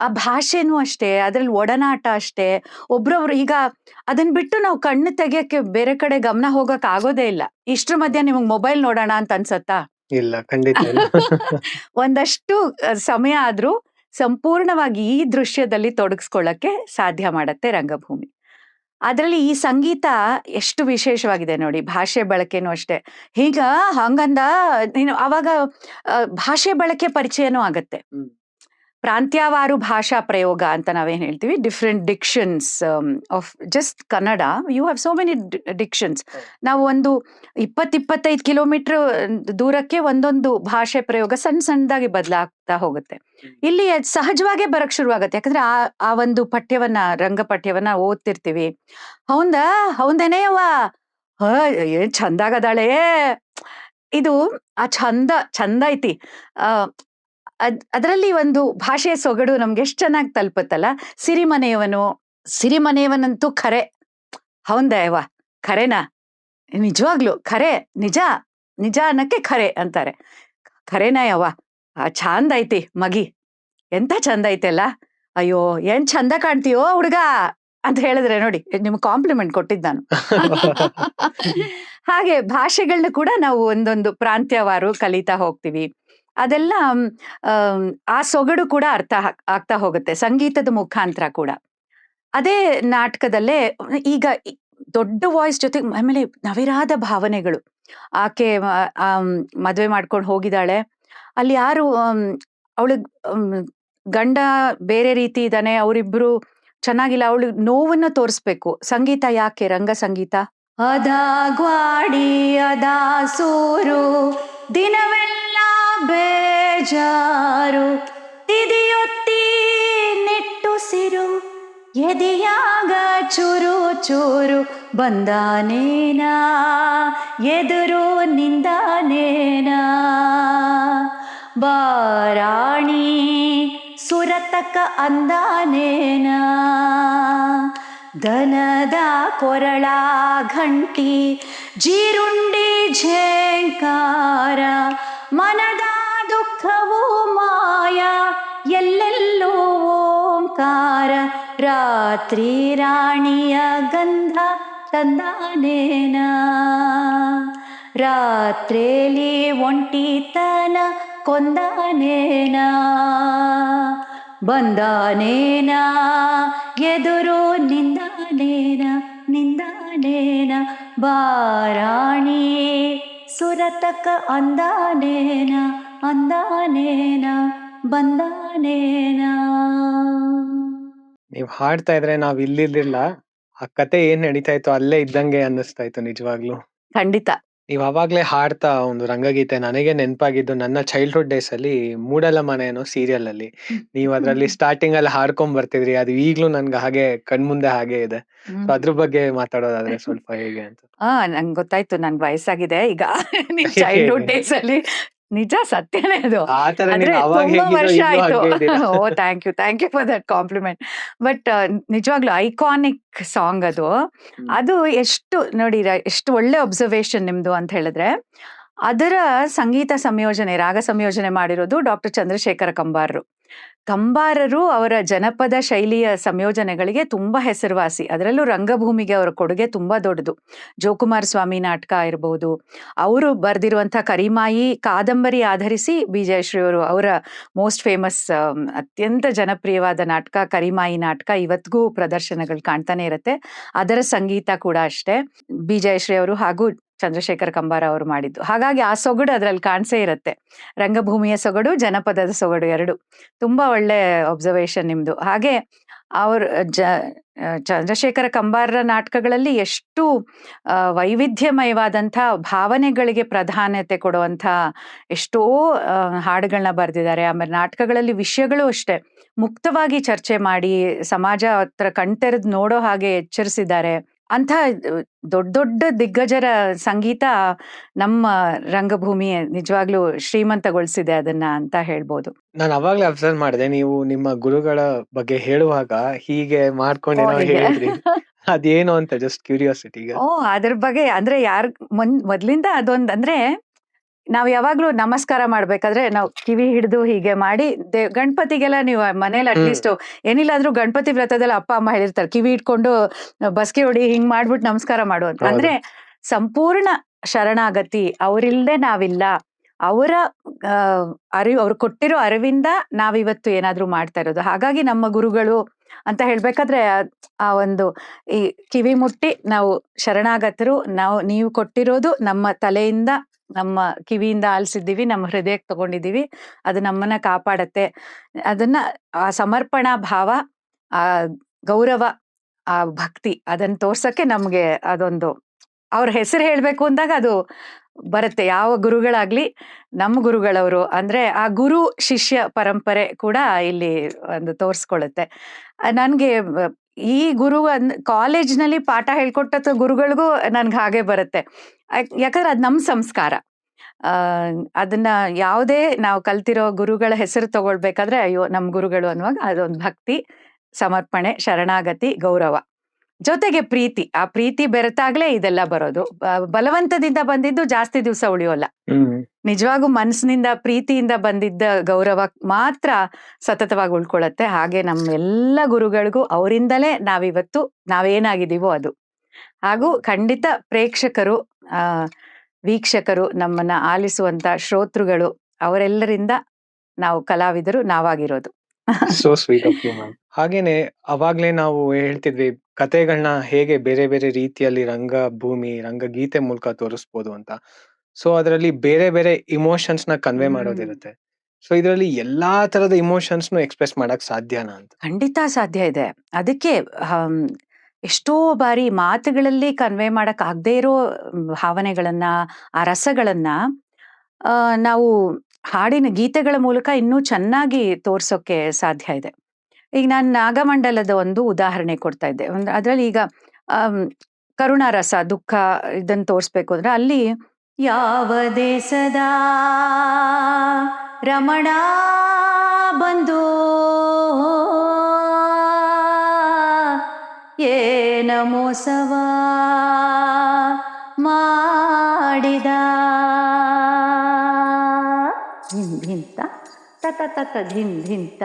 ಆ ಭಾಷೆನೂ ಅಷ್ಟೇ, ಅದ್ರಲ್ಲಿ ಒಡನಾಟ ಅಷ್ಟೇ. ಒಬ್ರೊಬ್ರು ಈಗ ಅದನ್ ಬಿಟ್ಟು ನಾವು ಕಣ್ಣು ತೆಗಿಯಕ್ಕೆ ಬೇರೆ ಕಡೆ ಗಮನ ಹೋಗಕ್ ಆಗೋದೇ ಇಲ್ಲ. ಇಷ್ಟ್ರ ಮಧ್ಯ ನಿಮಗ್ ಮೊಬೈಲ್ ನೋಡೋಣ ಅಂತ ಅನ್ಸತ್ತಾ? ಇಲ್ಲ, ಖಂಡಿತ ಇಲ್ಲ. ಒಂದಷ್ಟು ಸಮಯ ಆದ್ರೂ ಸಂಪೂರ್ಣವಾಗಿ ಈ ದೃಶ್ಯದಲ್ಲಿ ತೊಡಗಿಸ್ಕೊಳ್ಳಕ್ಕೆ ಸಾಧ್ಯ ಮಾಡತ್ತೆ ರಂಗಭೂಮಿ. ಅದರಲ್ಲಿ ಈ ಸಂಗೀತ ಎಷ್ಟು ವಿಶೇಷವಾಗಿದೆ ನೋಡಿ, ಭಾಷೆ ಬಳಕೆನೂ ಅಷ್ಟೇ. ಹೀಗ ಹಂಗಂದ ನೀನು ಅವಾಗ ಭಾಷೆ ಬಳಕೆ ಪರಿಚಯನೂ ಆಗತ್ತೆ. ಪ್ರಾಂತ್ಯವಾರು ಭಾಷಾ ಪ್ರಯೋಗ ಅಂತ ನಾವೇನ್ ಹೇಳ್ತೀವಿ, different dictions of just Kannada. You have so many dictions. ನಾವು ಒಂದು 20-25 ಕಿಲೋಮೀಟರ್ ದೂರಕ್ಕೆ ಒಂದೊಂದು ಭಾಷೆ ಪ್ರಯೋಗ ಸಣ್ಣ ಸಣ್ಣದಾಗಿ ಬದಲಾಗ್ತಾ ಹೋಗುತ್ತೆ. ಇಲ್ಲಿ ಸಹಜವಾಗೇ ಬರಕ್ ಶುರುವಾಗತ್ತೆ, ಯಾಕಂದ್ರೆ ಆ ಒಂದು ರಂಗ ಪಠ್ಯವನ್ನ ಓದ್ತಿರ್ತೀವಿ. ಹೌದೇನೇಯವ್ವ, ಏನ್ ಚಂದಾಗದಾಳೆ, ಇದು ಆ ಚಂದ ಐತಿ. ಅದರಲ್ಲಿ ಒಂದು ಭಾಷೆಯ ಸೊಗಡು ನಮ್ಗೆ ಎಷ್ಟು ಚೆನ್ನಾಗಿ ತಲುಪತ್ತಲ್ಲ. ಸಿರಿಮನೆಯವನಂತೂ ಖರೆ, ಹೌದಯವ್ವ, ಖರೇನಾ, ನಿಜವಾಗ್ಲು ಖರೆ, ನಿಜ ಅನ್ನಕ್ಕೆ ಖರೆ ಅಂತಾರೆ. ಖರೇನಾ ಯವ್ವ, ಚಂದ ಐತಿ ಮಗಿ, ಎಂತ ಚಂದ ಐತೆಲ್ಲ, ಅಯ್ಯೋ ಏನ್ ಚಂದ ಕಾಣ್ತೀಯೋ ಹುಡ್ಗ ಅಂತ ಹೇಳಿದ್ರೆ ನೋಡಿ, ನಿಮ್ಗೆ ಕಾಂಪ್ಲಿಮೆಂಟ್ ಕೊಟ್ಟಿದ್ದ ನಾನು. ಹಾಗೆ ಭಾಷೆಗಳನ್ನ ಕೂಡ ನಾವು ಒಂದೊಂದು ಪ್ರಾಂತ್ಯವಾರು ಕಲಿತಾ ಹೋಗ್ತೀವಿ. ಅದೆಲ್ಲ ಆ ಸೊಗಡು ಕೂಡ ಅರ್ಥ ಆಗ್ತಾ ಹೋಗುತ್ತೆ ಸಂಗೀತದ ಮುಖಾಂತರ ಕೂಡ. ಅದೇ ನಾಟಕದಲ್ಲೇ ಈಗ ದೊಡ್ಡ ವಾಯ್ಸ್ ಜೊತೆ ಆಮೇಲೆ ನವಿರಾದ ಭಾವನೆಗಳು. ಆಕೆ ಮದ್ವೆ ಮಾಡ್ಕೊಂಡು ಹೋಗಿದ್ದಾಳೆ, ಅಲ್ಲಿ ಯಾರು ಅವಳಿಗೆ ಗಂಡ ಬೇರೆ ರೀತಿ ಇದ್ದಾನೆ, ಅವರಿಬ್ರು ಚೆನ್ನಾಗಿಲ್ಲ, ಅವಳಿಗೆ ನೋವನ್ನ ತೋರಿಸ್ಬೇಕು. ಸಂಗೀತ ಯಾಕೆ? ರಂಗ ಸಂಗೀತ. ಅದಾ ಗ್ವಾಡಿ ಅದಾ ಸೂರು ದಿನವೆಲ್ಲ ಬೇಜಾರು, ತಿದಿಯೊತ್ತಿ ನಿಟ್ಟುಸಿರು ಎದೆಯಾಗ ಚೂರು ಚೂರು ಬಂದಾನೇನಾ, ಎದುರು ನಿಂದಾನೇನಾ, ಬಾರಾಣಿ ಸುರತಕ ಅಂದಾನೇನಾ, ದನದ ಕೊರಳ ಘಂಟಿ ಜೀರುಂಡಿ ಝೇಂಕಾರ, ಮನದ ದುಃಖವೂ ಮಾಯ ಎಲ್ಲೆಲ್ಲೂ ಓಂಕಾರ, ರಾತ್ರಿ ರಾಣಿಯ ಗಂಧ ತಂದಾನೇನಾ, ರಾತ್ರೇಲಿ ಒಂಟಿತನ ಕೊಂದಾನೇನಾ, ಬಂದಾನೇನಾ ಎದುರು ನಿಂದಾನೇನಾ, ಬಾರಾಣಿ ಸುರತಕ ಅಂದಾನೇನಾ, ಬಂದಾನೇನಾ. ನೀವ್ ಹಾಡ್ತಾ ಇದ್ರೆ ನಾವ್ ಇಲ್ಲಿರ್ಲಿಲ್ಲ, ಆ ಕತೆ ಏನ್ ನಡೀತಾ ಇತ್ತು ಅಲ್ಲೇ ಇದ್ದಂಗೆ ಅನ್ನಿಸ್ತಾ ಇತ್ತು ನಿಜವಾಗ್ಲು. ಖಂಡಿತ. ನೀವ್ ಅವಾಗ್ಲೇ ಹಾಡ್ತಾ ಒಂದು ರಂಗಗೀತೆ ನನಗೆ ನೆನಪಾಗಿದ್ದು ನನ್ನ ಚೈಲ್ಡ್ಹುಡ್ ಡೇಸ್ ಅಲ್ಲಿ ಮೂಡಲ ಮನೆ ಅನ್ನೋ ಸೀರಿಯಲ್ ಅಲ್ಲಿ ನೀವ್ ಅದ್ರಲ್ಲಿ ಸ್ಟಾರ್ಟಿಂಗ್ ಅಲ್ಲಿ ಹಾಡ್ಕೊಂಡ್ ಬರ್ತಿದ್ರಿ. ಅದು ಈಗ್ಲೂ ನನ್ಗೆ ಹಾಗೆ ಕಣ್ಮುಂದೆ ಹಾಗೆ ಇದೆ. ಸೊ ಅದ್ರ ಬಗ್ಗೆ ಮಾತಾಡೋದಾದ್ರೆ ಸ್ವಲ್ಪ ಹೇಗೆ ಅಂತ. ನಂಗೆ ಗೊತ್ತಾಯ್ತು, ನನ್ಗೆ ವಯಸ್ಸಾಗಿದೆ ಈಗ. ನಿಮ್ ಚೈಲ್ಡ್ಹುಡ್ ಡೇಸ್ ಅಲ್ಲಿ ನಿಜ ಸತ್ಯನೇ ಅದು. ಆದ್ರೆ ತುಂಬಾ ವರ್ಷ ಆಯ್ತು. Oh thank you for that compliment. But ನಿಜವಾಗ್ಲೂ ಐಕಾನಿಕ್ ಸಾಂಗ್ ಅದು. ಅದು ಎಷ್ಟು ನೋಡಿ, ಎಷ್ಟು ಒಳ್ಳೆ ಒಬ್ಸರ್ವೇಷನ್ ನಿಮ್ದು ಅಂತ ಹೇಳಿದ್ರೆ, ಅದರ ಸಂಗೀತ ಸಂಯೋಜನೆ, ರಾಗ ಸಂಯೋಜನೆ ಮಾಡಿರೋದು ಡಾಕ್ಟರ್ ಚಂದ್ರಶೇಖರ ಕಂಬಾರರು. ಅವರ ಜನಪದ ಶೈಲಿಯ ಸಂಯೋಜನೆಗಳಿಗೆ ತುಂಬಾ ಹೆಸರುವಾಸಿ. ಅದರಲ್ಲೂ ರಂಗಭೂಮಿಗೆ ಅವರ ಕೊಡುಗೆ ತುಂಬಾ ದೊಡ್ಡದು. ಜೋಕುಮಾರ ಸ್ವಾಮಿ ನಾಟಕ ಇರಬಹುದು, ಅವರು ಬರೆದಿರುವಂಥ ಕರಿಮಾಯಿ ಕಾದಂಬರಿ ಆಧರಿಸಿ ಬಿ ಜಯಶ್ರೀ ಅವರು, ಅವರ ಮೋಸ್ಟ್ ಫೇಮಸ್ ಅತ್ಯಂತ ಜನಪ್ರಿಯವಾದ ನಾಟಕ ಕರಿಮಾಯಿ ನಾಟಕ ಇವತ್ತಿಗೂ ಪ್ರದರ್ಶನಗಳು ಕಾಣ್ತಾನೆ ಇರುತ್ತೆ. ಅದರ ಸಂಗೀತ ಕೂಡ ಅಷ್ಟೇ ಬಿ ಜಯಶ್ರೀ ಅವರು ಹಾಗೂ ಚಂದ್ರಶೇಖರ ಕಂಬಾರ ಅವರು ಮಾಡಿದ್ದು. ಹಾಗಾಗಿ ಆ ಸೊಗಡು ಅದ್ರಲ್ಲಿ ಕಾಣಿಸೇ ಇರುತ್ತೆ. ರಂಗಭೂಮಿಯ ಸೊಗಡು, ಜನಪದದ ಸೊಗಡು ಎರಡು. ತುಂಬಾ ಒಳ್ಳೆ ಒಬ್ಸರ್ವೇಷನ್ ನಿಮ್ದು. ಹಾಗೆ ಅವ್ರ ಚಂದ್ರಶೇಖರ ಕಂಬಾರರ ನಾಟಕಗಳಲ್ಲಿ ಎಷ್ಟು ವೈವಿಧ್ಯಮಯವಾದಂಥ ಭಾವನೆಗಳಿಗೆ ಪ್ರಾಧಾನ್ಯತೆ ಕೊಡುವಂಥ ಎಷ್ಟೋ ಹಾಡುಗಳನ್ನ ಬರೆದಿದ್ದಾರೆ. ಆಮೇಲೆ ನಾಟಕಗಳಲ್ಲಿ ವಿಷಯಗಳು ಅಷ್ಟೇ ಮುಕ್ತವಾಗಿ ಚರ್ಚೆ ಮಾಡಿ ಸಮಾಜ ಹತ್ರ ಕಣ್ತೆರೆದು ನೋಡೋ ಹಾಗೆ ಎಚ್ಚರಿಸಿದ್ದಾರೆ. ಅಂಥ ದೊಡ್ಡ ದಿಗ್ಗಜರ ಸಂಗೀತ ನಮ್ಮ ರಂಗಭೂಮಿ ನಿಜವಾಗ್ಲೂ ಶ್ರೀಮಂತಗೊಳಿಸಿದೆ ಅದನ್ನ ಅಂತ ಹೇಳ್ಬೋದು. ನಾನು ಅವಾಗ್ಲೇ ಅಬ್ಸರ್ವ್ ಮಾಡಿದೆ, ನೀವು ನಿಮ್ಮ ಗುರುಗಳ ಬಗ್ಗೆ ಹೇಳುವಾಗ ಹೀಗೆ ಮಾಡ್ಕೊಂಡೇನೋ ಹೇಳಿದ್ರಿ. ಅದೇನು ಅಂತ ಜಸ್ಟ್ ಕ್ಯೂರಿಯಾಸಿಟಿ. ಅದ್ರ ಬಗ್ಗೆ ಅಂದ್ರೆ ಮೊದ್ಲಿಂದ ಅದೊಂದ್ ಅಂದ್ರೆ, ನಾವ್ ಯಾವಾಗ್ಲೂ ನಮಸ್ಕಾರ ಮಾಡ್ಬೇಕಾದ್ರೆ ನಾವು ಕಿವಿ ಹಿಡಿದು ಹೀಗೆ ಮಾಡಿ, ಗಣಪತಿಗೆಲ್ಲ ನೀವು ಮನೇಲಿ ಅಟ್ಲೀಸ್ಟ್ ಏನಿಲ್ಲ ಅಂದ್ರೂ ಗಣಪತಿ ವ್ರತದಲ್ಲಿ ಅಪ್ಪ ಅಮ್ಮ ಹೇಳಿರ್ತಾರೆ ಕಿವಿ ಇಟ್ಕೊಂಡು ಬಸ್ಕೆ ಹೊಡಿ ಹಿಂಗ್ ಮಾಡ್ಬಿಟ್ಟು ನಮಸ್ಕಾರ ಮಾಡುವಂತ. ಅಂದ್ರೆ ಸಂಪೂರ್ಣ ಶರಣಾಗತಿ. ಅವರಿಲ್ದೆ ನಾವಿಲ್ಲ. ಅವರ ಅವ್ರು ಕೊಟ್ಟಿರೋ ಅರಿವಿಂದ ನಾವಿವತ್ತು ಏನಾದ್ರೂ ಮಾಡ್ತಾ ಇರೋದು. ಹಾಗಾಗಿ ನಮ್ಮ ಗುರುಗಳು ಅಂತ ಹೇಳ್ಬೇಕಾದ್ರೆ ಆ ಒಂದು ಈ ಕಿವಿ ಮುಟ್ಟಿ ನಾವು ಶರಣಾಗತರು, ನೀವು ಕೊಟ್ಟಿರೋದು ನಮ್ಮ ತಲೆಯಿಂದ ನಮ್ಮ ಕಿವಿಯಿಂದ ಆಲಿಸಿದ್ದೀವಿ, ನಮ್ಮ ಹೃದಯಕ್ಕೆ ತಗೊಂಡಿದ್ದೀವಿ, ಅದು ನಮ್ಮನ್ನ ಕಾಪಾಡತ್ತೆ. ಅದನ್ನ ಆ ಸಮರ್ಪಣಾ ಭಾವ, ಆ ಗೌರವ, ಆ ಭಕ್ತಿ ಅದನ್ನ ತೋರ್ಸಕ್ಕೆ ನಮ್ಗೆ ಅದೊಂದು ಅವ್ರ ಹೆಸರು ಹೇಳ್ಬೇಕು ಅಂದಾಗ ಅದು ಬರುತ್ತೆ. ಯಾವ ಗುರುಗಳಾಗ್ಲಿ ನಮ್ಮ ಗುರುಗಳವರು ಅಂದ್ರೆ ಆ ಗುರು ಶಿಷ್ಯ ಪರಂಪರೆ ಕೂಡ ಇಲ್ಲಿ ಒಂದು ತೋರ್ಸ್ಕೊಳ್ಳುತ್ತೆ. ನನ್ಗೆ ಈ ಗುರು ಕಾಲೇಜ್ನಲ್ಲಿ ಪಾಠ ಹೇಳ್ಕೊಟ್ಟ ಗುರುಗಳಿಗೂ ನನ್ಗೆ ಹಾಗೆ ಬರುತ್ತೆ. ಯಾಕಂದ್ರೆ ಅದು ನಮ್ಮ ಸಂಸ್ಕಾರ. ಅದನ್ನ ಯಾವುದೇ ನಾವು ಕಲ್ತಿರೋ ಗುರುಗಳ ಹೆಸರು ತಗೊಳ್ಬೇಕಾದ್ರೆ ಅಯ್ಯೋ ನಮ್ ಗುರುಗಳು ಅನ್ನುವಾಗ ಅದೊಂದು ಭಕ್ತಿ, ಸಮರ್ಪಣೆ, ಶರಣಾಗತಿ, ಗೌರವ, ಜೊತೆಗೆ ಪ್ರೀತಿ. ಆ ಪ್ರೀತಿ ಬೆರೆತಾಗ್ಲೇ ಇದೆಲ್ಲ ಬರೋದು. ಬಲವಂತದಿಂದ ಬಂದಿದ್ದು ಜಾಸ್ತಿ ದಿವಸ ಉಳಿಯೋಲ್ಲ. ನಿಜವಾಗೂ ಮನಸ್ಸಿನಿಂದ ಪ್ರೀತಿಯಿಂದ ಬಂದಿದ್ದ ಗೌರವ ಮಾತ್ರ ಸತತವಾಗಿ ಉಳ್ಕೊಳತ್ತೆ. ಹಾಗೆ ನಮ್ಮ ಎಲ್ಲ ಗುರುಗಳಿಗೂ ಅವರಿಂದಲೇ ನಾವಿವತ್ತು ನಾವೇನಾಗಿದ್ದೀವೋ ಅದು. ಹಾಗೂ ಖಂಡಿತ ಪ್ರೇಕ್ಷಕರು, ವೀಕ್ಷಕರು, ನಮ್ಮನ್ನ ಆಲಿಸುವಂತ ಶ್ರೋತೃಗಳು ಅವರೆಲ್ಲರಿಂದ ನಾವು ಕಲಾವಿದರು ನಾವಾಗಿರೋದು. So sweet of you ma'am. ಹಾಗೇನೆ ಅವಾಗ್ಲೇ ನಾವು ಹೇಳ್ತಿದ್ವಿ ಕತೆಗಳನ್ನ ಹೇಗೆ ಬೇರೆ ಬೇರೆ ರೀತಿಯಲ್ಲಿ ರಂಗಭೂಮಿ, ರಂಗಗೀತೆ ಮೂಲಕ ತೋರಿಸ್ಬೋದು ಅಂತ. ಸೊ ಅದರಲ್ಲಿ ಬೇರೆ ಬೇರೆ ಇಮೋಷನ್ಸ್ ನ ಕನ್ವೆ ಮಾಡೋದಿರುತ್ತೆ. ಸೊ ಇದರಲ್ಲಿ ಎಲ್ಲಾ ತರದ ಇಮೋಷನ್ಸ್ ಎಕ್ಸ್ಪ್ರೆಸ್ ಮಾಡಕ್ ಸಾಧ್ಯನಾ ಅಂತ? ಖಂಡಿತ ಸಾಧ್ಯ ಇದೆ. ಅದಕ್ಕೆ ಎಷ್ಟೋ ಬಾರಿ ಮಾತುಗಳಲ್ಲಿ ಕನ್ವೆ ಮಾಡಕ್ ಆಗದೆ ಇರೋ ಭಾವನೆಗಳನ್ನ, ಆ ರಸಗಳನ್ನ ನಾವು ಹಾಡಿನ ಗೀತೆಗಳ ಮೂಲಕ ಇನ್ನೂ ಚೆನ್ನಾಗಿ ತೋರ್ಸೋಕೆ ಸಾಧ್ಯ ಇದೆ. ಈಗ ನಾನು ನಾಗಮಂಡಲದ ಒಂದು ಉದಾಹರಣೆ ಕೊಡ್ತಾ ಇದ್ದೆ. ಅದ್ರಲ್ಲಿ ಈಗ ಕರುಣಾರಸ, ದುಃಖ ಇದನ್ನ ತೋರಿಸ್ಬೇಕು ಅಂದ್ರೆ ಅಲ್ಲಿ ಯಾವ ದೇಶದ ರಮಣ ಬಂದು ಏನ ಮೋಸವ ಮಾಡಿದ, ಧಿಂತ ತತ ತತ ಧಿಂತ,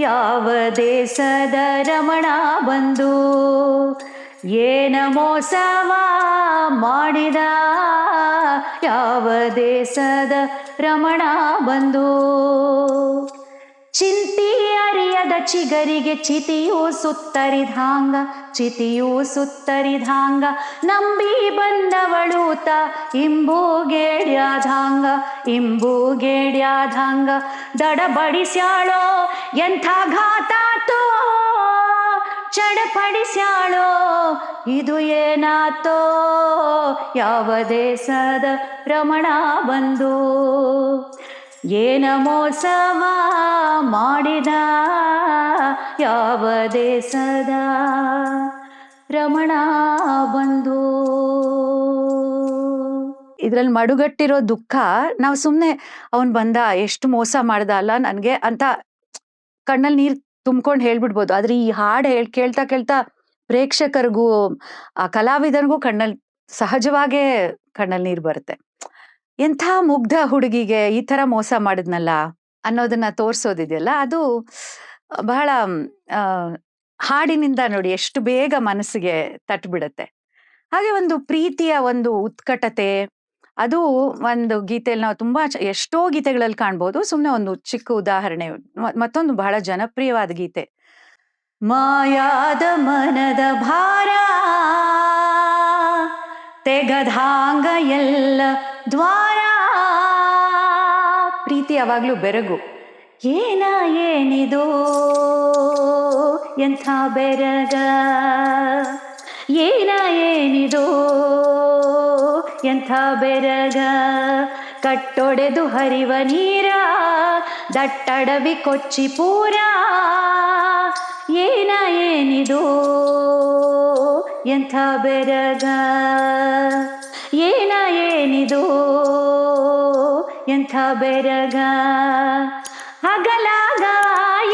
ಯಾವ ದೇಶದ ರಮಣ ಬಂದು ಏನ ಮೋಸವ ಮಾಡಿದ, ಯಾವ ದೇಶದ ರಮಣ ಬಂದು ಚಿಂತಿ ಅರಿಯದ ಚಿಗರಿಗೆ ಚಿತಿಯೂ ಸುತ್ತರಿದಾಂಗ, ಚಿತಿಯೂ ಸುತ್ತರಿದಾಂಗ, ನಂಬಿ ಬಂದವಳೂತ ಇಂಬೂಗೇಡ್ಯಾಧಾಂಗ, ಇಂಬೂಗೇಡ್ಯಾಧಾಂಗ, ದಡಬಡಿಸ್ಯಾಳೋ ಎಂಥ ಘಾತಾತೋ, ಚಡಪಡಿಸ್ಯಾಳೋ ಇದು ಏನಾತೋ, ಯಾವ ದೇಶದ ರಮಣ ಬಂದು ಏನ ಮೋಸವ ಮಾಡಿದ, ಯಾವ ದೇಶದ ರಮಣ ಬಂದು. ಇದ್ರಲ್ಲಿ ಮಡುಗಟ್ಟಿರೋ ದುಃಖ ನಾವು ಸುಮ್ನೆ ಅವನ್ ಬಂದ ಎಷ್ಟು ಮೋಸ ಮಾಡ್ದ ಅಲ್ಲ ನನ್ಗೆ ಅಂತ ಕಣ್ಣಲ್ಲಿ ನೀರ್ ತುಂಬ್ಕೊಂಡು ಹೇಳ್ಬಿಡ್ಬೋದು. ಆದ್ರೆ ಈ ಹಾಡು ಕೇಳ್ತಾ ಕೇಳ್ತಾ ಪ್ರೇಕ್ಷಕರಿಗೂ ಆ ಕಲಾವಿದನಿಗೂ ಕಣ್ಣಲ್ಲಿ ಸಹಜವಾಗೇ ಕಣ್ಣಲ್ಲಿ ನೀರ್ ಬರುತ್ತೆ. ಎಂಥ ಮುಗ್ಧ ಹುಡುಗಿಗೆ ಈ ತರ ಮೋಸ ಮಾಡಿದ್ನಲ್ಲ ಅನ್ನೋದನ್ನ ತೋರ್ಸೋದಿದೆಯಲ್ಲ, ಅದು ಬಹಳ ಹಾಡಿನಿಂದ ನೋಡಿ ಎಷ್ಟು ಬೇಗ ಮನಸ್ಸಿಗೆ ತಟ್ಬಿಡತ್ತೆ. ಹಾಗೆ ಒಂದು ಪ್ರೀತಿಯ ಒಂದು ಉತ್ಕಟತೆ, ಅದು ಒಂದು ಗೀತೆಯಲ್ಲಿ ನಾವು ತುಂಬಾ ಎಷ್ಟೋ ಗೀತೆಗಳಲ್ಲಿ ಕಾಣ್ಬೋದು. ಸುಮ್ನೆ ಒಂದು ಚಿಕ್ಕ ಉದಾಹರಣೆ, ಮತ್ತೊಂದು ಬಹಳ ಜನಪ್ರಿಯವಾದ ಗೀತೆ, ಮಾಯಾದ ಮನದ ಭಾರ ತೆಗಧಾಂಗ ಎಲ್ಲ ದ್ವಾರ, ಪ್ರೀತಿ ಯಾವಾಗ್ಲೂ ಬೆರಗು, ಏನ ಏನಿದು ಎಂಥ ಬೆರಗ, ಏನ ಏನಿದು ಎಂಥ ಬೆರಗ, ಕಟ್ಟೊಡೆದು ಹರಿವ ನೀರ ದಟ್ಟಡವಿ ಕೊಚ್ಚಿ ಪೂರ, ಏನ ಏನಿದು ಎಂಥ ಬೆರಗ, ಏನ ಏನಿದು ಎಂಥ ಬೆರಗ, ಹಗಲಾಗ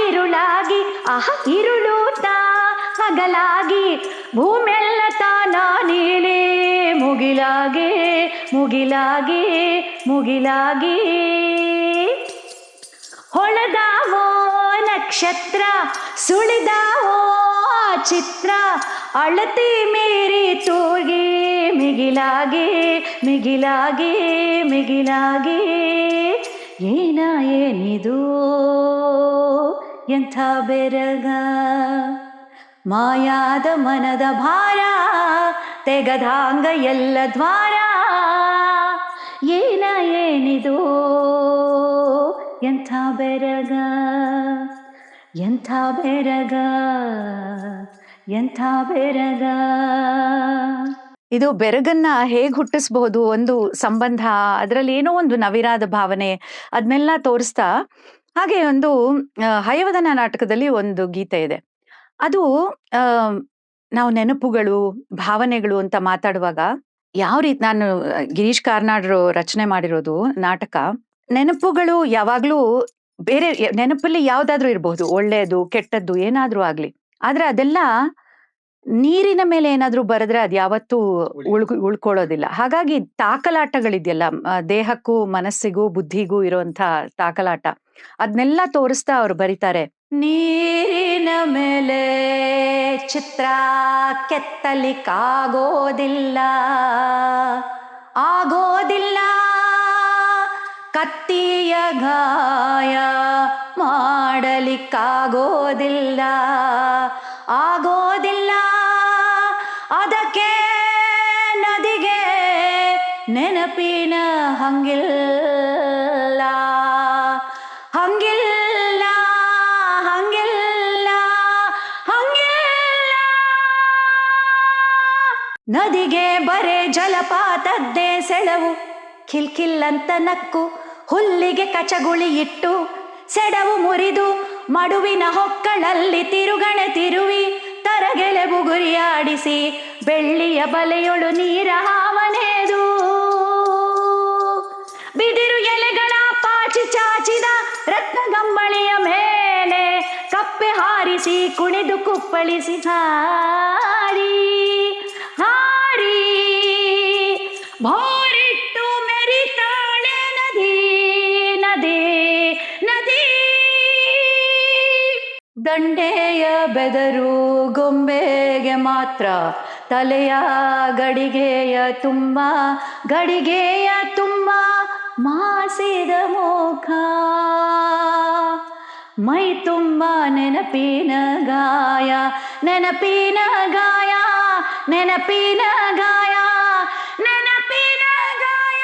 ಇರುಳಾಗಿ ಇರುಳೂತ ಹಗಲಾಗಿ ಭೂಮೆಲ್ಲ ತಾನ ನೀಲಿ ಮುಗಿಲಾಗಿ ಮುಗಿಲಾಗಿ ಮುಗಿಲಾಗಿ, ಹೊಳೆದಾವೋ ನಕ್ಷತ್ರ ಸುಳಿದಾವೋ ಚಿತ್ರ, ಅಳತಿ ಮೀರಿ ತೂಗಿ ಮಿಗಿಲಾಗಿ ಮಿಗಿಲಾಗಿ ಮಿಗಿಲಾಗಿ, ಏನ ಏನಿದು ಎಂಥ ಬೆರಗ, ಮಾಯಾದ ಮನದ ಭಾರ ತೆಗದಾಂಗ ಎಲ್ಲ ದ್ವಾರ, ಏನಿದು ಎಂಥ ಬೆರಗ, ಎಂಥ ಬೆರಗ, ಎಂಥ ಬೆರಗ. ಇದು ಬೆರಗನ್ನ ಹೇಗೆ ಹುಟ್ಟಿಸ್ಬಹುದು, ಒಂದು ಸಂಬಂಧ, ಅದರಲ್ಲಿ ಏನೋ ಒಂದು ನವಿರಾದ ಭಾವನೆ, ಅದನ್ನೆಲ್ಲ ತೋರಿಸ್ತಾ. ಹಾಗೆ ಒಂದು ಹಯವದನ ನಾಟಕದಲ್ಲಿ ಒಂದು ಗೀತೆ ಇದೆ. ಅದು ನಾವು ನೆನಪುಗಳು, ಭಾವನೆಗಳು ಅಂತ ಮಾತಾಡುವಾಗ ಯಾವ ರೀತಿ, ನಾನು ಗಿರೀಶ್ ಕಾರ್ನಾಡ್ರು ರಚನೆ ಮಾಡಿರೋದು ನಾಟಕ. ನೆನಪುಗಳು ಯಾವಾಗ್ಲೂ ಬೇರೆ, ನೆನಪಲ್ಲಿ ಯಾವ್ದಾದ್ರೂ ಇರಬಹುದು, ಒಳ್ಳೆಯದು ಕೆಟ್ಟದ್ದು ಏನಾದ್ರೂ ಆಗ್ಲಿ, ಆದ್ರೆ ಅದೆಲ್ಲ ನೀರಿನ ಮೇಲೆ ಏನಾದ್ರೂ ಬರೆದ್ರೆ ಅದು ಯಾವತ್ತೂ ಉಳ್ಕೊಳ್ಳೋದಿಲ್ಲ. ಹಾಗಾಗಿ ತಾಕಲಾಟಗಳಿದೆಯಲ್ಲ, ದೇಹಕ್ಕೂ ಮನಸ್ಸಿಗೂ ಬುದ್ಧಿಗೂ ಇರುವಂತ ತಾಕಲಾಟ, ಅದನ್ನೆಲ್ಲ ತೋರಿಸ್ತಾ ಅವ್ರು ಬರೀತಾರೆ. ನೀರಿನ ಮೇಲೆ ಚಿತ್ರ ಕೆತ್ತಲಿಕ್ಕಾಗೋದಿಲ್ಲ, ಆಗೋದಿಲ್ಲ, ಕತ್ತಿಯ ಗಾಯ ಮಾಡಲಿಕ್ಕಾಗೋದಿಲ್ಲ, ಆಗೋದಿಲ್ಲ, ಅದಕ್ಕೆ ನದಿಗೆ ನೆನಪಿನ ಹಂಗಿಲ್ಲ, ಹಂಗಿಲ್ಲ, ಹಂಗಿಲ್ಲ, ಹಂಗಿಲ್ಲ. ನದಿಗೆ ಬರೇ ಜಲಪಾತದ್ದೇ ಸೆಳವು, ಕಿಲ್ಕಿಲ್ಲಂತ ನಕ್ಕು ಹುಲ್ಲಿಗೆ ಕಚಗುಳಿ ಇಟ್ಟು ಸೆಡವು ಮುರಿದು ಮಡುವಿನ ಹೊಕ್ಕಳಲ್ಲಿ ತಿರುಗಣೆ ತಿರುವಿ ತರಗೆಲೆ ಬುಗುರಿಯಾಡಿಸಿ ಬೆಳ್ಳಿಯ ಬಲೆಯೊಳು ನೀರ ಹಾವನೆದು ಬಿದಿರು ಎಲೆಗಳ ಪಾಚಿ ಚಾಚಿದ ರತ್ನಗಂಬಳಿಯ ಮೇಲೆ ಕಪ್ಪೆ ಹಾರಿಸಿ ಕುಣಿದು ಕುಪ್ಪಳಿಸಿ ಹಾರಿ ಹಾರಿ ಭೋರಿಟ್ಟು ಮೆರಿತಾಳೆ ನದಿ ನದಿ ನದಿ. ದಂಡೆಯ ಬೆದರು ಗೊಂಬೆಗೆ ಮಾತ್ರ ತಲೆಯ ಗಡಿಗೆಯ ತುಂಬ, ಗಡಿಗೆಯ ತುಂಬ ಮಾಸಿದ ಮುಖ, ಮೈ ತುಂಬ ನೆನಪಿನ ಗಾಯ, ನೆನಪಿನ ಗಾಯ, ನೆನಪಿನ ಗಾಯ, ನೆನಪಿನ ಗಾಯ.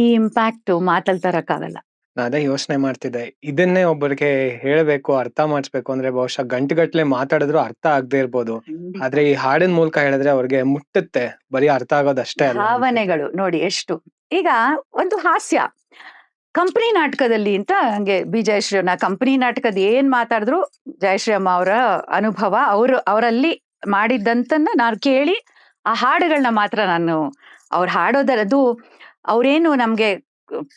ಈ ಇಂಪ್ಯಾಕ್ಟ್ ಮಾತಲ್ಲಿ ತರಕ್ಕಾಗಲ್ಲ. ಅದೇ ಯೋಚನೆ ಮಾಡ್ತಿದ್ದೆ, ಇದನ್ನೇ ಒಬ್ಬರಿಗೆ ಹೇಳ್ಬೇಕು, ಅರ್ಥ ಮಾಡಿಸ್ಬೇಕು ಅಂದ್ರೆ ಬಹುಶಃ ಗಂಟೆಗಟ್ಲೆ ಮಾತಾಡಿದ್ರು ಅರ್ಥ ಆಗದೆ ಇರ್ಬೋದು, ಆದ್ರೆ ಈ ಹಾಡಿನ ಮೂಲಕ ಹೇಳಿದ್ರೆ ಅವ್ರಿಗೆ ಮುಟ್ಟುತ್ತೆ, ಬರೀ ಅರ್ಥ ಆಗೋದಷ್ಟೇ ಅಲ್ಲ. ಭಾವನೆಗಳು ನೋಡಿ ಎಷ್ಟು. ಈಗ ಒಂದು ಹಾಸ್ಯ, ಕಂಪನಿ ನಾಟಕದಲ್ಲಿ ಅಂತ ಹಂಗೆ ಬಿ ಜಯಶ್ರೀ ಕಂಪನಿ ನಾಟಕದ ಏನ್ ಮಾತಾಡಿದ್ರು ಜಯಶ್ರೀ ಅಮ್ಮ ಅವರ ಅನುಭವ, ಅವರಲ್ಲಿ ಮಾಡಿದ್ದಂತನ್ನ ನಾನು ಕೇಳಿ ಆ ಹಾಡುಗಳನ್ನ ಮಾತ್ರ ನಾನು ಅವ್ರು ಹಾಡೋದರದು ಅವ್ರೇನು ನಮ್ಗೆ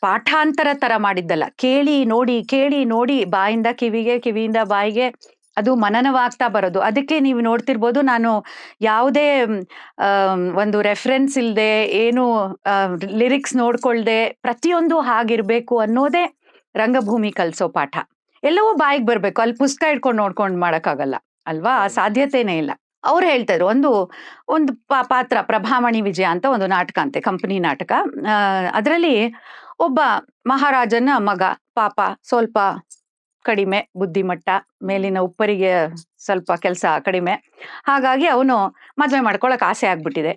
ಪಾಠಾಂತರ ತರ ಮಾಡಿದ್ದಲ್ಲ, ಕೇಳಿ ನೋಡಿ ಕೇಳಿ ನೋಡಿ ಬಾಯಿಂದ ಕಿವಿಗೆ, ಕಿವಿಯಿಂದ ಬಾಯಿಗೆ ಅದು ಮನನವಾಗ್ತಾ ಬರೋದು. ಅದಕ್ಕೆ ನೀವು ನೋಡ್ತಿರ್ಬೋದು, ನಾನು ಯಾವುದೇ ಒಂದು ರೆಫರೆನ್ಸ್ ಇಲ್ಲದೆ, ಏನು ಲಿರಿಕ್ಸ್ ನೋಡ್ಕೊಳ್ದೆ ಪ್ರತಿಯೊಂದು ಹಾಗಿರ್ಬೇಕು ಅನ್ನೋದೇ ರಂಗಭೂಮಿ ಕಲ್ಸೋ ಪಾಠ. ಎಲ್ಲವೂ ಬಾಯಿಗೆ ಬರ್ಬೇಕು, ಅಲ್ಲಿ ಪುಸ್ತಕ ಇಟ್ಕೊಂಡು ನೋಡ್ಕೊಂಡು ಮಾಡಕ್ಕಾಗಲ್ಲ ಅಲ್ವಾ, ಆ ಸಾಧ್ಯತೆನೇ ಇಲ್ಲ. ಅವ್ರು ಹೇಳ್ತಾ ಇದ್ರು, ಒಂದು ಪಾತ್ರ ಪ್ರಭಾಮಣಿ ವಿಜಯ ಅಂತ ಒಂದು ನಾಟಕ ಅಂತೆ, ಕಂಪನಿ ನಾಟಕ. ಅದರಲ್ಲಿ ಒಬ್ಬ ಮಹಾರಾಜನ ಮಗ, ಪಾಪ ಸ್ವಲ್ಪ ಕಡಿಮೆ ಬುದ್ಧಿಮಟ್ಟ, ಮೇಲಿನ ಉಪ್ಪರಿಗೆ ಸ್ವಲ್ಪ ಕೆಲಸ ಕಡಿಮೆ, ಹಾಗಾಗಿ ಅವನು ಮದ್ವೆ ಮಾಡ್ಕೊಳಕ್ ಆಸೆ ಆಗ್ಬಿಟ್ಟಿದೆ.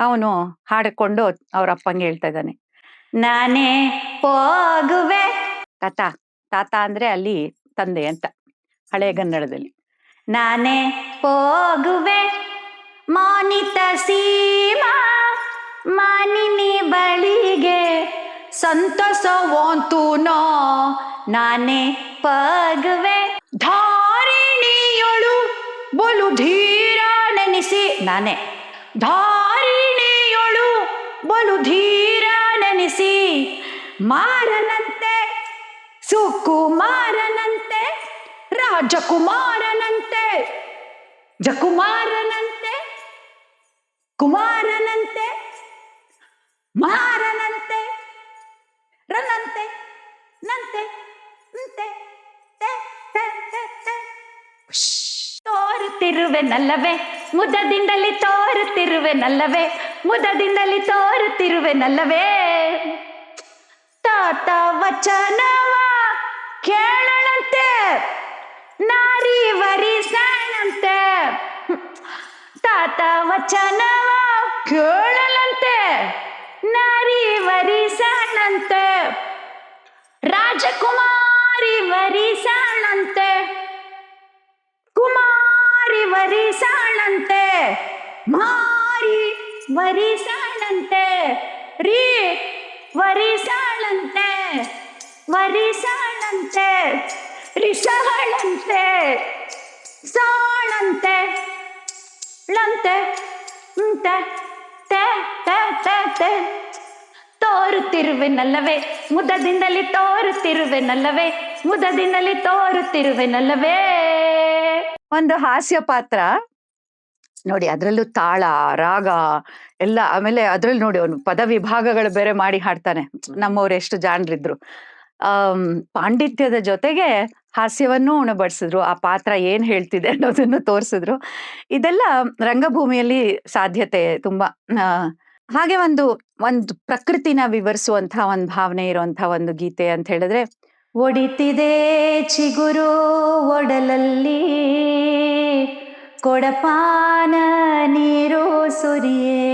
ಅವನು ಹಾಡಿಕೊಂಡು ಅವ್ರ ಅಪ್ಪಂಗೆ ಹೇಳ್ತಾ ಇದ್ದಾನೆ, ನಾನೇ ಹೋಗುವೆ ತಾತ. ತಾತ ಅಂದ್ರೆ ಅಲ್ಲಿ ತಂದೆ ಅಂತ ಹಳೆಗನ್ನಡದಲ್ಲಿ. ನಾನೇ ಹೋಗುವೆ ಮಾನಿತ ಸೀಮಾ ಮಾನಿನಿ ಬಳಿಗೆ, ಸಂತಸವಂತೂ ನಾನೇ ಹೋಗುವೆ ಧಾರಿಣಿಯೊಳು ಬಲು ಧೀರ ನೆನೆಸಿ, ನಾನೇ ಧಾರಿಣಿಯೊಳು ಬಲು ಧೀರ ನೆನೆಸಿ, ಮಾರನಂತೆ ಸುಕುಮಾರನಂತೆ ರಾಜಕುಮಾರನಂತೆ ಜಕುಮಾರನಂತೆ ಕುಮಾರನಂತೆ ಮಾರನಂತೆ ರನಂತೆ ನಂತೆ ಅಂತೆ ತೋರುತ್ತಿರುವೆ ನಲ್ಲವೇ ಮುದದಿಂದಲೇ ತೋರುತ್ತಿರುವೆ ನಲ್ಲವೇ ಮುದದಿಂದಲೇ ತೋರುತ್ತಿರುವೆ ನಲ್ಲವೇ, ತಾತ ವಚನವ ಕೇಳಳಂತೆ, ನಾರಿ ವರಿಸಣಂತೆ, ತಾತ ವಚನವ ಕೇಳಲಂತೆ, ನಾರಿ ವರಿಸಣಂತೆ, ರಾಜಕುಮಾರಿ ವರಿಸಣಂತೆ, ಕುಮಾರಿ ವರಿಸಣಂತೆ, ಮಾರಿ ವರಿಸಣಂತೆ, ರೀ ವರಿಸಣಂತೆ, ವರಿಸಣಂತೆ, ರಿಸಹಳಂತೆ, ಸಾಳಂತೆ, ಲಂತೆ, ಅಂತೆ, te te te te ತೋರುತ್ತಿರುವೆನಲ್ಲವೇ ಮುದದಿಂದಲೇ, ತೋರುತ್ತಿರುವೆನಲ್ಲವೇ ಮುದದಿಂದಲೇ, ತೋರುತ್ತಿರುವೆನಲ್ಲವೇ. ಒಂದು ಹಾಸ್ಯ ಪಾತ್ರ ನೋಡಿ, ಅದ್ರಲ್ಲೂ ತಾಳ ರಾಗ ಎಲ್ಲ, ಆಮೇಲೆ ಅದ್ರಲ್ಲಿ ನೋಡಿ ಅವನು ಪದ ವಿಭಾಗಗಳು ಬೇರೆ ಮಾಡಿ ಹಾಡ್ತಾನೆ. ನಮ್ಮವ್ರು ಎಷ್ಟು ಜಾಣರಿದ್ರು. ಪಾಂಡಿತ್ಯದ ಜೊತೆಗೆ ಹಾಸ್ಯವನ್ನೂ ಉಣಬಡಿಸಿದ್ರು. ಆ ಪಾತ್ರ ಏನ್ ಹೇಳ್ತಿದೆ ಅನ್ನೋದನ್ನು ತೋರಿಸಿದ್ರು. ಇದೆಲ್ಲ ರಂಗಭೂಮಿಯಲ್ಲಿ ಸಾಧ್ಯತೆ ತುಂಬಾ. ಹಾಗೆ ಒಂದು ಪ್ರಕೃತಿನ ವಿವರಿಸುವಂತಹ ಒಂದು ಭಾವನೆ ಇರುವಂತಹ ಒಂದು ಗೀತೆ ಅಂತ ಹೇಳಿದ್ರೆ, ಒಡಿತಿದೆ ಚಿಗುರು ಒಡಲಲ್ಲಿ, ಕೊಡಪಾನ ನೀರು ಸುರಿಯೇ,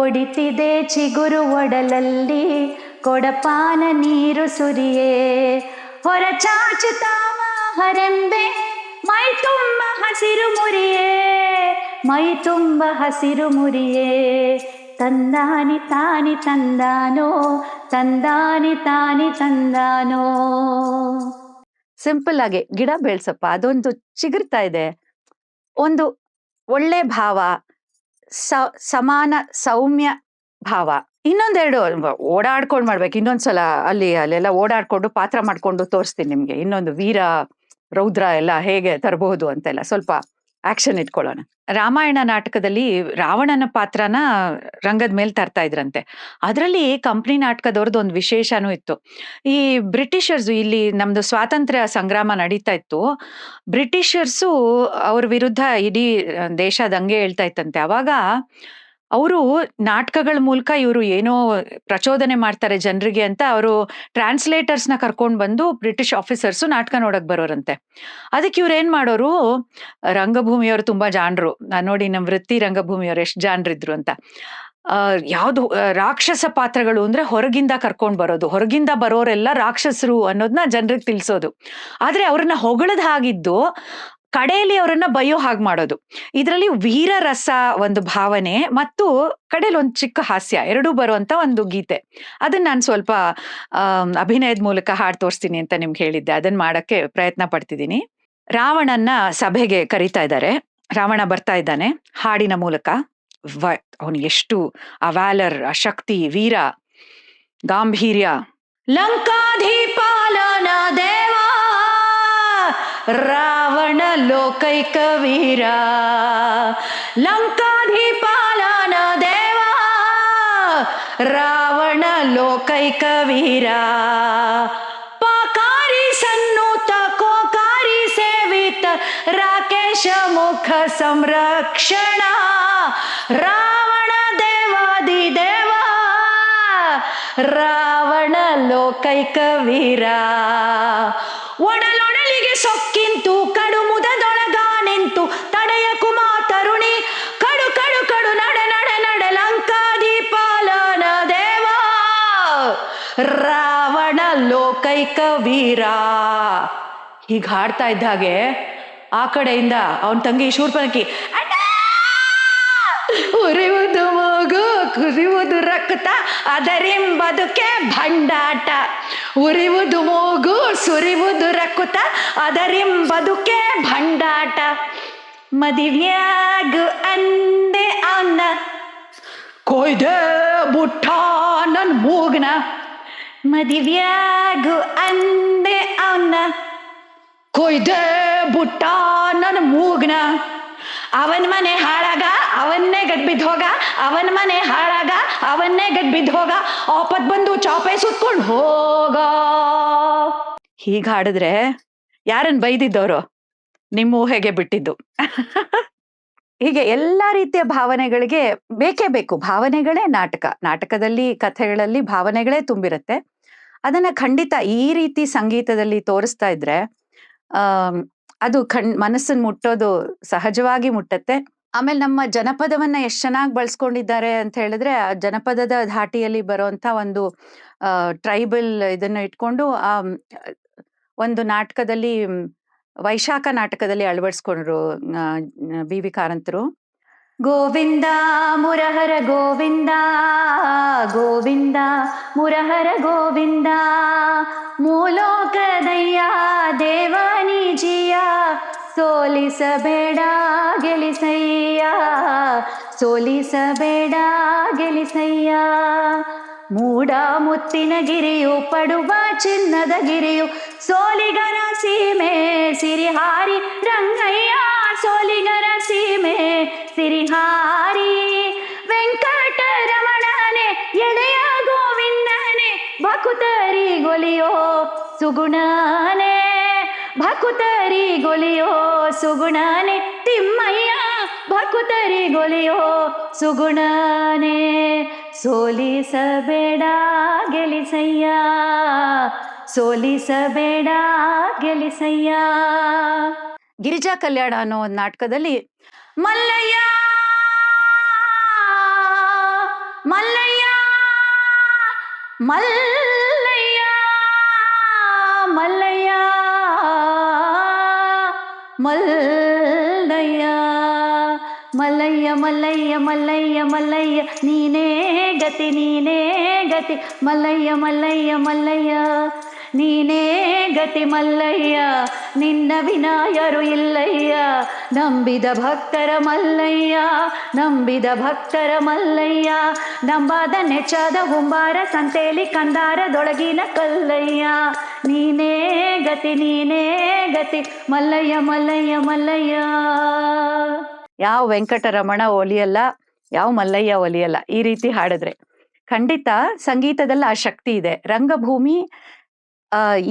ಒಡಿತಿದೆ ಚಿಗುರು ಒಡಲಲ್ಲಿ, ಕೊಡಪಾನ ನೀರು ಸುರಿಯೇ, ಹೊರ ಚಾಚುತ್ತಾವ ಹರೆಂಬೆ, ಮೈ ತುಂಬ ಹಸಿರು ಮುರಿಯೇ, ಮೈ ತುಂಬ ಹಸಿರು ಮುರಿಯೇ, ತಂದಾನಿ ತಾನಿ ತಂದಾನೋ, ತಂದಾನಿ ತಾನಿ ತಂದಾನೋ. ಸಿಂಪಲ್ ಆಗಿ ಗಿಡ ಬೆಳ್ಸಪ್ಪ, ಅದೊಂದು ಚಿಗುರ್ತಾ ಇದೆ, ಒಂದು ಒಳ್ಳೆ ಭಾವ, ಸಮಾನ ಸೌಮ್ಯ ಭಾವ. ಇನ್ನೊಂದೆರಡು ಓಡಾಡ್ಕೊಂಡು ಮಾಡ್ಬೇಕು, ಇನ್ನೊಂದ್ಸಲ ಅಲ್ಲೆಲ್ಲ ಓಡಾಡ್ಕೊಂಡು ಪಾತ್ರ ಮಾಡ್ಕೊಂಡು ತೋರಿಸ್ತೀನಿ ನಿಮ್ಗೆ. ಇನ್ನೊಂದು ವೀರ ರೌದ್ರ ಎಲ್ಲ ಹೇಗೆ ತರಬಹುದು ಅಂತೆಲ್ಲ ಸ್ವಲ್ಪ ಆಕ್ಷನ್ ಇಟ್ಕೊಳ್ಳೋಣ. ರಾಮಾಯಣ ನಾಟಕದಲ್ಲಿ ರಾವಣನ ಪಾತ್ರನ ರಂಗದ ಮೇಲೆ ತರ್ತಾ ಇದ್ರಂತೆ. ಅದರಲ್ಲಿ ಕಂಪ್ನಿ ನಾಟಕದವ್ರದ್ದು ಒಂದು ವಿಶೇಷನೂ ಇತ್ತು. ಈ ಬ್ರಿಟಿಷರ್ಸು, ಇಲ್ಲಿ ನಮ್ದು ಸ್ವಾತಂತ್ರ್ಯ ಸಂಗ್ರಾಮ ನಡೀತಾ ಇತ್ತು, ಬ್ರಿಟಿಷರ್ಸು ಅವ್ರ ವಿರುದ್ಧ ಇಡೀ ದೇಶ ದಂಗೆ ಹೇಳ್ತಾ ಇತ್ತಂತೆ. ಅವಾಗ ಅವರು ನಾಟಕಗಳ ಮೂಲಕ ಇವರು ಏನೋ ಪ್ರಚೋದನೆ ಮಾಡ್ತಾರೆ ಜನರಿಗೆ ಅಂತ ಅವರು ಟ್ರಾನ್ಸ್ಲೇಟರ್ಸ್ನ ಕರ್ಕೊಂಡು ಬಂದು ಬ್ರಿಟಿಷ್ ಆಫೀಸರ್ಸು ನಾಟಕ ನೋಡಕ್ ಬರೋರಂತೆ. ಅದಕ್ಕೆ ಇವ್ರು ಏನ್ ಮಾಡೋರು, ರಂಗಭೂಮಿಯವರು ತುಂಬಾ ಜಾಣರು ನೋಡಿ, ನಮ್ಮ ವೃತ್ತಿ ರಂಗಭೂಮಿಯವರು ಎಷ್ಟು ಜಾಣರಿದ್ರು ಅಂತ. ಯಾವ್ದು ರಾಕ್ಷಸ ಪಾತ್ರಗಳು ಅಂದ್ರೆ ಹೊರಗಿಂದ ಕರ್ಕೊಂಡ್ ಬರೋದು, ಹೊರಗಿಂದ ಬರೋರೆಲ್ಲ ರಾಕ್ಷಸರು ಅನ್ನೋದನ್ನ ಜನರಿಗೆ ತಿಳಿಸೋದು. ಆದ್ರೆ ಅವ್ರನ್ನ ಹೊಗಳದ್ ಹಾಗಿದ್ದು ಕಡೆಯಲ್ಲಿ ಅವರನ್ನ ಬಯ್ಯೋ ಹಾಗೆ ಮಾಡೋದು. ಇದರಲ್ಲಿ ವೀರ ರಸ ಒಂದು ಭಾವನೆ ಮತ್ತು ಕಡೆಯಲ್ಲಿ ಒಂದು ಚಿಕ್ಕ ಹಾಸ್ಯ ಎರಡೂ ಬರುವಂತ ಒಂದು ಗೀತೆ. ಅದನ್ನ ನಾನು ಸ್ವಲ್ಪ ಅಭಿನಯದ ಮೂಲಕ ಹಾಡು ತೋರಿಸ್ತೀನಿ ಅಂತ ನಿಮ್ಗೆ ಹೇಳಿದ್ದೆ, ಅದನ್ನ ಮಾಡಕ್ಕೆ ಪ್ರಯತ್ನ ಪಡ್ತಿದ್ದೀನಿ. ರಾವಣನ್ನ ಸಭೆಗೆ ಕರೀತಾ ಇದ್ದಾರೆ, ರಾವಣ ಬರ್ತಾ ಇದ್ದಾನೆ ಹಾಡಿನ ಮೂಲಕ. ಅವನು ಎಷ್ಟು ಆ ವ್ಯಾಲರ್, ಆ ಶಕ್ತಿ, ವೀರ, ಗಾಂಭೀರ್ಯ. ಲಂಕಾಧಿಪಾಲನ ದೇವ ರಾವಣ ಲೋಕೈಕ ವೀರ, ಲಂಕಾಧಿಪಾಲನ ದೇವ ರಾವಣ ಲೋಕೈಕ ವೀರ, ಪಾಕಾರಿ ಸನ್ನುತ ಕೋಕಾರಿ ಸೇವಿತ ರಾಕೇಶ ಮುಖ ಸಂರಕ್ಷಣ, ರಾವಣ ದೇವಾದಿ ದೇವ ರಾವಣ ಲೋಕೈಕ ವೀರ, ಒಡಲೊಡಲಿಗೆ ಸೊಕ್ಕಿಂತು ಕಡು ಮುದದೊಳಗ ನಿಂತು ತಡೆಯ ಕುಮಾ ತರುಣಿ, ಕಡು ಕಡು ಕಡು ನಡೆ ನಡೆ ನಡೆ ಲಂಕಾಧಿಪಾಲನ ದೇವ ರಾವಣ ಲೋಕೈಕ ವೀರ. ಹೀಗೆ ಹಾಡ್ತಾ ಇದ್ದ ಹಾಗೆ ಆ ಕಡೆಯಿಂದ ಅವನ ತಂಗಿ ಶೂರ್ಪನಖಿ, ಉರಿಯುವುದು ಮೂಗು ಕುರಿಯುವುದು ರಕ್ತ ಅದರಿಂಬದುಕೆ ಭಂಡಾಟ, ಉರಿಯುವುದು ಮೂಗು ಸುರಿಯುವುದು ರಕ್ತ ಅದರಿಂಬದುಕೆ ಭಂಡಾಟ, ಮದಿವ್ಯಾಗು ಅಂದೆ ಅವನ ಕೊಯ್ದೆ ಬುಟ್ಟ ನನ್ ಮೂಗ್ನ, ಮದಿವ್ಯಾಗು ಅಂದೆ ಅವನ ಕೊಯ್ದೆ ಬುಟ್ಟ ನನ್ ಮೂಗ್ನ, ಅವನ್ ಮನೆ ಹಾಳಾಗ ಅವನ್ನೇ ಗಡ್ ಬಿದ್ದು ಹೋಗ, ಅವನ್ ಮನೆ ಹಾಳಾಗ ಅವನ್ನೇ ಗಡ್ ಬಿದ್ದು ಹೋಗ, ಆಪತ್ ಬಂದು ಚಾಪೆ ಸುತ್ಕೊಂಡು ಹೋಗ. ಹೀಗ ಹಾಡಿದ್ರೆ ಯಾರನ್ನ ಬೈದಿದ್ದವರು? ನಿಮ್ಮ ಊಹೆಗೆ ಬಿಟ್ಟಿದ್ದು. ಹೀಗೆ ಎಲ್ಲಾ ರೀತಿಯ ಭಾವನೆಗಳಿಗೆ ಬೇಕೇ ಬೇಕು. ಭಾವನೆಗಳೇ ನಾಟಕ. ನಾಟಕದಲ್ಲಿ, ಕಥೆಗಳಲ್ಲಿ ಭಾವನೆಗಳೇ ತುಂಬಿರುತ್ತೆ. ಅದನ್ನ ಖಂಡಿತ ಈ ರೀತಿ ಸಂಗೀತದಲ್ಲಿ ತೋರಿಸ್ತಾ ಇದ್ರೆ ಅದು ಮನಸ್ಸನ್ನು ಮುಟ್ಟೋದು ಸಹಜವಾಗಿ ಮುಟ್ಟತ್ತೆ. ಆಮೇಲೆ ನಮ್ಮ ಜನಪದವನ್ನ ಎಷ್ಟು ಚೆನ್ನಾಗಿ ಬಳಸ್ಕೊಂಡಿದ್ದಾರೆ ಅಂತ ಹೇಳಿದ್ರೆ, ಆ ಜನಪದದ ಧಾಟಿಯಲ್ಲಿ ಬರುವಂತ ಒಂದು ಟ್ರೈಬಲ್ ಇದನ್ನ ಇಟ್ಕೊಂಡು ಆ ಒಂದು ನಾಟಕದಲ್ಲಿ, ವೈಶಾಖ ನಾಟಕದಲ್ಲಿ ಅಳವಡಿಸ್ಕೊಂಡ್ರು ಬಿ ವಿ ಕಾರಂತರು. ಗೋವಿಂದ ಮುರಹರ ಗೋವಿಂದ, ಗೋವಿಂದ ಮುರಹರ ಗೋವಿಂದ, ಮೂಲೋಕದಯ್ಯ ದೇವನಿಜಿಯ, ಸೋಲಿಸಬೇಡ ಗೆಲಿಸಯ್ಯ, ಸೋಲಿಸಬೇಡ ಗೆಲಿಸಯ್ಯ. ಮೂಡ ಮುತ್ತಿನ ಗಿರಿಯು ಪಡುವ ಚಿನ್ನದ ಗಿರಿಯು, ಸೋಲಿಗರ ಸೀಮೆ ಸಿರಿಹಾರಿ ರಂಗಯ್ಯ, ಸೋಲಿಗರ ಸೀಮೆ ಸಿರಿಹಾರಿ. ವೆಂಕಟರಮಣನೆ ಎಳೆಯ ಗೋವಿಂದನೆ, ಭಕುತರಿ ಗೊಲಿಯೋ ಸುಗುಣನೆ, ಭಕುತರಿ ಗೊಲಿಯೋ ಸುಗುಣನೆ, ತಿಮ್ಮಯ್ಯ ಭಕುತರಿ ಗೊಲಿಯೋ ಸುಗುಣನೆ, ಸೋಲಿಸಬೇಡ ಗೆಲಿಸಯ್ಯ, ಸೋಲಿಸಬೇಡ ಗೆಲಿಸಯ್ಯ. ಗಿರಿಜಾ ಕಲ್ಯಾಣ ಅನ್ನೋ ಒಂದು ನಾಟಕದಲ್ಲಿ ಮಲ್ಲಯ್ಯ ಮಲ್ಲಯ್ಯ ಮಲ್ಲಯ್ಯ ಮಲ್ಲಯ್ಯ ಮಲ್ಲಯ್ಯ ಮಲ್ಲಯ್ಯ ಮಲ್ಲಯ್ಯ ಮಲ್ಲಯ್ಯ ಮಲ್ಲಯ್ಯ, ನೀನೇ ಗತಿ ನೀನೇ ಗತಿ ಮಲ್ಲಯ್ಯ ಮಲ್ಲಯ್ಯ ಮಲ್ಲಯ್ಯ, ನೀನೇ ಗತಿ ಮಲ್ಲಯ್ಯ, ನಿನ್ನ ವಿನಾಯರು ಇಲ್ಲಯ್ಯ, ನಂಬಿದ ಭಕ್ತರ ಮಲ್ಲಯ್ಯ, ನಂಬಿದ ಭಕ್ತರ ಮಲ್ಲಯ್ಯ, ನಂಬಾದ ನೆಚ್ಚಾದ ಹುಂಬಾರ ಸಂತೇಲಿ ಕಂದಾರದೊಳಗಿನ ಕಲ್ಲಯ್ಯ, ನೀನೇ ಗತಿ ನೀನೇ ಗತಿ ಮಲ್ಲಯ್ಯ ಮಲ್ಲಯ್ಯ ಮಲ್ಲಯ್ಯ. ಯಾವ ವೆಂಕಟರಮಣ ಒಲಿಯಲ್ಲ, ಯಾವ ಮಲ್ಲಯ್ಯ ಒಲಿಯಲ್ಲ ಈ ರೀತಿ ಹಾಡಿದ್ರೆ. ಖಂಡಿತ ಸಂಗೀತದಲ್ಲಿ ಆ ಶಕ್ತಿ ಇದೆ. ರಂಗಭೂಮಿ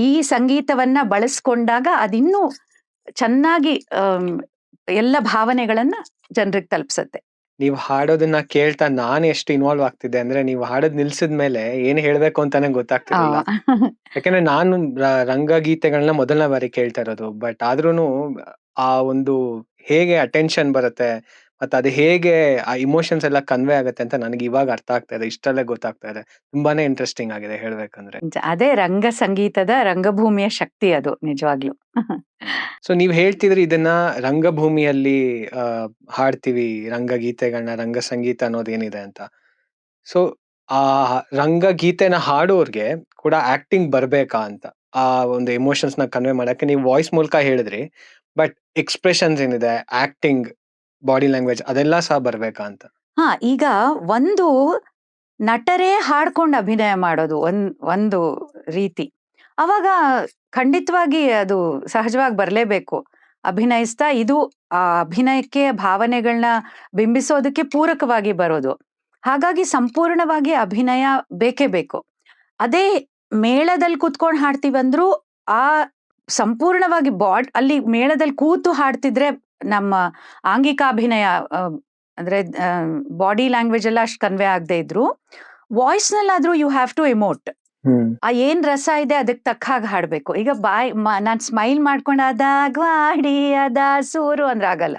ಈ ಸಂಗೀತವನ್ನ ಬಳಸ್ಕೊಂಡಾಗ ಅದಿನ್ನೂ ಚೆನ್ನಾಗಿ ಎಲ್ಲ ಭಾವನೆಗಳನ್ನ ಜನರಿಗೆ ತಲುಪಿಸುತ್ತೆ. ನೀವು ಹಾಡೋದನ್ನ ಕೇಳ್ತಾ ನಾನು ಎಷ್ಟು ಇನ್ವಾಲ್ವ್ ಆಗ್ತಿದ್ದೆ ಅಂದ್ರೆ, ನೀವು ಹಾಡೋದ್ ನಿಲ್ಸಿದ್ಮೇಲೆ ಏನ್ ಹೇಳ್ಬೇಕು ಅಂತಾನೆ ಗೊತ್ತಾಗ್ತಿರ್ಲಿಲ್ಲ. ಯಾಕಂದ್ರೆ ನಾನು ರಂಗಗೀತೆಗಳನ್ನ ಮೊದಲನೇ ಬಾರಿ ಕೇಳ್ತಾ ಇರೋದು. ಬಟ್ ಆದ್ರೂನು ಆ ಒಂದು ಹೇಗೆ ಅಟೆನ್ಷನ್ ಬರುತ್ತೆ, ಮತ್ತೆ ಅದು ಹೇಗೆ ಆ ಇಮೋಷನ್ಸ್ ಎಲ್ಲ ಕನ್ವೆ ಆಗುತ್ತೆ ಅಂತ ನನಗೆ ಇವಾಗ ಅರ್ಥ ಆಗ್ತಾ ಇದೆ, ಇಷ್ಟಲ್ಲೇ ಗೊತ್ತಾಗ್ತಾ ಇದೆ. ತುಂಬಾನೇ ಇಂಟ್ರೆಸ್ಟಿಂಗ್ ಆಗಿದೆ ಹೇಳ್ಬೇಕಂದ್ರೆ. ಅದೇ ರಂಗ ಸಂಗೀತದ ರಂಗಭೂಮಿಯ ಶಕ್ತಿ ಅದು ನಿಜವಾಗ್ಲು. ಸೊ ನೀವ್ ಹೇಳ್ತಿದ್ರಿ ಇದನ್ನ ರಂಗಭೂಮಿಯಲ್ಲಿ ಹಾಡ್ತೀವಿ ರಂಗಗೀತೆಗಳನ್ನ, ರಂಗ ಸಂಗೀತ ಅನ್ನೋದೇನಿದೆ ಅಂತ. ಸೊ ಆ ರಂಗಗೀತೆನ ಹಾಡೋರ್ಗೆ ಕೂಡ ಆಕ್ಟಿಂಗ್ ಬರ್ಬೇಕಾ ಅಂತ, ಆ ಒಂದು ಎಮೋಷನ್ಸ್ ನ ಕನ್ವೆ ಮಾಡಕ್ಕೆ. ನೀವು ವಾಯ್ಸ್ ಮೂಲಕ ಹೇಳಿದ್ರಿ, ಬಟ್ ಎಕ್ಸ್ಪ್ರೆಷನ್ಸ್ ಏನಿದೆ, ಆಕ್ಟಿಂಗ್, ಬಾಡಿ ಲ್ಯಾಂಗ್ವೇಜ್ ಅದೆಲ್ಲ ಸಹ ಬರ್ಬೇಕಾ ಅಂತ. ಈಗ ಒಂದು ನಟರೇ ಹಾಡ್ಕೊಂಡು ಅಭಿನಯ ಮಾಡೋದು ಒಂದು ರೀತಿ, ಅವಾಗ ಖಂಡಿತವಾಗಿ ಅದು ಸಹಜವಾಗಿ ಬರ್ಲೇಬೇಕು. ಅಭಿನಯಿಸ್ತಾ ಇದು ಆ ಅಭಿನಯಕ್ಕೆ ಭಾವನೆಗಳನ್ನ ಬಿಂಬಿಸೋದಕ್ಕೆ ಪೂರಕವಾಗಿ ಬರೋದು. ಹಾಗಾಗಿ ಸಂಪೂರ್ಣವಾಗಿ ಅಭಿನಯ ಬೇಕೇ ಬೇಕು. ಅದೇ ಮೇಳದಲ್ಲಿ ಕೂತ್ಕೊಂಡು ಹಾಡ್ತೀವಂದ್ರೂ ಆ ಸಂಪೂರ್ಣವಾಗಿ ಅಲ್ಲಿ ಮೇಳದಲ್ಲಿ ಕೂತು ಹಾಡ್ತಿದ್ರೆ ನಮ್ಮ ಆಂಗಿಕಾಭಿನಯ ಅಂದ್ರೆ ಬಾಡಿ ಲ್ಯಾಂಗ್ವೇಜ್ ಎಲ್ಲ ಅಷ್ಟು ಕನ್ವೆ ಆಗದೆ ಇದ್ರು, ವಾಯ್ಸ್ ನಲ್ಲಾದ್ರೂ ಯು ಹ್ಯಾವ್ ಟು ಎಮೋಟ್. ಆ ಏನ್ ರಸ ಇದೆ ಅದಕ್ಕೆ ತಕ್ಕ ಹಾಗೆ ಹಾಡ್ಬೇಕು. ಈಗ ನಾನ್ ಸ್ಮೈಲ್ ಮಾಡ್ಕೊಂಡು ಅದಾಗ್ವಾಡಿ ಅದ ಸೂರು ಅಂದ್ರೆ ಆಗಲ್ಲ.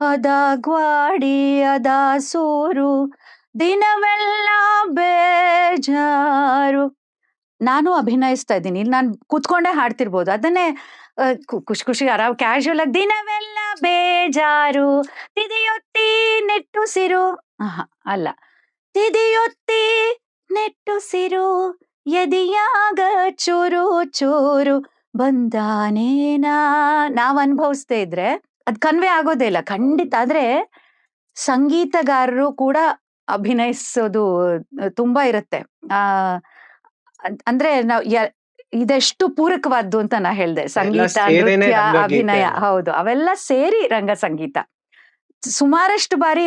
ಅದಾಗ್ವಾಡಿ ಅದ ಸೂರು ದಿನವೆಲ್ಲ ಬೇಜಾರು. ನಾನು ಅಭಿನಯಿಸ್ತಾ ಇದ್ದೀನಿ, ಇಲ್ಲಿ ನಾನು ಕೂತ್ಕೊಂಡೇ ಹಾಡ್ತಿರ್ಬೋದು. ಅದನ್ನೇ ಖುಷಿ ಖುಷಿ ಆರಾಮ್ ಕ್ಯಾಶುವಲ್ ಆಗಿ ದಿನವೆಲ್ಲ ಬೇಜಾರು ತಿದಿಯೊತ್ತಿ ನೆಟ್ಟುಸಿರು ಅಲ್ಲ, ತಿದಿಯೊತ್ತಿ ನೆಟ್ಟುಸಿರು ಎದಿಯಾಗ ಚೂರು ಚೂರು ಬಂದಾನೇನಾ ನಾವ್ ಅನುಭವಿಸ್ತಾ ಇದ್ರೆ ಅದ್ ಕನ್ವೆ ಆಗೋದೇ ಇಲ್ಲ ಖಂಡಿತ. ಆದ್ರೆ ಸಂಗೀತಗಾರರು ಕೂಡ ಅಭಿನಯಿಸೋದು ತುಂಬಾ ಇರುತ್ತೆ. ಅಂದ್ರೆ ನಾವು ಇದೆಷ್ಟು ಪೂರಕವಾದ್ದು ಅಂತ ನಾ ಹೇಳ್ದೆ. ಸಂಗೀತ, ನೃತ್ಯ, ಅಭಿನಯ, ಹೌದು, ಅವೆಲ್ಲ ಸೇರಿ ರಂಗ ಸಂಗೀತ. ಸುಮಾರಷ್ಟು ಬಾರಿ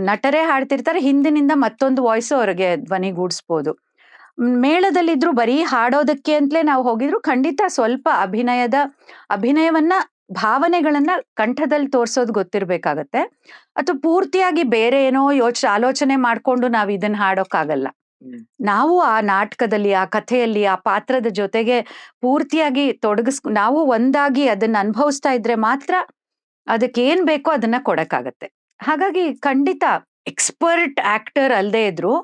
ನಟರೇ ಹಾಡ್ತಿರ್ತಾರೆ, ಹಿಂದಿನಿಂದ ಮತ್ತೊಂದು ವಾಯ್ಸ್ ಅವ್ರಿಗೆ ಧ್ವನಿಗೂಡಿಸ್ಬೋದು. ಮೇಳದಲ್ಲಿದ್ರು ಬರೀ ಹಾಡೋದಕ್ಕೆ ಅಂತಲೇ ನಾವು ಹೋಗಿದ್ರು ಖಂಡಿತ ಸ್ವಲ್ಪ ಅಭಿನಯವನ್ನ ಭಾವನೆಗಳನ್ನ ಕಂಠದಲ್ಲಿ ತೋರ್ಸೋದು ಗೊತ್ತಿರ್ಬೇಕಾಗತ್ತೆ. ಅಥವಾ ಪೂರ್ತಿಯಾಗಿ ಬೇರೆ ಏನೋ ಆಲೋಚನೆ ಮಾಡ್ಕೊಂಡು ನಾವ್ ಇದನ್ನ ಹಾಡೋಕ್ಕಾಗಲ್ಲ. ನಾವು ಆ ನಾಟಕದಲ್ಲಿ, ಆ ಕಥೆಯಲ್ಲಿ, ಆ ಪಾತ್ರದ ಜೊತೆಗೆ ಪೂರ್ತಿಯಾಗಿ ನಾವು ಒಂದಾಗಿ ಅದನ್ನ ಅನುಭವಿಸ್ತಾ ಇದ್ರೆ ಮಾತ್ರ ಅದಕ್ಕೆ ಏನ್ ಬೇಕೋ ಅದನ್ನ ಕೊಡಕ್ಕಾಗತ್ತೆ. ಹಾಗಾಗಿ ಖಂಡಿತ ಎಕ್ಸ್ಪರ್ಟ್ ಆಕ್ಟರ್ ಅಲ್ದೇ ಇದ್ರು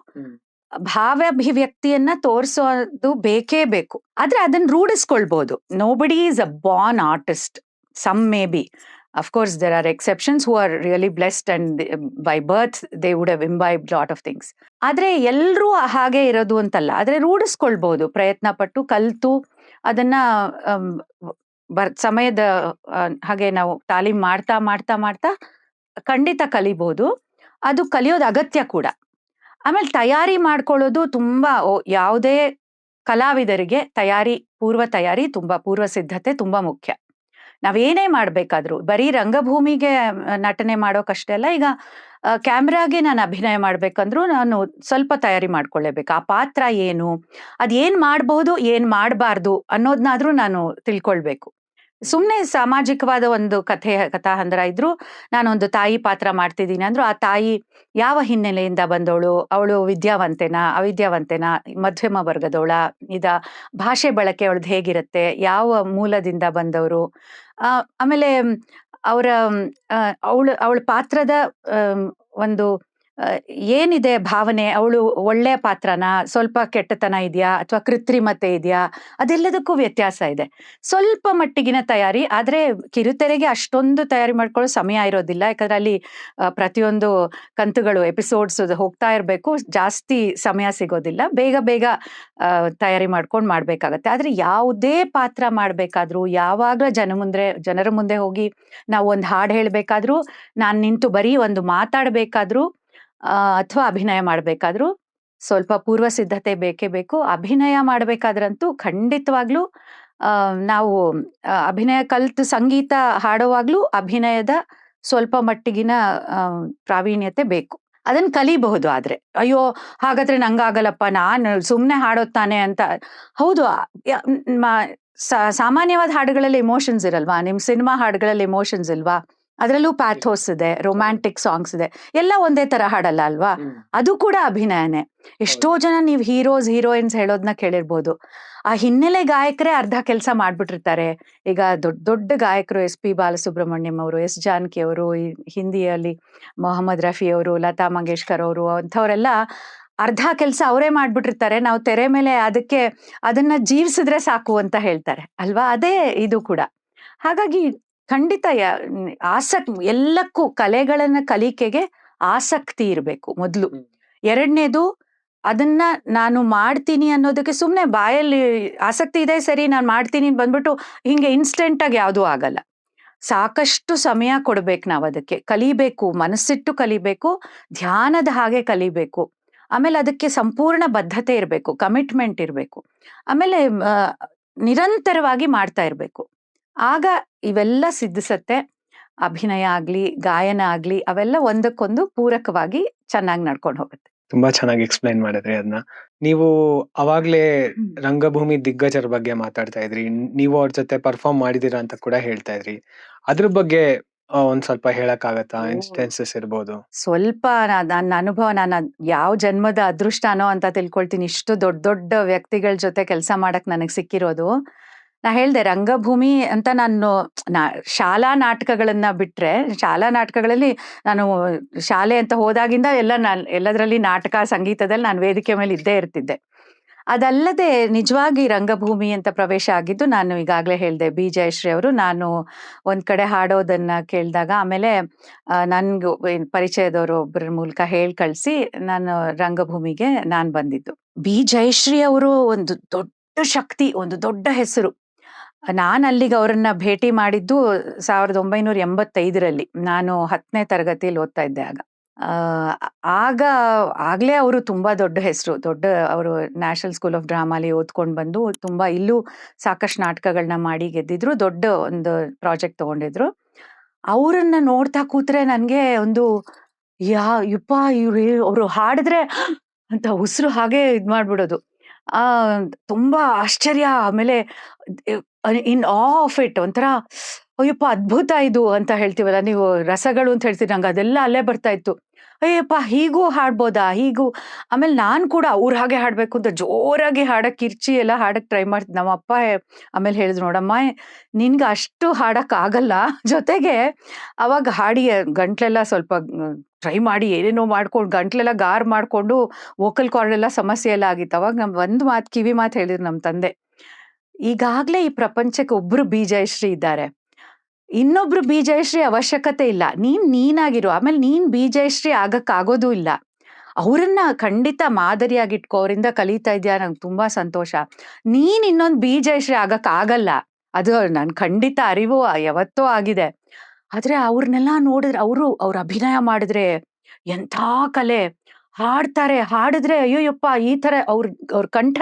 ಭಾವಾಭಿವ್ಯಕ್ತಿಯನ್ನ ತೋರ್ಸೋದು ಬೇಕೇ ಬೇಕು. ಆದ್ರೆ ಅದನ್ನ ರೂಢಿಸ್ಕೊಳ್ಬಹುದು. Nobody is a born artist. Some may be, of course there are exceptions who are really blessed and by birth they would have imbibed lot of things. ಆದ್ರೆ ಎಲ್ರೂ ಹಾಗೆ ಇರೋದು ಅಂತಲ್ಲ. ಆದ್ರೆ ರೂಢಿಸ್ಕೊಳ್ಬಹುದು, ಪ್ರಯತ್ನ ಪಟ್ಟು ಕಲ್ತು ಅದನ್ನ ಸಮಯದ ಹಾಗೆ ನಾವು ತಾಲೀಮ್ ಮಾಡ್ತಾ ಮಾಡ್ತಾ ಮಾಡ್ತಾ ಖಂಡಿತ ಕಲಿಬಹುದು. ಅದು ಕಲಿಯೋದು ಅಗತ್ಯ ಕೂಡ. ಆಮೇಲೆ ತಯಾರಿ ಮಾಡ್ಕೊಳ್ಳೋದು ತುಂಬಾ, ಯಾವುದೇ ಕಲಾವಿದರಿಗೆ ಪೂರ್ವ ತಯಾರಿ ತುಂಬಾ, ಪೂರ್ವ ಸಿದ್ಧತೆ ತುಂಬಾ ಮುಖ್ಯ. ನಾವೇನೇ ಮಾಡ್ಬೇಕಾದ್ರು ಬರೀ ರಂಗಭೂಮಿಗೆ ನಟನೆ ಮಾಡೋಕಷ್ಟೇ ಅಲ್ಲ, ಈಗ ಕ್ಯಾಮ್ರಾಗೆ ನಾನು ಅಭಿನಯ ಮಾಡ್ಬೇಕಂದ್ರೂ ನಾನು ಸ್ವಲ್ಪ ತಯಾರಿ ಮಾಡ್ಕೊಳ್ಳೇಬೇಕು. ಆ ಪಾತ್ರ ಏನು, ಅದೇನ್ ಮಾಡ್ಬಹುದು, ಏನ್ ಮಾಡಬಾರ್ದು ಅನ್ನೋದನ್ನಾದ್ರೂ ನಾನು ತಿಳ್ಕೊಳ್ಬೇಕು. ಸುಮ್ನೆ ಸಾಮಾಜಿಕವಾದ ಒಂದು ಕಥಾಹಂದರ ಇದ್ರು, ನಾನೊಂದು ತಾಯಿ ಪಾತ್ರ ಮಾಡ್ತಿದ್ದೀನಿ ಅಂದ್ರು, ಆ ತಾಯಿ ಯಾವ ಹಿನ್ನೆಲೆಯಿಂದ ಬಂದವಳು, ಅವಳು ವಿದ್ಯಾವಂತೆನಾ ಅವಿದ್ಯಾವಂತೆನಾ, ಮಧ್ಯಮ ವರ್ಗದವಳ, ಭಾಷೆ ಬಳಕೆ ಅವಳದು ಹೇಗಿರುತ್ತೆ, ಯಾವ ಮೂಲದಿಂದ ಬಂದವರು, ಆಮೇಲೆ ಅವಳ ಪಾತ್ರದ ಒಂದು ಏನಿದೆ ಭಾವನೆ, ಅವಳು ಒಳ್ಳೆಯ ಪಾತ್ರನ, ಸ್ವಲ್ಪ ಕೆಟ್ಟತನ ಇದೆಯಾ ಅಥವಾ ಕೃತ್ರಿಮತೆ ಇದೆಯಾ, ಅದೆಲ್ಲದಕ್ಕೂ ವ್ಯತ್ಯಾಸ ಇದೆ. ಸ್ವಲ್ಪ ಮಟ್ಟಿಗಿನ ತಯಾರಿ, ಆದ್ರೆ ಕಿರುತೆರೆಗೆ ಅಷ್ಟೊಂದು ತಯಾರಿ ಮಾಡ್ಕೊಳ್ಳೋ ಸಮಯ ಇರೋದಿಲ್ಲ. ಯಾಕಂದ್ರೆ ಅಲ್ಲಿ ಪ್ರತಿಯೊಂದು ಕಂತುಗಳು, ಎಪಿಸೋಡ್ಸ್ ಹೋಗ್ತಾ ಇರಬೇಕು, ಜಾಸ್ತಿ ಸಮಯ ಸಿಗೋದಿಲ್ಲ. ಬೇಗ ಬೇಗ ತಯಾರಿ ಮಾಡ್ಬೇಕಾಗತ್ತೆ. ಆದ್ರೆ ಯಾವುದೇ ಪಾತ್ರ ಮಾಡ್ಬೇಕಾದ್ರೂ, ಯಾವಾಗ ಜನರ ಮುಂದೆ ಹೋಗಿ ನಾವು ಒಂದು ಹಾಡು ಹೇಳ್ಬೇಕಾದ್ರೂ, ನಾನ್ ನಿಂತು ಬರೀ ಒಂದು ಮಾತಾಡ್ಬೇಕಾದ್ರೂ ಅಥವಾ ಅಭಿನಯ ಮಾಡ್ಬೇಕಾದ್ರೂ ಸ್ವಲ್ಪ ಪೂರ್ವ ಸಿದ್ಧತೆ ಬೇಕೇ ಬೇಕು. ಅಭಿನಯ ಮಾಡ್ಬೇಕಾದ್ರಂತೂ ಖಂಡಿತವಾಗ್ಲೂ ನಾವು ಅಭಿನಯ ಕಲ್ತು ಸಂಗೀತ ಹಾಡುವಾಗ್ಲೂ ಅಭಿನಯದ ಸ್ವಲ್ಪ ಮಟ್ಟಿಗಿನ ಪ್ರಾವೀಣ್ಯತೆ ಬೇಕು. ಅದನ್ನ ಕಲಿಬಹುದು. ಆದ್ರೆ ಅಯ್ಯೋ ಹಾಗಾದ್ರೆ ನಂಗಾಗಲ್ಲಪ್ಪ, ನಾನು ಸುಮ್ನೆ ಹಾಡೋತಾನೆ ಅಂತ. ಹೌದು, ಸಾಮಾನ್ಯವಾದ ಹಾಡುಗಳಲ್ಲಿ ಎಮೋಷನ್ಸ್ ಇರಲ್ವಾ? ನಿಮ್ ಸಿನಿಮಾ ಹಾಡುಗಳಲ್ಲಿ ಎಮೋಷನ್ಸ್ ಇಲ್ವಾ? ಅದರಲ್ಲೂ ಪ್ಯಾಥೋಸ್ ಇದೆ, ರೊಮ್ಯಾಂಟಿಕ್ ಸಾಂಗ್ಸ್ ಇದೆ, ಎಲ್ಲ ಒಂದೇ ತರ ಹಾಡಲ್ಲ ಅಲ್ವಾ? ಅದು ಕೂಡ ಅಭಿನಯನೇ. ಎಷ್ಟೋ ಜನ ನೀವು ಹೀರೋಯಿನ್ಸ್ ಹೇಳೋದನ್ನ ಕೇಳಿರ್ಬೋದು. ಆ ಹಿನ್ನೆಲೆ ಗಾಯಕರೇ ಅರ್ಧ ಕೆಲಸ ಮಾಡ್ಬಿಟ್ಟಿರ್ತಾರೆ. ಈಗ ದೊಡ್ಡ ಗಾಯಕರು, SP ಬಾಲಸುಬ್ರಹ್ಮಣ್ಯಂ ಅವರು, S ಜಾನಕಿ ಅವರು, ಹಿಂದಿಯಲ್ಲಿ ಮೊಹಮ್ಮದ್ ರಫಿ ಅವರು, ಲತಾ ಮಂಗೇಶ್ಕರ್ ಅವರು, ಅಂಥವರೆಲ್ಲ ಅರ್ಧ ಕೆಲಸ ಅವರೇ ಮಾಡ್ಬಿಟ್ಟಿರ್ತಾರೆ. ನಾವು ತೆರೆ ಮೇಲೆ ಅದನ್ನ ಜೀವಿಸಿದ್ರೆ ಸಾಕು ಅಂತ ಹೇಳ್ತಾರೆ ಅಲ್ವಾ? ಅದೇ ಇದು ಕೂಡ. ಹಾಗಾಗಿ ಖಂಡಿತ ಎಲ್ಲಕ್ಕೂ ಕಲೆಗಳನ್ನ ಕಲಿಕೆಗೆ ಆಸಕ್ತಿ ಇರಬೇಕು ಮೊದಲು. ಎರಡನೇದು, ಅದನ್ನ ನಾನು ಮಾಡ್ತೀನಿ ಅನ್ನೋದಕ್ಕೆ ಸುಮ್ನೆ ಬಾಯಲ್ಲಿ ಆಸಕ್ತಿ ಇದೆ ಸರಿ ನಾನು ಮಾಡ್ತೀನಿ ಬಂದ್ಬಿಟ್ಟು ಹಿಂಗೆ ಇನ್ಸ್ಟೆಂಟ್ ಆಗಿ ಯಾವುದೂ ಆಗಲ್ಲ. ಸಾಕಷ್ಟು ಸಮಯ ಕೊಡ್ಬೇಕು ನಾವು ಅದಕ್ಕೆ. ಕಲಿಬೇಕು, ಮನಸ್ಸಿಟ್ಟು ಕಲಿಬೇಕು, ಧ್ಯಾನದ ಹಾಗೆ ಕಲಿಬೇಕು. ಆಮೇಲೆ ಅದಕ್ಕೆ ಸಂಪೂರ್ಣ ಬದ್ಧತೆ ಇರಬೇಕು, ಕಮಿಟ್ಮೆಂಟ್ ಇರಬೇಕು. ಆಮೇಲೆ ನಿರಂತರವಾಗಿ ಮಾಡ್ತಾ ಇರಬೇಕು. ಆಗ ಇವೆಲ್ಲ ಸಿದ್ಧಿಸತ್ತೆ. ಅಭಿನಯ ಆಗ್ಲಿ, ಗಾಯನ ಆಗ್ಲಿ, ಅವೆಲ್ಲ ಒಂದಕ್ಕೊಂದು ಪೂರಕವಾಗಿ ಚೆನ್ನಾಗಿ ನಡ್ಕೊಂಡು ಹೋಗುತ್ತೆ. ತುಂಬಾ ಚೆನ್ನಾಗಿ ಎಕ್ಸ್ಪ್ಲೈನ್ ಮಾಡಿದ್ರಿ ಅದನ್ನ. ನೀವು ಅವಾಗ್ಲೇ ರಂಗಭೂಮಿ ದಿಗ್ಗಜರ ಬಗ್ಗೆ ಮಾತಾಡ್ತಾ ಇದ್ರಿ, ನೀವು ಅವ್ರ ಜೊತೆ ಪರ್ಫಾರ್ಮ್ ಮಾಡಿದೀರಾ ಅಂತ ಕೂಡ ಹೇಳ್ತಾ ಇದ್ರಿ. ಅದ್ರ ಬಗ್ಗೆ ಒಂದ್ ಸ್ವಲ್ಪ ಹೇಳಕ್ಕಾಗತ್ತಾ? ಇನ್ಸ್ಟೆನ್ಸಸ್ ಇರ್ಬೋದು. ಸ್ವಲ್ಪ ನನ್ನ ಅನುಭವ, ನಾನು ಯಾವ ಜನ್ಮದ ಅದೃಷ್ಟನೋ ಅಂತ ತಿಳ್ಕೊಳ್ತೀನಿ. ಇಷ್ಟು ದೊಡ್ಡ ವ್ಯಕ್ತಿಗಳ ಜೊತೆ ಕೆಲಸ ಮಾಡಕ್ ನನಗ್ ಸಿಕ್ಕಿರೋದು. ನಾ ಹೇಳ್ದೆ, ರಂಗಭೂಮಿ ಅಂತ ನಾನು ಶಾಲಾ ನಾಟಕಗಳನ್ನ ಬಿಟ್ರೆ, ಶಾಲಾ ನಾಟಕಗಳಲ್ಲಿ ನಾನು ಶಾಲೆ ಅಂತ ಹೋದಾಗಿಂದ ಎಲ್ಲದರಲ್ಲಿ ನಾಟಕ, ಸಂಗೀತದಲ್ಲಿ ನಾನು ವೇದಿಕೆ ಮೇಲೆ ಇದ್ದೇ ಇರ್ತಿದ್ದೆ. ಅದಲ್ಲದೆ ನಿಜವಾಗಿ ರಂಗಭೂಮಿ ಅಂತ ಪ್ರವೇಶ ಆಗಿದ್ದು, ನಾನು ಈಗಾಗಲೇ ಹೇಳ್ದೆ, B ಜಯಶ್ರೀ ಅವರು, ನಾನು ಒಂದ್ ಕಡೆ ಹಾಡೋದನ್ನ ಕೇಳಿದಾಗ, ಆಮೇಲೆ ನನ್ಗೆ ಪರಿಚಯದವರು ಒಬ್ಬರ ಮೂಲಕ ಕಳ್ಸಿ ನಾನು ರಂಗಭೂಮಿಗೆ ನಾನು ಬಂದಿದ್ದು. B ಜಯಶ್ರೀ ಅವರು ಒಂದು ದೊಡ್ಡ ಶಕ್ತಿ, ಒಂದು ದೊಡ್ಡ ಹೆಸರು. ನಾನು ಅಲ್ಲಿಗೆ ಅವರನ್ನ ಭೇಟಿ ಮಾಡಿದ್ದು 1985ರಲ್ಲಿ. ನಾನು 10ನೇ ತರಗತಿಯಲ್ಲಿ ಓದ್ತಾ ಇದ್ದೆ ಆಗ. ಆಗ್ಲೇ ಅವರು ತುಂಬಾ ದೊಡ್ಡ ಹೆಸರು. ಅವರು ನ್ಯಾಷನಲ್ ಸ್ಕೂಲ್ ಆಫ್ ಡ್ರಾಮಾಲಿ ಓದ್ಕೊಂಡು ಬಂದು ತುಂಬಾ ಇಲ್ಲೂ ಸಾಕಷ್ಟು ನಾಟಕಗಳನ್ನ ಮಾಡಿ ಗೆದ್ದಿದ್ರು. ದೊಡ್ಡ ಒಂದು ಪ್ರಾಜೆಕ್ಟ್ ತಗೊಂಡಿದ್ರು. ಅವರನ್ನ ನೋಡ್ತಾ ಕೂತ್ರೆ ನನ್ಗೆ ಒಂದು ಅವರು ಹಾಡಿದ್ರೆ ಅಂತ ಉಸಿರು ಹಾಗೆ ಮಾಡ್ಬಿಡೋದು. ತುಂಬಾ ಆಶ್ಚರ್ಯ. ಆಮೇಲೆ ಇನ್ ಆಫ್ ಇಟ್, ಒಂಥರ ಅಯ್ಯಪ್ಪ ಅದ್ಭುತ ಇದು ಅಂತ ಹೇಳ್ತೀವಲ್ಲ, ನೀವು ರಸಗಳು ಅಂತ ಹೇಳ್ತೀರಿ, ನಂಗೆ ಅದೆಲ್ಲ ಅಲ್ಲೇ ಬರ್ತಾ ಇತ್ತು. ಅಯ್ಯಪ್ಪ ಹೀಗೂ ಹಾಡ್ಬೋದಾ, ಹೀಗೂ. ಆಮೇಲೆ ನಾನು ಕೂಡ ಅವ್ರ ಹಾಗೆ ಹಾಡ್ಬೇಕು ಅಂತ ಜೋರಾಗಿ ಹಾಡಕ್ ಕಿರ್ಚಿ ಎಲ್ಲ ಹಾಡಕ್ ಟ್ರೈ ಮಾಡ್ತಿದ್ದೆ. ನಮ್ಮ ಅಪ್ಪ ಆಮೇಲೆ ಹೇಳಿದ್ರು, ನೋಡಮ್ಮ ನಿನ್ಗೆ ಅಷ್ಟು ಹಾಡಕ್ ಆಗಲ್ಲ, ಜೊತೆಗೆ ಅವಾಗ ಹಾಡಿ ಗಂಟ್ಲೆಲ್ಲ ಸ್ವಲ್ಪ ಟ್ರೈ ಮಾಡಿ ಏನೇನೋ ಮಾಡ್ಕೊಂಡು ಗಂಟ್ಲೆಲ್ಲ ಗಾರ್ ಮಾಡ್ಕೊಂಡು ವೋಕಲ್ ಕಾರ್ಡ್ ಎಲ್ಲ ಸಮಸ್ಯೆ ಎಲ್ಲ ಆಗಿತ್ತು. ಅವಾಗ ಒಂದು ಮಾತು ಕಿವಿ ಮಾತು ಹೇಳಿದ್ರು ನಮ್ಮ ತಂದೆ, ಈಗಾಗ್ಲೇ ಈ ಪ್ರಪಂಚಕ್ಕೆ ಒಬ್ರು ಬಿ ಜಯಶ್ರೀ ಇದ್ದಾರೆ, ಇನ್ನೊಬ್ರು ಬಿ ಜಯಶ್ರೀ ಅವಶ್ಯಕತೆ ಇಲ್ಲ, ನೀನಾಗಿರು, ಆಮೇಲೆ ನೀನ್ ಬಿ ಜಯಶ್ರೀ ಆಗಕ್ ಆಗೋದೂ ಇಲ್ಲ. ಅವರನ್ನ ಖಂಡಿತ ಮಾದರಿಯಾಗಿಟ್ಕೋ, ಅವರಿಂದ ಕಲಿತಾ ಇದ್ಯಾ, ನಂಗೆ ತುಂಬಾ ಸಂತೋಷ. ನೀನ್ ಇನ್ನೊಂದು ಬಿ ಜಯಶ್ರೀ ಆಗಕ್ ಆಗಲ್ಲ, ಅದು ನನ್ ಖಂಡಿತ ಅರಿವು ಯಾವತ್ತೋ ಆಗಿದೆ. ಆದ್ರೆ ಅವ್ರನ್ನೆಲ್ಲ ನೋಡಿದ್ರೆ, ಅವ್ರ ಅಭಿನಯ ಮಾಡಿದ್ರೆ ಎಂಥ ಕಲೆ, ಹಾಡ್ತಾರೆ, ಹಾಡಿದ್ರೆ ಅಯ್ಯೋಯಪ್ಪ ಈ ತರ ಅವ್ರ ಕಂಠ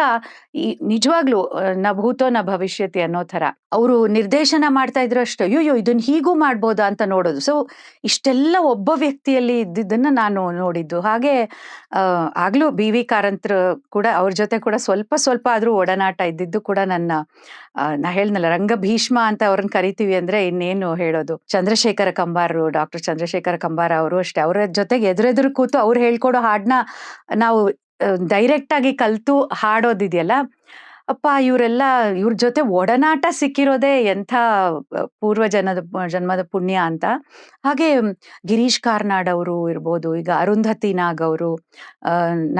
ಈ ನಿಜವಾಗ್ಲು ನ ಭೂತೋ ನ ಭವಿಷ್ಯತಿ ಅನ್ನೋ ತರ. ಅವರು ನಿರ್ದೇಶನ ಮಾಡ್ತಾ ಇದ್ರು ಅಷ್ಟೇ, ಅಯ್ಯೋ ಇದನ್ನ ಹೀಗೂ ಮಾಡ್ಬೋದಾ ಅಂತ ನೋಡೋದು. ಸೊ ಇಷ್ಟೆಲ್ಲ ಒಬ್ಬ ವ್ಯಕ್ತಿಯಲ್ಲಿ ಇದ್ದಿದ್ದನ್ನ ನಾನು ನೋಡಿದ್ದು. ಹಾಗೆ ಆಗ್ಲೂ ಬಿ ವಿ ಕಾರಂತರು ಕೂಡ, ಅವ್ರ ಜೊತೆ ಕೂಡ ಸ್ವಲ್ಪ ಆದ್ರೂ ಒಡನಾಟ ಇದ್ದಿದ್ದು ಕೂಡ ನನ್ನ ನಾ ಹೇಳ್ನಲ್ಲ, ರಂಗ ಭೀಷ್ಮ ಅಂತ ಅವ್ರನ್ನ ಕರಿತೀವಿ ಅಂದ್ರೆ ಇನ್ನೇನು ಹೇಳೋದು. ಚಂದ್ರಶೇಖರ ಕಂಬಾರರು, ಡಾಕ್ಟರ್ ಚಂದ್ರಶೇಖರ ಕಂಬಾರ ಅವರು ಅಷ್ಟೇ, ಅವ್ರ ಜೊತೆಗೆ ಎದುರೆದುರು ಕೂತು ಅವ್ರು ಹೇಳ್ಕೊಡೋ ಹಾಡ್ನ ನಾವು ಡೈರೆಕ್ಟ್ ಆಗಿ ಕಲ್ತು ಹಾಡೋದಿದೆಯಲ್ಲ, ಅಪ್ಪ ಇವ್ರ ಜೊತೆ ಒಡನಾಟ ಸಿಕ್ಕಿರೋದೇ ಎಂಥ ಜನ್ಮದ ಪುಣ್ಯ ಅಂತ. ಹಾಗೆ ಗಿರೀಶ್ ಕಾರ್ನಾಡ್ ಅವರು ಇರ್ಬೋದು, ಈಗ ಅರುಂಧತಿ ನಾಗ್ ಅವರು,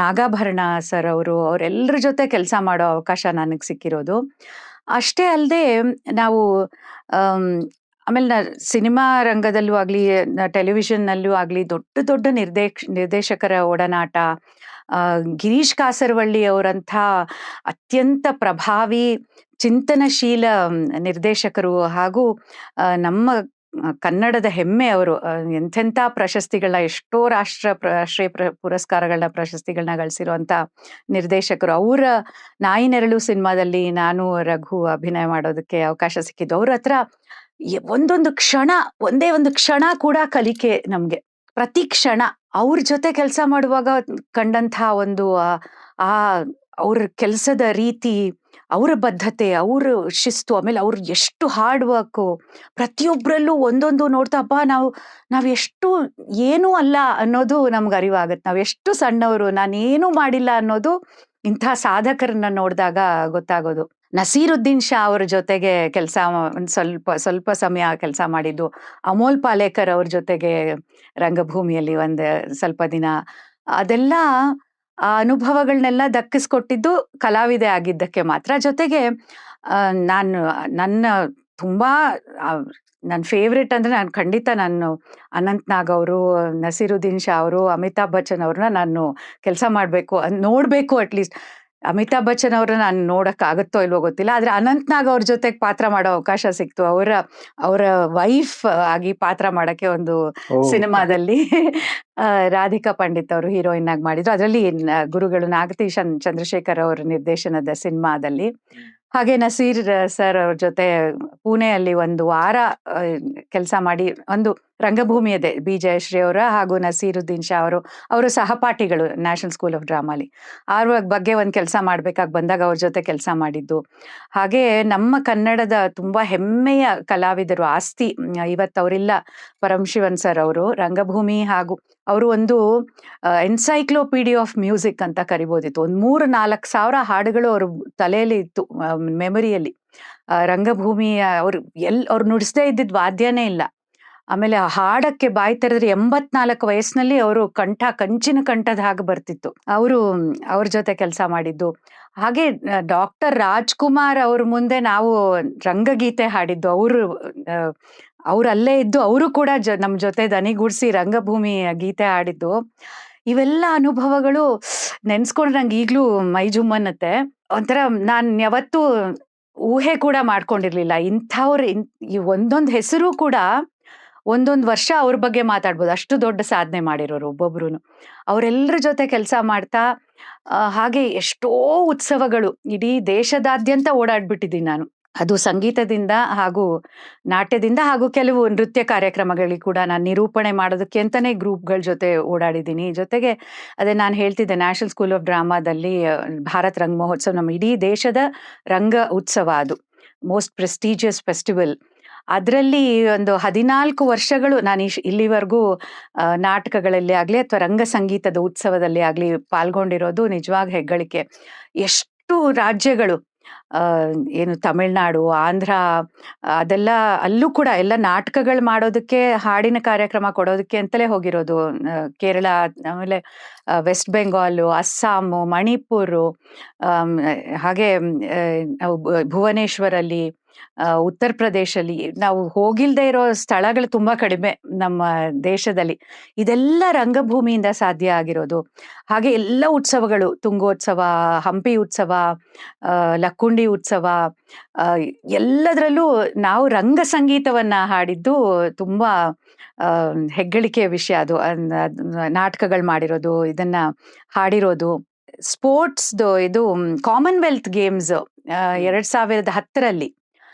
ನಾಗಾಭರಣ ಸರ್ ಅವರು, ಅವರೆಲ್ಲರ ಜೊತೆ ಕೆಲಸ ಮಾಡೋ ಅವಕಾಶ ನನಗೆ ಸಿಕ್ಕಿರೋದು. ಅಷ್ಟೇ ಅಲ್ಲದೆ ನಾವು ಆಮೇಲೆ ಸಿನಿಮಾ ರಂಗದಲ್ಲೂ ಆಗ್ಲಿ, ಟೆಲಿವಿಷನ್ನಲ್ಲೂ ಆಗ್ಲಿ ದೊಡ್ಡ ನಿರ್ದೇಶಕರ ಒಡನಾಟ. ಗಿರೀಶ್ ಕಾಸರವಳ್ಳಿ ಅವರಂಥ ಅತ್ಯಂತ ಪ್ರಭಾವಿ ಚಿಂತನಶೀಲ ನಿರ್ದೇಶಕರು, ಹಾಗೂ ನಮ್ಮ ಕನ್ನಡದ ಹೆಮ್ಮೆ ಅವರು. ಎಂಥೆಂಥ ಪ್ರಶಸ್ತಿಗಳನ್ನ, ಎಷ್ಟೋ ರಾಷ್ಟ್ರೀಯ ಪುರಸ್ಕಾರಗಳನ್ನ, ಪ್ರಶಸ್ತಿಗಳನ್ನ ಗಳಿಸಿರುವಂಥ ನಿರ್ದೇಶಕರು. ಅವರ ನಾಯಿ ನೆರಳು ಸಿನಿಮಾದಲ್ಲಿ ನಾನು ರಘು ಅಭಿನಯ ಮಾಡೋದಕ್ಕೆ ಅವಕಾಶ ಸಿಕ್ಕಿದ್ದು. ಅವ್ರ ಹತ್ರ ಒಂದೇ ಒಂದು ಕ್ಷಣ ಕೂಡ ಕಲಿಕೆ ನಮ್ಗೆ, ಪ್ರತಿ ಕ್ಷಣ ಅವ್ರ ಜೊತೆ ಕೆಲಸ ಮಾಡುವಾಗ ಕಂಡಂಥ ಒಂದು ಅವ್ರ ಕೆಲಸದ ರೀತಿ, ಅವರ ಬದ್ಧತೆ, ಅವ್ರ ಶಿಸ್ತು, ಆಮೇಲೆ ಅವ್ರು ಎಷ್ಟು ಹಾರ್ಡ್ ವರ್ಕು, ಪ್ರತಿಯೊಬ್ಬರಲ್ಲೂ ಒಂದೊಂದು ನೋಡ್ತಾ ಹಬ್ಬ ನಾವು ಎಷ್ಟು ಏನೂ ಅಲ್ಲ ಅನ್ನೋದು ನಮ್ಗೆ ಅರಿವಾಗತ್ತೆ. ನಾವು ಎಷ್ಟು ಸಣ್ಣವರು, ನಾನೇನು ಮಾಡಿಲ್ಲ ಅನ್ನೋದು ಇಂಥ ಸಾಧಕರನ್ನ ನೋಡಿದಾಗ ಗೊತ್ತಾಗೋದು. ನಸೀರುದ್ದೀನ್ ಶಾ ಅವ್ರ ಜೊತೆಗೆ ಒಂದು ಸ್ವಲ್ಪ ಸಮಯ ಕೆಲಸ ಮಾಡಿದ್ದು, ಅಮೋಲ್ ಪಾಲೇಕರ್ ಅವ್ರ ಜೊತೆಗೆ ರಂಗಭೂಮಿಯಲ್ಲಿ ಒಂದು ಸ್ವಲ್ಪ ದಿನ, ಅದೆಲ್ಲ ಆ ಅನುಭವಗಳನ್ನೆಲ್ಲ ದಕ್ಕಿಸ್ಕೊಟ್ಟಿದ್ದು ಕಲಾವಿದೆ ಆಗಿದ್ದಕ್ಕೆ ಮಾತ್ರ. ಜೊತೆಗೆ ನನ್ನ ತುಂಬಾ ನನ್ನ ಫೇವ್ರೆಟ್ ಅಂದ್ರೆ ನಾನು ಖಂಡಿತ ಅನಂತ್ ನಾಗ್ ಅವರು, ನಸೀರುದ್ದೀನ್ ಶಾ ಅವರು, ಅಮಿತಾಬ್ ಬಚ್ಚನ್ ಅವ್ರನ್ನ ನಾನು ಕೆಲಸ ಮಾಡ್ಬೇಕು, ನೋಡ್ಬೇಕು. ಅಟ್ಲೀಸ್ಟ್ ಅಮಿತಾಬ್ ಬಚ್ಚನ್ ಅವ್ರನ್ನ ನಾನು ನೋಡಕ್ ಆಗುತ್ತೋ ಇಲ್ವೋ ಗೊತ್ತಿಲ್ಲ, ಆದ್ರೆ ಅನಂತ್ ನಾಗ್ ಅವ್ರ ಜೊತೆಗೆ ಪಾತ್ರ ಮಾಡೋ ಅವಕಾಶ ಸಿಕ್ತು. ಅವರ ವೈಫ್ ಆಗಿ ಪಾತ್ರ ಮಾಡಕ್ಕೆ ಒಂದು ಸಿನಿಮಾದಲ್ಲಿ ರಾಧಿಕಾ ಪಂಡಿತ್ ಅವರು ಹೀರೋಯಿನ್ ಆಗಿ ಮಾಡಿದ್ರು. ಅದರಲ್ಲಿ ಗುರುಗಳು ನಾಗತಿ ಚಂದ್ರಶೇಖರ್ ಅವರ ನಿರ್ದೇಶನದ ಸಿನಿಮಾದಲ್ಲಿ. ಹಾಗೆ ನಸೀರ್ ಸರ್ ಅವ್ರ ಜೊತೆ ಪುಣೆಯಲ್ಲಿ ಒಂದು ವಾರ ಕೆಲಸ ಮಾಡಿ, ಒಂದು ರಂಗಭೂಮಿಯದೇ ಬಿ ಜಯಶ್ರೀ ಅವರ ಹಾಗೂ ನಸೀರುದ್ದೀನ್ ಶಾ ಅವರು ಸಹಪಾಠಿಗಳು ನ್ಯಾಷನಲ್ ಸ್ಕೂಲ್ ಆಫ್ ಡ್ರಾಮಾಲಿ. ಅವ್ರ ಬಗ್ಗೆ ಒಂದು ಕೆಲಸ ಮಾಡ್ಬೇಕಾಗಿ ಬಂದಾಗ ಅವ್ರ ಜೊತೆ ಕೆಲಸ ಮಾಡಿದ್ದು. ಹಾಗೆ ನಮ್ಮ ಕನ್ನಡದ ತುಂಬಾ ಹೆಮ್ಮೆಯ ಕಲಾವಿದರು, ಆಸ್ತಿ, ಇವತ್ತು ಅವರಿಲ್ಲ, ಪರಮಶಿವನ್ ಸರ್ ಅವರು ರಂಗಭೂಮಿ, ಹಾಗೂ ಅವರು ಒಂದು ಎನ್ಸೈಕ್ಲೋಪೀಡಿಯಾ ಆಫ್ ಮ್ಯೂಸಿಕ್ ಅಂತ ಕರಿಬೋದಿತ್ತು. ಒಂದು 3-4 ಸಾವಿರ ಹಾಡುಗಳು ಅವ್ರ ತಲೆಯಲ್ಲಿ ಇತ್ತು, ಮೆಮೊರಿಯಲ್ಲಿ. ರಂಗಭೂಮಿ ಅವ್ರು ನುಡಿಸದೇ ಇದ್ದಿದ್ ವಾದ್ಯನೇ ಇಲ್ಲ. ಆಮೇಲೆ ಹಾಡಕ್ಕೆ ಬಾಯಿ ತೆರೆದ್ರೆ 84 ವಯಸ್ಸಿನಲ್ಲಿ ಅವರು ಕಂಚಿನ ಕಂಠದ ಹಾಗೆ ಬರ್ತಿತ್ತು. ಅವ್ರ ಜೊತೆ ಕೆಲಸ ಮಾಡಿದ್ದು. ಹಾಗೆ ಡಾಕ್ಟರ್ ರಾಜ್ಕುಮಾರ್ ಅವ್ರ ಮುಂದೆ ನಾವು ರಂಗಗೀತೆ ಹಾಡಿದ್ದು, ಅವ್ರು ಅಲ್ಲೇ ಇದ್ದು ಅವರು ಕೂಡ ನಮ್ ಜೊತೆ ದನಿಗೂಡಿಸಿ ರಂಗಭೂಮಿ ಗೀತೆ ಹಾಡಿದ್ದು. ಇವೆಲ್ಲ ಅನುಭವಗಳು ನೆನ್ಸ್ಕೊಂಡ್ರೆ ನಂಗೆ ಈಗ್ಲೂ ಮೈ ಜುಮ್ಮನ್ನತ್ತೆ. ಒಂಥರ ನಾನ್ ಯಾವತ್ತೂ ಊಹೆ ಕೂಡ ಮಾಡ್ಕೊಂಡಿರ್ಲಿಲ್ಲ ಈ ಒಂದೊಂದು ಹೆಸರು ಕೂಡ ಒಂದೊಂದು ವರ್ಷ ಅವ್ರ ಬಗ್ಗೆ ಮಾತಾಡ್ಬೋದು, ಅಷ್ಟು ದೊಡ್ಡ ಸಾಧನೆ ಮಾಡಿರೋರು ಒಬ್ಬೊಬ್ರು. ಅವರೆಲ್ಲರ ಜೊತೆ ಕೆಲಸ ಮಾಡ್ತಾ, ಹಾಗೆ ಎಷ್ಟೋ ಉತ್ಸವಗಳು ಇಡೀ ದೇಶದಾದ್ಯಂತ ಓಡಾಡ್ಬಿಟ್ಟಿದ್ದೀನಿ ನಾನು. ಅದು ಸಂಗೀತದಿಂದ ಹಾಗೂ ನಾಟ್ಯದಿಂದ, ಹಾಗೂ ಕೆಲವು ನೃತ್ಯ ಕಾರ್ಯಕ್ರಮಗಳಿಗೆ ಕೂಡ ನಾನು ನಿರೂಪಣೆ ಮಾಡೋದಕ್ಕೆ ಅಂತಾನೆ ಗ್ರೂಪ್ಗಳ ಜೊತೆ ಓಡಾಡಿದ್ದೀನಿ. ಜೊತೆಗೆ ಅದೇ ನಾನು ಹೇಳ್ತಿದ್ದೆ, ನ್ಯಾಷನಲ್ ಸ್ಕೂಲ್ ಆಫ್ ಡ್ರಾಮಾದಲ್ಲಿ ಭಾರತ್ ರಂಗ ಮಹೋತ್ಸವ, ನಮ್ಮ ಇಡೀ ದೇಶದ ರಂಗ ಉತ್ಸವ, ಅದು ಮೋಸ್ಟ್ ಪ್ರೆಸ್ಟೀಜಿಯಸ್ ಫೆಸ್ಟಿವಲ್. ಅದರಲ್ಲಿ ಒಂದು 14 ವರ್ಷಗಳು ನಾನು ಇಲ್ಲಿವರೆಗೂ ನಾಟಕಗಳಲ್ಲಿ ಆಗಲಿ ಅಥವಾ ರಂಗ ಸಂಗೀತದ ಉತ್ಸವದಲ್ಲಿ ಆಗಲಿ ಪಾಲ್ಗೊಂಡಿರೋದು ನಿಜವಾಗ ಹೆಗ್ಗಳಿಕೆ. ಎಷ್ಟು ರಾಜ್ಯಗಳು, ಏನು ತಮಿಳ್ನಾಡು, ಆಂಧ್ರ, ಅದೆಲ್ಲ ಅಲ್ಲೂ ಕೂಡ ಎಲ್ಲ ನಾಟಕಗಳು ಮಾಡೋದಕ್ಕೆ, ಹಾಡಿನ ಕಾರ್ಯಕ್ರಮ ಕೊಡೋದಕ್ಕೆ ಅಂತಲೇ ಹೋಗಿರೋದು. ಕೇರಳ, ಆಮೇಲೆ ವೆಸ್ಟ್ ಬೆಂಗಾಲು, ಅಸ್ಸಾಮು, ಮಣಿಪುರು, ಹಾಗೆ ನಾವು ಭುವನೇಶ್ವರಲ್ಲಿ, ಉತ್ತರ ಪ್ರದೇಶಲ್ಲಿ, ನಾವು ಹೋಗಿಲ್ದೇ ಇರೋ ಸ್ಥಳಗಳು ತುಂಬಾ ಕಡಿಮೆ ನಮ್ಮ ದೇಶದಲ್ಲಿ. ಇದೆಲ್ಲ ರಂಗಭೂಮಿಯಿಂದ ಸಾಧ್ಯ ಆಗಿರೋದು. ಹಾಗೆ ಎಲ್ಲ ಉತ್ಸವಗಳು, ತುಂಗೋತ್ಸವ, ಹಂಪಿ ಉತ್ಸವ, ಲಕ್ಕುಂಡಿ ಉತ್ಸವ, ಎಲ್ಲದರಲ್ಲೂ ನಾವು ರಂಗ ಸಂಗೀತವನ್ನ ಹಾಡಿದ್ದು ತುಂಬಾ ಹೆಗ್ಗಳಿಕೆಯ ವಿಷಯ. ಅದು ನಾಟಕಗಳು ಮಾಡಿರೋದು, ಇದನ್ನ ಹಾಡಿರೋದು. ಸ್ಪೋರ್ಟ್ಸ್ದು ಇದು ಕಾಮನ್ವೆಲ್ತ್ ಗೇಮ್ಸ್ 2010ರಲ್ಲಿ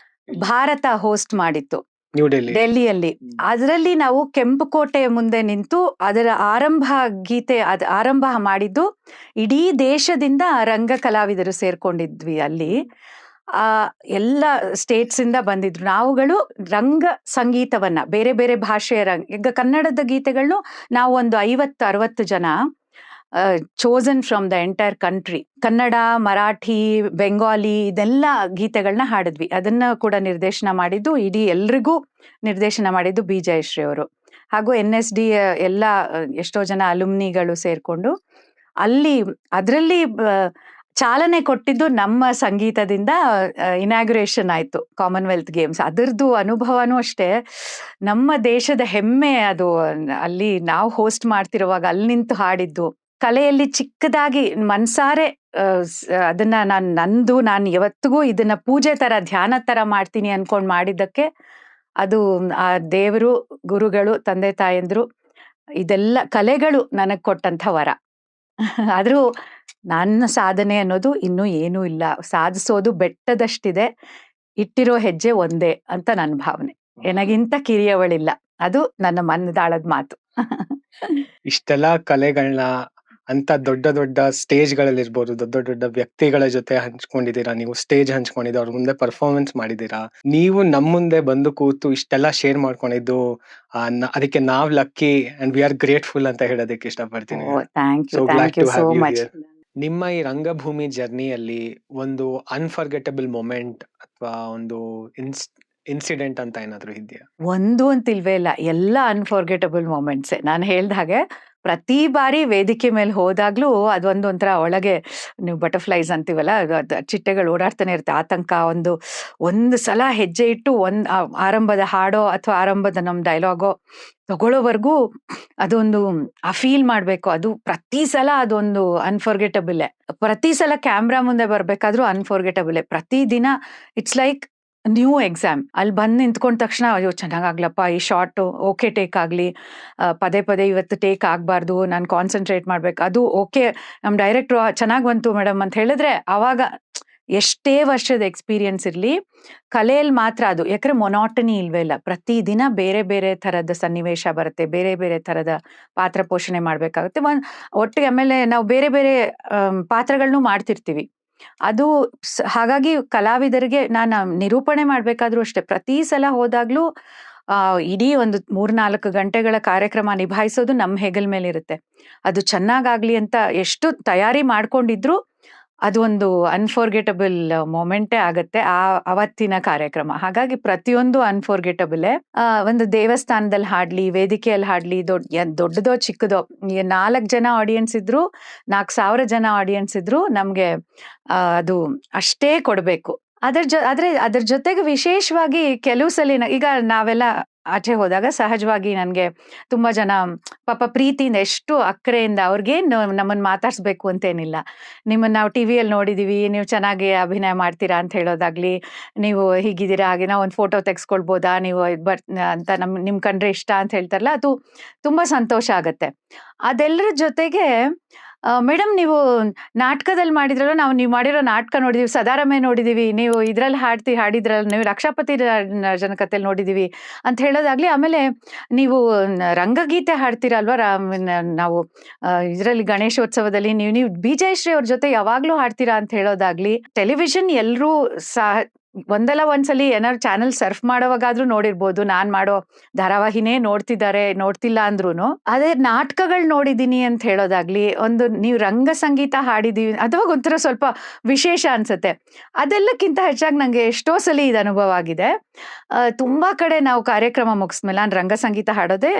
ಭಾರತ ಹೋಸ್ಟ್ ಮಾಡಿತ್ತು ನ್ಯೂ ಡೆಲ್ಲಿ. ಡೆಲ್ಲಿಯಲ್ಲಿ. ಅದರಲ್ಲಿ ನಾವು ಕೆಂಪುಕೋಟೆಯ ಮುಂದೆ ನಿಂತು ಅದರ ಆರಂಭ ಮಾಡಿದ್ದು ಇಡೀ ದೇಶದಿಂದ ರಂಗ ಕಲಾವಿದರು ಸೇರ್ಕೊಂಡಿದ್ವಿ ಅಲ್ಲಿ. ಎಲ್ಲ ಸ್ಟೇಟ್ಸ್ ಇಂದ ಬಂದಿದ್ರು. ನಾವುಗಳು ರಂಗ ಸಂಗೀತವನ್ನ, ಬೇರೆ ಬೇರೆ ಭಾಷೆಯ ಈಗ ಕನ್ನಡದ ಗೀತೆಗಳನ್ನು ನಾವು ಒಂದು 50-60 ಜನ chosen from the entire country, Kannada, Marathi, Bengali, ಇದೆಲ್ಲ ಗೀತೆಗಳನ್ನ ಹಾಡಿದ್ವಿ. ಅದನ್ನ ಕೂಡ ನಿರ್ದೇಶನ ಮಾಡಿದ್ದು, ಇಡೀ ಎಲ್ರಿಗೂ ನಿರ್ದೇಶನ ಮಾಡಿದ್ದು ಬಿ ಜಯಶ್ರೀ ಅವರು. ಹಾಗೂ NSD ಎಲ್ಲ ಎಷ್ಟೋ ಜನ ಅಲುಮ್ನಿಗಳು ಸೇರ್ಕೊಂಡು ಅದರಲ್ಲಿ ಚಾಲನೆ ಕೊಟ್ಟಿದ್ದು ನಮ್ಮ ಸಂಗೀತದಿಂದ. ಇನಾಗ್ಯುರೇಷನ್ ಆಯ್ತು ಕಾಮನ್ವೆಲ್ತ್ ಗೇಮ್ಸ್. ಅದರದ್ದು ಅನುಭವನೂ ಅಷ್ಟೇ ನಮ್ಮ ದೇಶದ ಹೆಮ್ಮೆ ಅದು. ಅಲ್ಲಿ ನಾವು ಹೋಸ್ಟ್ ಮಾಡ್ತಿರುವಾಗ ಅಲ್ಲಿ ನಿಂತು ಹಾಡಿದ್ದು, ಕಲೆಯಲ್ಲಿ ಚಿಕ್ಕದಾಗಿ ಮನ್ಸಾರೆ ಅದನ್ನ ನಾನು ಯಾವತ್ತಿಗೂ ಇದನ್ನ ಪೂಜೆ ತರ, ಧ್ಯಾನ ತರ ಮಾಡ್ತೀನಿ ಅನ್ಕೊಂಡ್ ಮಾಡಿದ್ದಕ್ಕೆ ಅದು ಆ ದೇವರು, ಗುರುಗಳು, ತಂದೆ ತಾಯಂದ್ರು, ಇದೆಲ್ಲ ಕಲೆಗಳು ನನಗ್ ಕೊಟ್ಟಂತ ವರ. ಆದ್ರೂ ನನ್ನ ಸಾಧನೆ ಅನ್ನೋದು ಇನ್ನೂ ಏನೂ ಇಲ್ಲ. ಸಾಧಿಸೋದು ಬೆಟ್ಟದಷ್ಟಿದೆ, ಇಟ್ಟಿರೋ ಹೆಜ್ಜೆ ಒಂದೇ ಅಂತ ನನ್ನ ಭಾವನೆ. ನನಗಿಂತ ಕಿರಿಯವಳಿಲ್ಲ, ಅದು ನನ್ನ ಮನದಾಳದ ಮಾತು. ಇಷ್ಟೆಲ್ಲ ಕಲೆಗಳನ್ನ ಅಂತ ದೊಡ್ಡ ದೊಡ್ಡ ಸ್ಟೇಜ್ಗಳಲ್ಲಿ ಇರ್ಬೋದು, ದೊಡ್ಡ ದೊಡ್ಡ ವ್ಯಕ್ತಿಗಳ ಜೊತೆ ಹಂಚ್ಕೊಂಡಿದ್ದೀರಾ, ನೀವು ಸ್ಟೇಜ್ ಹಂಚ್ಕೊಂಡಿದ್ದೀರಾ, ಅವ್ರ ಮುಂದೆ ಪರ್ಫಾರ್ಮೆನ್ಸ್ ಮಾಡಿದ್ದೀರಾ. ನೀವು ನಮ್ಮ ಮುಂದೆ ಬಂದು ಕೂತು ಇಷ್ಟೆಲ್ಲ ಶೇರ್ ಮಾಡ್ಕೊಂಡಿದ್ದು, ಅದಕ್ಕೆ ನಾವ್ lucky and we are grateful ಅಂತ ಹೇಳೋದಕ್ಕೆ ಇಷ್ಟಪಡ್ತೀನಿ. Thank you so much. ನಿಮ್ಮ ಈ ರಂಗಭೂಮಿ ಜರ್ನಿಯಲ್ಲಿ ಒಂದು ಅನ್ಫರ್ಗೆಟಬಲ್ ಮೊಮೆಂಟ್ ಅಥವಾ ಒಂದು ಇನ್ಸಿಡೆಂಟ್ ಅಂತ ಏನಾದ್ರು ಇದೆಯಾ? ಒಂದು ಅಂತಿಲ್ವೇ ಇಲ್ಲ, ಎಲ್ಲ ಅನ್ಫರ್ಗೆಟಬಲ್ ಮೊಮೆಂಟ್ಸೇ. ನಾನು ಹೇಳ್ದ ಹಾಗೆ ಪ್ರತಿ ಬಾರಿ ವೇದಿಕೆ ಮೇಲೆ ಹೋದಾಗ್ಲೂ ಒಂಥರ ಒಳಗೆ, ನೀವು ಬಟರ್ಫ್ಲೈಸ್ ಅಂತೀವಲ್ಲ, ಚಿಟ್ಟೆಗಳು ಓಡಾಡ್ತಾನೆ ಇರುತ್ತೆ, ಆತಂಕ. ಒಂದು ಸಲ ಹೆಜ್ಜೆ ಇಟ್ಟು ಆರಂಭದ ಹಾಡೋ ಅಥವಾ ಆರಂಭದ ನಮ್ ಡೈಲಾಗೋ ತಗೊಳ್ಳೋವರೆಗೂ ಅದೊಂದು ಆ ಫೀಲ್ ಮಾಡ್ಬೇಕು. ಅದು ಪ್ರತಿ ಸಲ ಅದೊಂದು ಅನ್ಫರ್ಗೆಟಬಲ್. ಪ್ರತಿ ಸಲ ಕ್ಯಾಮ್ರಾ ಮುಂದೆ ಬರ್ಬೇಕಾದ್ರೂ ಅನ್ಫರ್ಗೆಟಬಲ್. ಪ್ರತಿ ದಿನ ಇಟ್ಸ್ ಲೈಕ್ ನ್ಯೂ ಎಕ್ಸಾಮ್. ಅಲ್ಲಿ ಬಂದು ನಿಂತ್ಕೊಂಡ ತಕ್ಷಣ ಅಯ್ಯೋ ಚೆನ್ನಾಗಾಗ್ಲಪ್ಪ, ಈ ಶಾರ್ಟ್ ಓಕೆ ಟೇಕ್ ಆಗ್ಲಿ, ಪದೇ ಪದೇ ಇವತ್ತು ಟೇಕ್ ಆಗ್ಬಾರ್ದು, ನಾನು ಕಾನ್ಸಂಟ್ರೇಟ್ ಮಾಡ್ಬೇಕು, ಅದು ಓಕೆ, ನಮ್ ಡೈರೆಕ್ಟ್ರು ಚೆನ್ನಾಗ್ ಬಂತು ಮೇಡಮ್ ಅಂತ ಹೇಳಿದ್ರೆ, ಅವಾಗ ಎಷ್ಟೇ ವರ್ಷದ ಎಕ್ಸ್ಪೀರಿಯನ್ಸ್ ಇರ್ಲಿ, ಕಲೆಯಲ್ಲಿ ಮಾತ್ರ ಅದು, ಯಾಕಂದ್ರೆ ಮೊನಾಟನಿ ಇಲ್ವೇ ಇಲ್ಲ. ಪ್ರತಿ ದಿನ ಬೇರೆ ಬೇರೆ ತರದ ಸನ್ನಿವೇಶ ಬರುತ್ತೆ, ಬೇರೆ ಬೇರೆ ತರದ ಪಾತ್ರ ಪೋಷಣೆ ಮಾಡ್ಬೇಕಾಗುತ್ತೆ. ಒಟ್ಟಿಗೆ ಆಮೇಲೆ ನಾವು ಬೇರೆ ಬೇರೆ ಪಾತ್ರಗಳನ್ನೂ ಮಾಡ್ತಿರ್ತೀವಿ. ಅದು ಹಾಗಾಗಿ ಕಲಾವಿದರಿಗೆ ನಾನು ನಿರೂಪಣೆ ಮಾಡ್ಬೇಕಾದ್ರೂ ಅಷ್ಟೇ, ಪ್ರತಿ ಸಲ ಹೋದಾಗ್ಲೂ ಇಡೀ ಒಂದು 3-4 ಗಂಟೆಗಳ ಕಾರ್ಯಕ್ರಮ ನಿಭಾಯಿಸೋದು ನಮ್ಮ ಹೆಗಲ್ ಮೇಲೆ ಇರುತ್ತೆ. ಅದು ಚೆನ್ನಾಗಾಗ್ಲಿ ಅಂತ ಎಷ್ಟು ತಯಾರಿ ಮಾಡ್ಕೊಂಡಿದ್ರು ಅದು ಒಂದು ಅನ್ಫರ್ಗೆಟಬಲ್ ಮೊಮೆಂಟೇ ಆಗತ್ತೆ ಅವತ್ತಿನ ಕಾರ್ಯಕ್ರಮ. ಹಾಗಾಗಿ ಪ್ರತಿಯೊಂದು ಅನ್ಫರ್ಗೆಟಬಲ್. ಒಂದು ದೇವಸ್ಥಾನದಲ್ಲಿ ಹಾಡ್ಲಿ, ವೇದಿಕೆಯಲ್ಲಿ ಹಾಡ್ಲಿ, ದೊಡ್ಡದೋ ಚಿಕ್ಕದೋ, 4 ಜನ ಆಡಿಯನ್ಸ್ ಇದ್ರು, 4,000 ಜನ ಆಡಿಯನ್ಸ್ ಇದ್ರು, ನಮ್ಗೆ ಅದು ಅಷ್ಟೇ ಕೊಡ್ಬೇಕು. ಅದ್ರ ಜೊತೆಗೆ ವಿಶೇಷವಾಗಿ ಕೆಲವು ಸಲ ಈಗ ನಾವೆಲ್ಲ ಆಚೆ ಹೋದಾಗ ಸಹಜವಾಗಿ ನನ್ಗೆ ತುಂಬಾ ಜನ ಪಾಪ ಪ್ರೀತಿಯಿಂದ, ಎಷ್ಟು ಅಕ್ಕರೆಯಿಂದ, ಅವ್ರಿಗೇನ್ ನಮ್ಮನ್ನ ಮಾತಾಡ್ಸ್ಬೇಕು ಅಂತೇನಿಲ್ಲ, ನಿಮ್ಮನ್ನ ನಾವು ಟಿವಿಯಲ್ಲಿ ನೋಡಿದೀವಿ, ನೀವು ಚೆನ್ನಾಗಿ ಅಭಿನಯ ಮಾಡ್ತೀರಾ ಅಂತ ಹೇಳೋದಾಗ್ಲಿ, ನೀವು ಹೀಗಿದ್ದೀರಾ, ಹಾಗೆ ನಾವು ಒಂದು ಫೋಟೋ ತೆಗೆಸ್ಕೊಳ್ಬೋದಾ ನೀವು ಅಂತ ನಿಮ್ ಕಂಡ್ರೆ ಇಷ್ಟ ಅಂತ ಹೇಳ್ತಾರಲ್ಲ, ಅದು ತುಂಬಾ ಸಂತೋಷ ಆಗತ್ತೆ. ಅದೆಲ್ಲರ ಜೊತೆಗೆ ಮೇಡಮ್ ನೀವು ನಾಟಕದಲ್ಲಿ ಮಾಡಿದ್ರಲ್ಲ, ನೀವು ಮಾಡಿರೋ ನಾಟಕ ನೋಡಿದೀವಿ, ಸದಾರಮೆ ನೋಡಿದೀವಿ, ನೀವು ಇದ್ರಲ್ಲಿ ಹಾಡಿದ್ರಲ್ಲ, ನೀವು ರಕ್ಷಾಪತಿ ಜನಕತೆಯಲ್ಲಿ ನೋಡಿದೀವಿ ಅಂತ ಹೇಳೋದಾಗ್ಲಿ. ಆಮೇಲೆ ನೀವು ರಂಗಗೀತೆ ಹಾಡ್ತೀರಾ ಅಲ್ವಾ, ನಾವು ಇದರಲ್ಲಿ ಗಣೇಶೋತ್ಸವದಲ್ಲಿ ನೀವು BJಶ್ರೀ ಅವ್ರ ಜೊತೆ ಯಾವಾಗ್ಲೂ ಹಾಡ್ತೀರಾ ಅಂತ ಹೇಳೋದಾಗ್ಲಿ. ಟೆಲಿವಿಷನ್ ಎಲ್ಲರೂ ಒಂದಲ್ಲ ಒಂದ್ಸಲಿ ಏನಾದ್ರು ಚಾನೆಲ್ ಸರ್ಫ್ ಮಾಡೋವಾಗಾದ್ರೂ ನೋಡಿರ್ಬೋದು, ನಾನ್ ಮಾಡೋ ಧಾರಾವಾಹಿನೇ ನೋಡ್ತಿಲ್ಲ ಅಂದ್ರೂನು. ಅದೇ ನಾಟಕಗಳು ನೋಡಿದೀನಿ ಅಂತ ಹೇಳೋದಾಗ್ಲಿ, ಒಂದು ನೀವು ರಂಗ ಸಂಗೀತ ಹಾಡಿದೀವಿ ಅಥವಾ ಒಂಥರ ಸ್ವಲ್ಪ ವಿಶೇಷ ಅನ್ಸುತ್ತೆ. ಅದೆಲ್ಲಕ್ಕಿಂತ ಹೆಚ್ಚಾಗಿ ನಂಗೆ ಎಷ್ಟೋ ಸಲ ಇದು ಅನುಭವ ಆಗಿದೆ. ತುಂಬಾ ಕಡೆ ನಾವು ಕಾರ್ಯಕ್ರಮ ಮುಗಿಸ್ಮೇಲೆ, ನಾನು ರಂಗ ಸಂಗೀತ ಹಾಡೋದೇ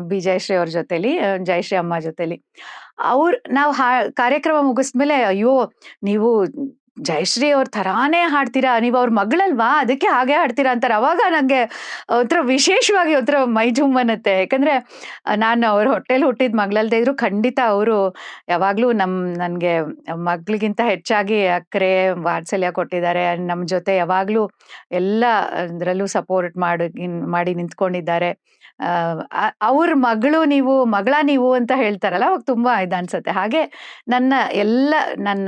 ಬಿ ಜಯಶ್ರೀ ಅವ್ರ ಜೊತೆಲಿ, ಜಯಶ್ರೀ ಅಮ್ಮ ಜೊತೆಲಿ. ನಾವು ಕಾರ್ಯಕ್ರಮ ಮುಗಿಸ್ಮೇಲೆ, ಅಯ್ಯೋ ನೀವು ಜಯಶ್ರೀ ಅವ್ರ ಥರಾನೇ ಹಾಡ್ತೀರಾ, ನೀವು ಅವ್ರ ಮಗಳಲ್ವಾ, ಅದಕ್ಕೆ ಹಾಗೆ ಹಾಡ್ತೀರಾ ಅಂತಾರೆ. ಅವಾಗ ನಂಗೆ ಒಂಥರ ವಿಶೇಷವಾಗಿ ಒಂಥರ ಮೈ ಜುಮ್ ಅನ್ನತ್ತೆ. ಯಾಕಂದ್ರೆ ನಾನು ಅವ್ರ ಹೊಟ್ಟೆಲಿ ಹುಟ್ಟಿದ ಮಗಳಲ್ದೇ ಇದ್ರು ಖಂಡಿತ ಅವರು ಯಾವಾಗ್ಲೂ ನನ್ಗೆ ಮಗಳಿಗಿಂತ ಹೆಚ್ಚಾಗಿ ಅಕ್ಕರೆ ವಾತ್ಸಲ್ಯ ಕೊಟ್ಟಿದ್ದಾರೆ. ನಮ್ಮ ಜೊತೆ ಯಾವಾಗ್ಲೂ ಎಲ್ಲ ಅದ್ರಲ್ಲೂ ಸಪೋರ್ಟ್ ಮಾಡಿ ನಿಂತ್ಕೊಂಡಿದ್ದಾರೆ. ಅವ್ರ ಮಗಳ ನೀವು ಅಂತ ಹೇಳ್ತಾರಲ್ಲ, ಅವಾಗ ತುಂಬಾ ಅನ್ಸತ್ತೆ. ಹಾಗೆ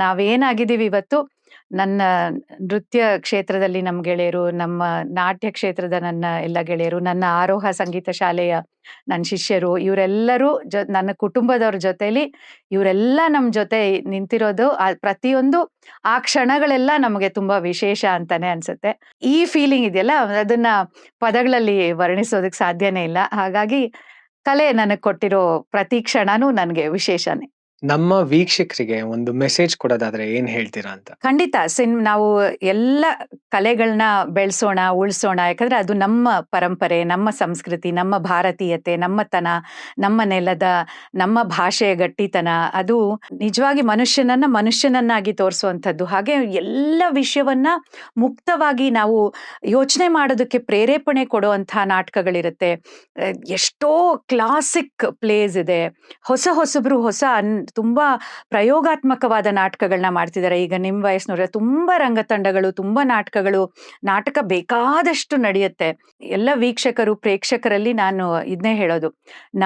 ನಾವೇನಾಗಿದ್ದೀವಿ ಇವತ್ತು, ನನ್ನ ನೃತ್ಯ ಕ್ಷೇತ್ರದಲ್ಲಿ ನಮ್ಮ ಗೆಳೆಯರು, ನಮ್ಮ ನಾಟ್ಯ ಕ್ಷೇತ್ರದ ನನ್ನ ಎಲ್ಲ ಗೆಳೆಯರು, ನನ್ನ ಆರೋಹ ಸಂಗೀತ ಶಾಲೆಯ ನನ್ನ ಶಿಷ್ಯರು, ಇವರೆಲ್ಲರೂ ನನ್ನ ಕುಟುಂಬದವ್ರ ಜೊತೆಲಿ ಇವರೆಲ್ಲ ನಮ್ಮ ಜೊತೆ ನಿಂತಿರೋದು, ಪ್ರತಿಯೊಂದು ಆ ಕ್ಷಣಗಳೆಲ್ಲ ನಮಗೆ ತುಂಬಾ ವಿಶೇಷ ಅಂತಾನೆ ಅನ್ಸುತ್ತೆ. ಈ ಫೀಲಿಂಗ್ ಇದೆಯಲ್ಲ, ಅದನ್ನ ಪದಗಳಲ್ಲಿ ವರ್ಣಿಸೋದಕ್ಕೆ ಸಾಧ್ಯನೇ ಇಲ್ಲ. ಹಾಗಾಗಿ ಕಲೆ ನನಗ್ ಕೊಟ್ಟಿರೋ ಪ್ರತಿ ಕ್ಷಣನೂ ನನ್ಗೆ ವಿಶೇಷನೇ. ನಮ್ಮ ವೀಕ್ಷಕರಿಗೆ ಒಂದು ಮೆಸೇಜ್ ಕೊಡೋದಾದ್ರೆ ಏನ್ ಹೇಳ್ತೀರಾ ಅಂತ? ಖಂಡಿತ ನಾವು ಎಲ್ಲ ಕಲೆಗಳನ್ನ ಬೆಳೆಸೋಣ, ಉಳಿಸೋಣ. ಯಾಕಂದ್ರೆ ಅದು ನಮ್ಮ ಪರಂಪರೆ, ನಮ್ಮ ಸಂಸ್ಕೃತಿ, ನಮ್ಮ ಭಾರತೀಯತೆ, ನಮ್ಮತನ, ನಮ್ಮ ನೆಲದ, ನಮ್ಮ ಭಾಷೆಯ ಗಟ್ಟಿತನ. ಅದು ನಿಜವಾಗಿ ಮನುಷ್ಯನನ್ನಾಗಿ ತೋರಿಸುವಂಥದ್ದು. ಹಾಗೆ ಎಲ್ಲ ವಿಷಯವನ್ನ ಮುಕ್ತವಾಗಿ ನಾವು ಯೋಚನೆ ಮಾಡೋದಕ್ಕೆ ಪ್ರೇರೇಪಣೆ ಕೊಡುವಂತಹ ನಾಟಕಗಳಿರುತ್ತೆ. ಎಷ್ಟೋ ಕ್ಲಾಸಿಕ್ ಪ್ಲೇಸ್ ಇದೆ. ಹೊಸಬ್ರು ತುಂಬಾ ಪ್ರಯೋಗಾತ್ಮಕವಾದ ನಾಟಕಗಳನ್ನ ಮಾಡ್ತಿದ್ದಾರೆ. ಈಗ ನಿಮ್ ವಯಸ್ಸಿನವ್ರೆ ತುಂಬಾ ರಂಗತಂಡಗಳು, ತುಂಬಾ ನಾಟಕ ಬೇಕಾದಷ್ಟು ನಡೆಯುತ್ತೆ. ಎಲ್ಲ ವೀಕ್ಷಕರು, ಪ್ರೇಕ್ಷಕರಲ್ಲಿ ನಾನು ಇದನ್ನೇ ಹೇಳೋದು,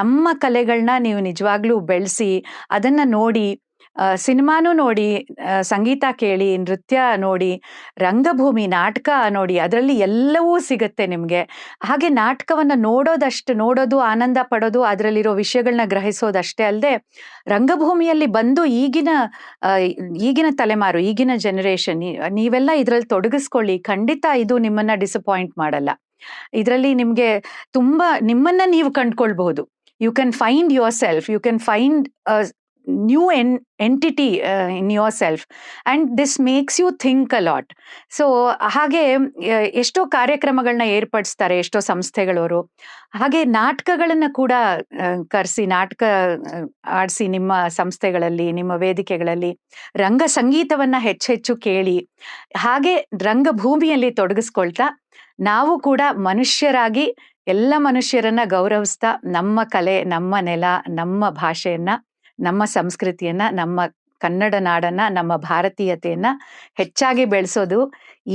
ನಮ್ಮ ಕಲೆಗಳನ್ನ ನೀವು ನಿಜವಾಗ್ಲೂ ಬೆಳೆಸಿ, ಅದನ್ನ ನೋಡಿ, ಸಿನಿಮಾನೂ ನೋಡಿ, ಸಂಗೀತ ಕೇಳಿ, ನೃತ್ಯ ನೋಡಿ, ರಂಗಭೂಮಿ ನಾಟಕ ನೋಡಿ, ಅದರಲ್ಲಿ ಎಲ್ಲವೂ ಸಿಗತ್ತೆ ನಿಮ್ಗೆ. ಹಾಗೆ ನಾಟಕವನ್ನ ನೋಡೋದು, ಆನಂದ ಪಡೋದು, ಅದರಲ್ಲಿರೋ ವಿಷಯಗಳನ್ನ ಗ್ರಹಿಸೋದಷ್ಟೇ ಅಲ್ಲದೆ, ರಂಗಭೂಮಿಯಲ್ಲಿ ಬಂದು ಈಗಿನ ತಲೆಮಾರು, ಈಗಿನ ಜನರೇಷನ್, ನೀವೆಲ್ಲ ಇದ್ರಲ್ಲಿ ತೊಡಗಿಸ್ಕೊಳ್ಳಿ. ಖಂಡಿತ ಇದು ನಿಮ್ಮನ್ನ ಡಿಸಪಾಯಿಂಟ್ ಮಾಡಲ್ಲ. ಇದರಲ್ಲಿ ನಿಮ್ಗೆ ತುಂಬಾ ನಿಮ್ಮನ್ನ ನೀವು ಕಂಡ್ಕೊಳ್ಬಹುದು. You can find yourself, you can find new entity in yourself, and this makes you think a lot. So ಹಾಗೆ ಎಷ್ಟೋ ಕಾರ್ಯಕ್ರಮಗಳನ್ನ ಏರ್ಪಡಿಸ್ತಾರೆ ಎಷ್ಟೋ ಸಂಸ್ಥೆಗಳವರು. ಹಾಗೆ ನಾಟಕಗಳನ್ನ ಕೂಡ ಕರೆಸಿ, ನಾಟಕ ಆಡಿಸಿ ನಿಮ್ಮ ಸಂಸ್ಥೆಗಳಲ್ಲಿ, ನಿಮ್ಮ ವೇದಿಕೆಗಳಲ್ಲಿ. ರಂಗ ಸಂಗೀತವನ್ನ ಹೆಚ್ಚೆಚ್ಚು ಕೇಳಿ, ಹಾಗೆ ರಂಗಭೂಮಿಯಲ್ಲಿ ತೊಡಗಿಸ್ಕೊಳ್ತಾ, ನಾವು ಕೂಡ ಮನುಷ್ಯರಾಗಿ ಎಲ್ಲ ಮನುಷ್ಯರನ್ನ ಗೌರವಿಸ್ತಾ, ನಮ್ಮ ಕಲೆ, ನಮ್ಮ ನೆಲ, ನಮ್ಮ ಭಾಷೆಯನ್ನ, ನಮ್ಮ ಸಂಸ್ಕೃತಿಯನ್ನ, ನಮ್ಮ ಕನ್ನಡ ನಾಡನ್ನ, ನಮ್ಮ ಭಾರತೀಯತೆಯನ್ನ ಹೆಚ್ಚಾಗಿ ಬೆಳೆಸೋದು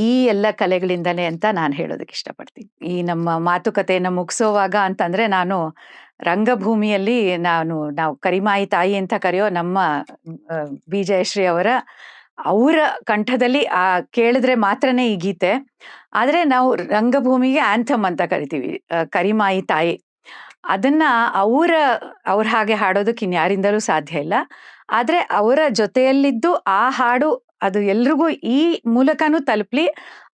ಈ ಎಲ್ಲ ಕಲೆಗಳಿಂದಲೇ ಅಂತ ನಾನು ಹೇಳೋದಕ್ಕೆ ಇಷ್ಟಪಡ್ತೀನಿ. ಈ ನಮ್ಮ ಮಾತುಕತೆಯನ್ನ ಮುಗಿಸೋವಾಗ ಅಂತಂದ್ರೆ, ನಾನು ರಂಗಭೂಮಿಯಲ್ಲಿ ನಾವು ಕರಿಮಾಯಿ ತಾಯಿ ಅಂತ ಕರೆಯೋ ನಮ್ಮ ಬಿ ಜಯಶ್ರೀ ಅವರ ಕಂಠದಲ್ಲಿ ಕೇಳಿದ್ರೆ ಮಾತ್ರನೇ ಈ ಗೀತೆ. ಆದ್ರೆ ನಾವು ರಂಗಭೂಮಿಗೆ ಆಂಥಮ್ ಅಂತ ಕರಿತೀವಿ, ಕರಿಮಾಯಿ ತಾಯಿ. ಅದನ್ನ ಅವ್ರ ಹಾಗೆ ಹಾಡೋದಕ್ಕೆ ಇನ್ಯಾರಿಂದಲೂ ಸಾಧ್ಯ ಇಲ್ಲ. ಆದ್ರೆ ಅವರ ಜೊತೆಯಲ್ಲಿದ್ದು ಆ ಹಾಡು ಅದು ಎಲ್ರಿಗೂ ಈ ಮೂಲಕನೂ ತಲುಪ್ಲಿ.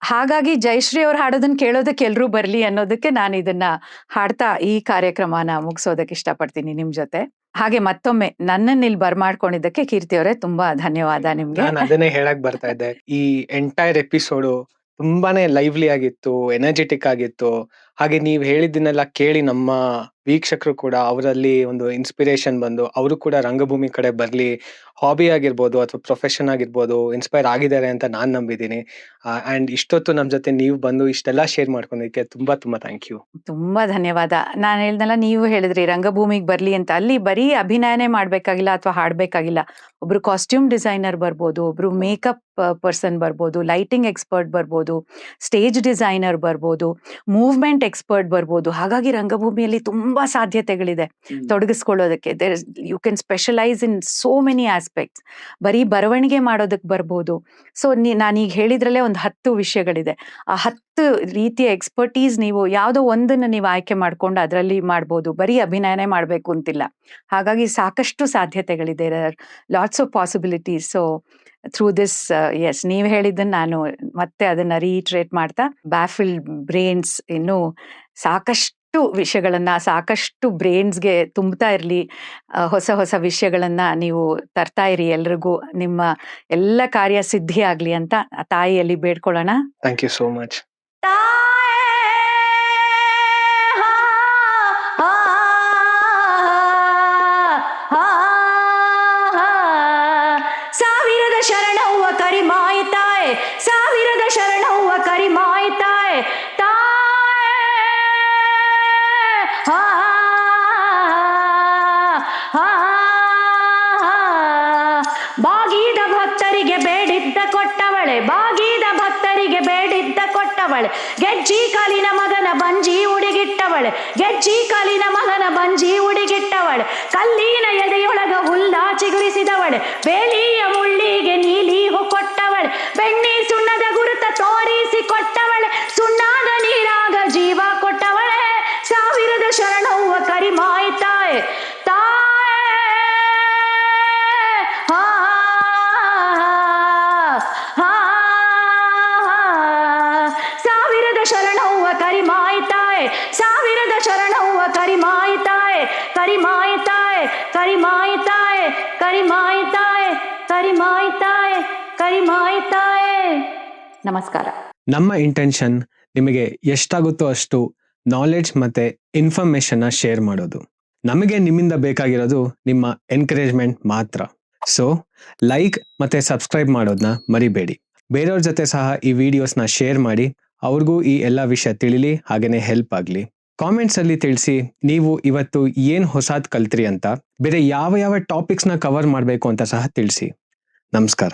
ಹಾಗಾಗಿ ಜಯಶ್ರೀ ಅವ್ರು ಹಾಡೋದನ್ನ ಕೇಳೋದಕ್ಕೆ ಎಲ್ರೂ ಬರ್ಲಿ ಅನ್ನೋದಕ್ಕೆ ನಾನು ಇದನ್ನ ಹಾಡ್ತಾ ಈ ಕಾರ್ಯಕ್ರಮನ ಮುಗಿಸೋದಕ್ಕೆ ಇಷ್ಟಪಡ್ತೀನಿ ನಿಮ್ ಜೊತೆ. ಹಾಗೆ ಮತ್ತೊಮ್ಮೆ ನನ್ನನ್ನ ಇಲ್ಲಿ ಬರ್ಮಾಡ್ಕೊಂಡಿದ್ದಕ್ಕೆ ಕೀರ್ತಿ ಅವರೇ ತುಂಬಾ ಧನ್ಯವಾದ ನಿಮ್ಗೆ. ನಾನು ಅದನ್ನೇ ಹೇಳಕ್ ಬರ್ತಾ ಇದ್ದೆ. ಈ ಎಂಟೈರ್ ಎಪಿಸೋಡು ತುಂಬಾನೇ ಲೈವ್ಲಿ ಆಗಿತ್ತು, ಎನರ್ಜೆಟಿಕ್ ಆಗಿತ್ತು. ಹಾಗೆ ನೀವ್ ಹೇಳಿದ್ದನ್ನೆಲ್ಲ ಕೇಳಿ ನಮ್ಮ ವೀಕ್ಷಕರು ಕೂಡ ಅವರಲ್ಲಿ ಒಂದು ಇನ್ಸ್ಪಿರೇಷನ್ ಬಂದು ಅವರು ಕೂಡ ರಂಗಭೂಮಿ ಕಡೆ ಬರ್ಲಿ, ಹಾಬಿ ಆಗಿರ್ಬೋದು ಅಥವಾ ಪ್ರೊಫೆಷನ್ ಆಗಿರ್ಬೋದು, ಇನ್ಸ್ಪೈರ್ ಆಗಿದ್ದಾರೆ ಅಂತ ನಾನ್ ನಂಬಿದ್ದೀನಿ. ಅಂಡ್ ಇಷ್ಟೊತ್ತು ನಮ್ ಜೊತೆ ನೀವು ಬಂದು ಇಷ್ಟೆಲ್ಲ ಶೇರ್ ಮಾಡ್ಕೊಂಡಿದ್ದಕ್ಕೆ ತುಂಬಾ ಥ್ಯಾಂಕ್ ಯು. ತುಂಬಾ ಧನ್ಯವಾದ. ನಾನು ಹೇಳ್ದಲ್ಲ, ನೀವು ಹೇಳಿದ್ರಿ ರಂಗಭೂಮಿಗೆ ಬರ್ಲಿ ಅಂತ. ಅಲ್ಲಿ ಬರೀ ಅಭಿನಯನೇ ಮಾಡ್ಬೇಕಾಗಿಲ್ಲ ಅಥವಾ ಹಾಡ್ಬೇಕಾಗಿಲ್ಲ. ಒಬ್ರು ಕಾಸ್ಟ್ಯೂಮ್ ಡಿಸೈನರ್ ಬರ್ಬೋದು, ಒಬ್ರು ಮೇಕಪ್ ಪರ್ಸನ್ ಬರ್ಬೋದು, ಲೈಟಿಂಗ್ ಎಕ್ಸ್ಪರ್ಟ್ ಬರ್ಬೋದು, ಸ್ಟೇಜ್ ಡಿಸೈನರ್ ಬರ್ಬೋದು, ಮೂವ್ಮೆಂಟ್ ಎಕ್ಸ್ಪರ್ಟ್ ಬರ್ಬೋದು. ಹಾಗಾಗಿ ರಂಗಭೂಮಿಯಲ್ಲಿ ತುಂಬಾ ಸಾಧ್ಯತೆಗಳಿದೆ ತೊಡಗಿಸ್ಕೊಳ್ಳೋದಕ್ಕೆ. You can specialise in so many aspects. ಬರೀ ಬರವಣಿಗೆ ಮಾಡೋದಕ್ಕೆ ಬರ್ಬೋದು. ಸೊ ನಾನೀಗ ಹೇಳಿದ್ರಲ್ಲೇ ಒಂದು 10 ವಿಷಯಗಳಿದೆ. ಆ 10 ರೀತಿಯ ಎಕ್ಸ್ಪರ್ಟೀಸ್ ನೀವು ಯಾವುದೋ ಒಂದನ್ನು ನೀವು ಆಯ್ಕೆ ಮಾಡ್ಕೊಂಡು ಅದರಲ್ಲಿ ಮಾಡ್ಬೋದು. ಬರೀ ಅಭಿನಯನೇ ಮಾಡಬೇಕು ಅಂತಿಲ್ಲ. ಹಾಗಾಗಿ ಸಾಕಷ್ಟು ಸಾಧ್ಯತೆಗಳಿದೆ, lots of possibilities. So through this yes, ನೀವು ಹೇಳಿದ್ದನ್ನು ನಾನು ಮತ್ತೆ ಅದನ್ನ ರೀಟ್ರೇಟ್ ಮಾಡ್ತಾ, ಬ್ಯಾಫಿಲ್ಡ್ ಬ್ರೈನ್ಸ್ ಇನ್ನೂ ಸಾಕಷ್ಟು ವಿಷಯಗಳನ್ನ, ಸಾಕಷ್ಟು ಬ್ರೈನ್ಸ್ಗೆ ತುಂಬ್ತಾ ಇರಲಿ, ಹೊಸ ಹೊಸ ವಿಷಯಗಳನ್ನ ನೀವು ತರ್ತಾ ಇರಿ. ಎಲ್ರಿಗೂ ನಿಮ್ಮ ಎಲ್ಲ ಕಾರ್ಯ ಸಿದ್ಧಿ ಆಗ್ಲಿ ಅಂತ ತಾಯಿಯಲ್ಲಿ ಬೇಡ್ಕೊಳ್ಳೋಣ. Thank you so much. ಸಾವಿರದ ಶರಣವ್ವ ಕರಿಮಾಯ್ತಾಯ್, ಸಾವಿರದ ಶರಣವ್ವ ಕರಿಮಾಯ್ತಾಯ್ ಬಾಗಿದ ಭಕ್ತರಿಗೆ ಬೇಡಿದ್ದ ಕೊಟ್ಟವಳೆ, ಬಾಗಿದ ಭಕ್ತರಿಗೆ ಬೇಡಿದ್ದ ಕೊಟ್ಟವಳೆ, ಗೆಜ್ಜಿ ಕಾಲಿನ ಮಗನ ಬಂಜಿ ಉಡಿಗಿಟ್ಟವಳೆ, ಗೆಜ್ಜಿ ಕಾಲಿನ ಮಗನ ಬಂಜಿ ಉಡಿಗಿಟ್ಟವಳೆ, ಕಲ್ಲಿನ ಎದೆಯೊಳಗ ಹುಲ್ಲ ಚಿಗುರಿಸಿದವಳೆ, ಬೇಲಿಯ ಮುಳ್ಳಿಗೆ ನೀಲಿ ಕೊಟ್ಟವಳೆ, ಬೆಣ್ಣಿ ಸುಣ್ಣದ ಗುರುತ ತೋರಿಸಿ ಕೊಟ್ಟವಳೆ, ಸುಣ್ಣಾದ ನೀರಾಗ ಜೀವ ಕೊಟ್ಟವಳೆ, ಸಾವಿರದ ಶರಣವ್ವ ಕರಿಮಾಯ್ತಾಯ್ ಸಾವಿರದ ಶರಣವ್ವ ಕರಿಮಾಯ್ತಾಯ್, ಸಾವಿರದ ಶರಣವ್ವ ಕರಿಮಾಯ್ತಾಯ್, ಕರಿಮಾಯ್ತಾಯ್, ಕರಿಮಾಯ್ತಾಯ್, ಕರಿಮಾಯ್ತಾಯ್, ಕರಿಮಾಯ್ತಾಯ್, ಕರಿಮಾಯ್ತಾಯ್. ನಮಸ್ಕಾರ. ನಮ್ಮ ಇಂಟೆನ್ಷನ್ ನಿಮಗೆ ಎಷ್ಟಾಗುತ್ತೋ ಅಷ್ಟು ನಾಲೆಡ್ಜ್ ಮತ್ತೆ ಇನ್ಫಾರ್ಮೇಶನ್ ಶೇರ್ ಮಾಡೋದು. ನಮಗೆ ನಿಮ್ಮಿಂದ ಬೇಕಾಗಿರೋದು ನಿಮ್ಮ ಎನ್ಕರೇಜ್ಮೆಂಟ್ ಮಾತ್ರ. ಸೊ ಲೈಕ್ ಮತ್ತೆ ಸಬ್ಸ್ಕ್ರೈಬ್ ಮಾಡೋದನ್ನ ಮರಿಬೇಡಿ. ಬೇರೆಯವ್ರ ಜೊತೆ ಸಹ ಈ ವಿಡಿಯೋಸ್ನ ಶೇರ್ ಮಾಡಿ, ಅವ್ರಿಗೂ ಈ ಎಲ್ಲ ವಿಷಯ ತಿಳಿಲಿ, ಹಾಗೇನೆ ಹೆಲ್ಪ್ ಆಗಲಿ. ಕಾಮೆಂಟ್ಸ್ ಅಲ್ಲಿ ತಿಳಿಸಿ ನೀವು ಇವತ್ತು ಏನ್ ಹೊಸಾದ್ ಕಲ್ತ್ರಿ ಅಂತ, ಬೇರೆ ಯಾವ ಯಾವ ಟಾಪಿಕ್ಸ್ನ ಕವರ್ ಮಾಡಬೇಕು ಅಂತ ಸಹ ತಿಳಿಸಿ. ನಮಸ್ಕಾರ.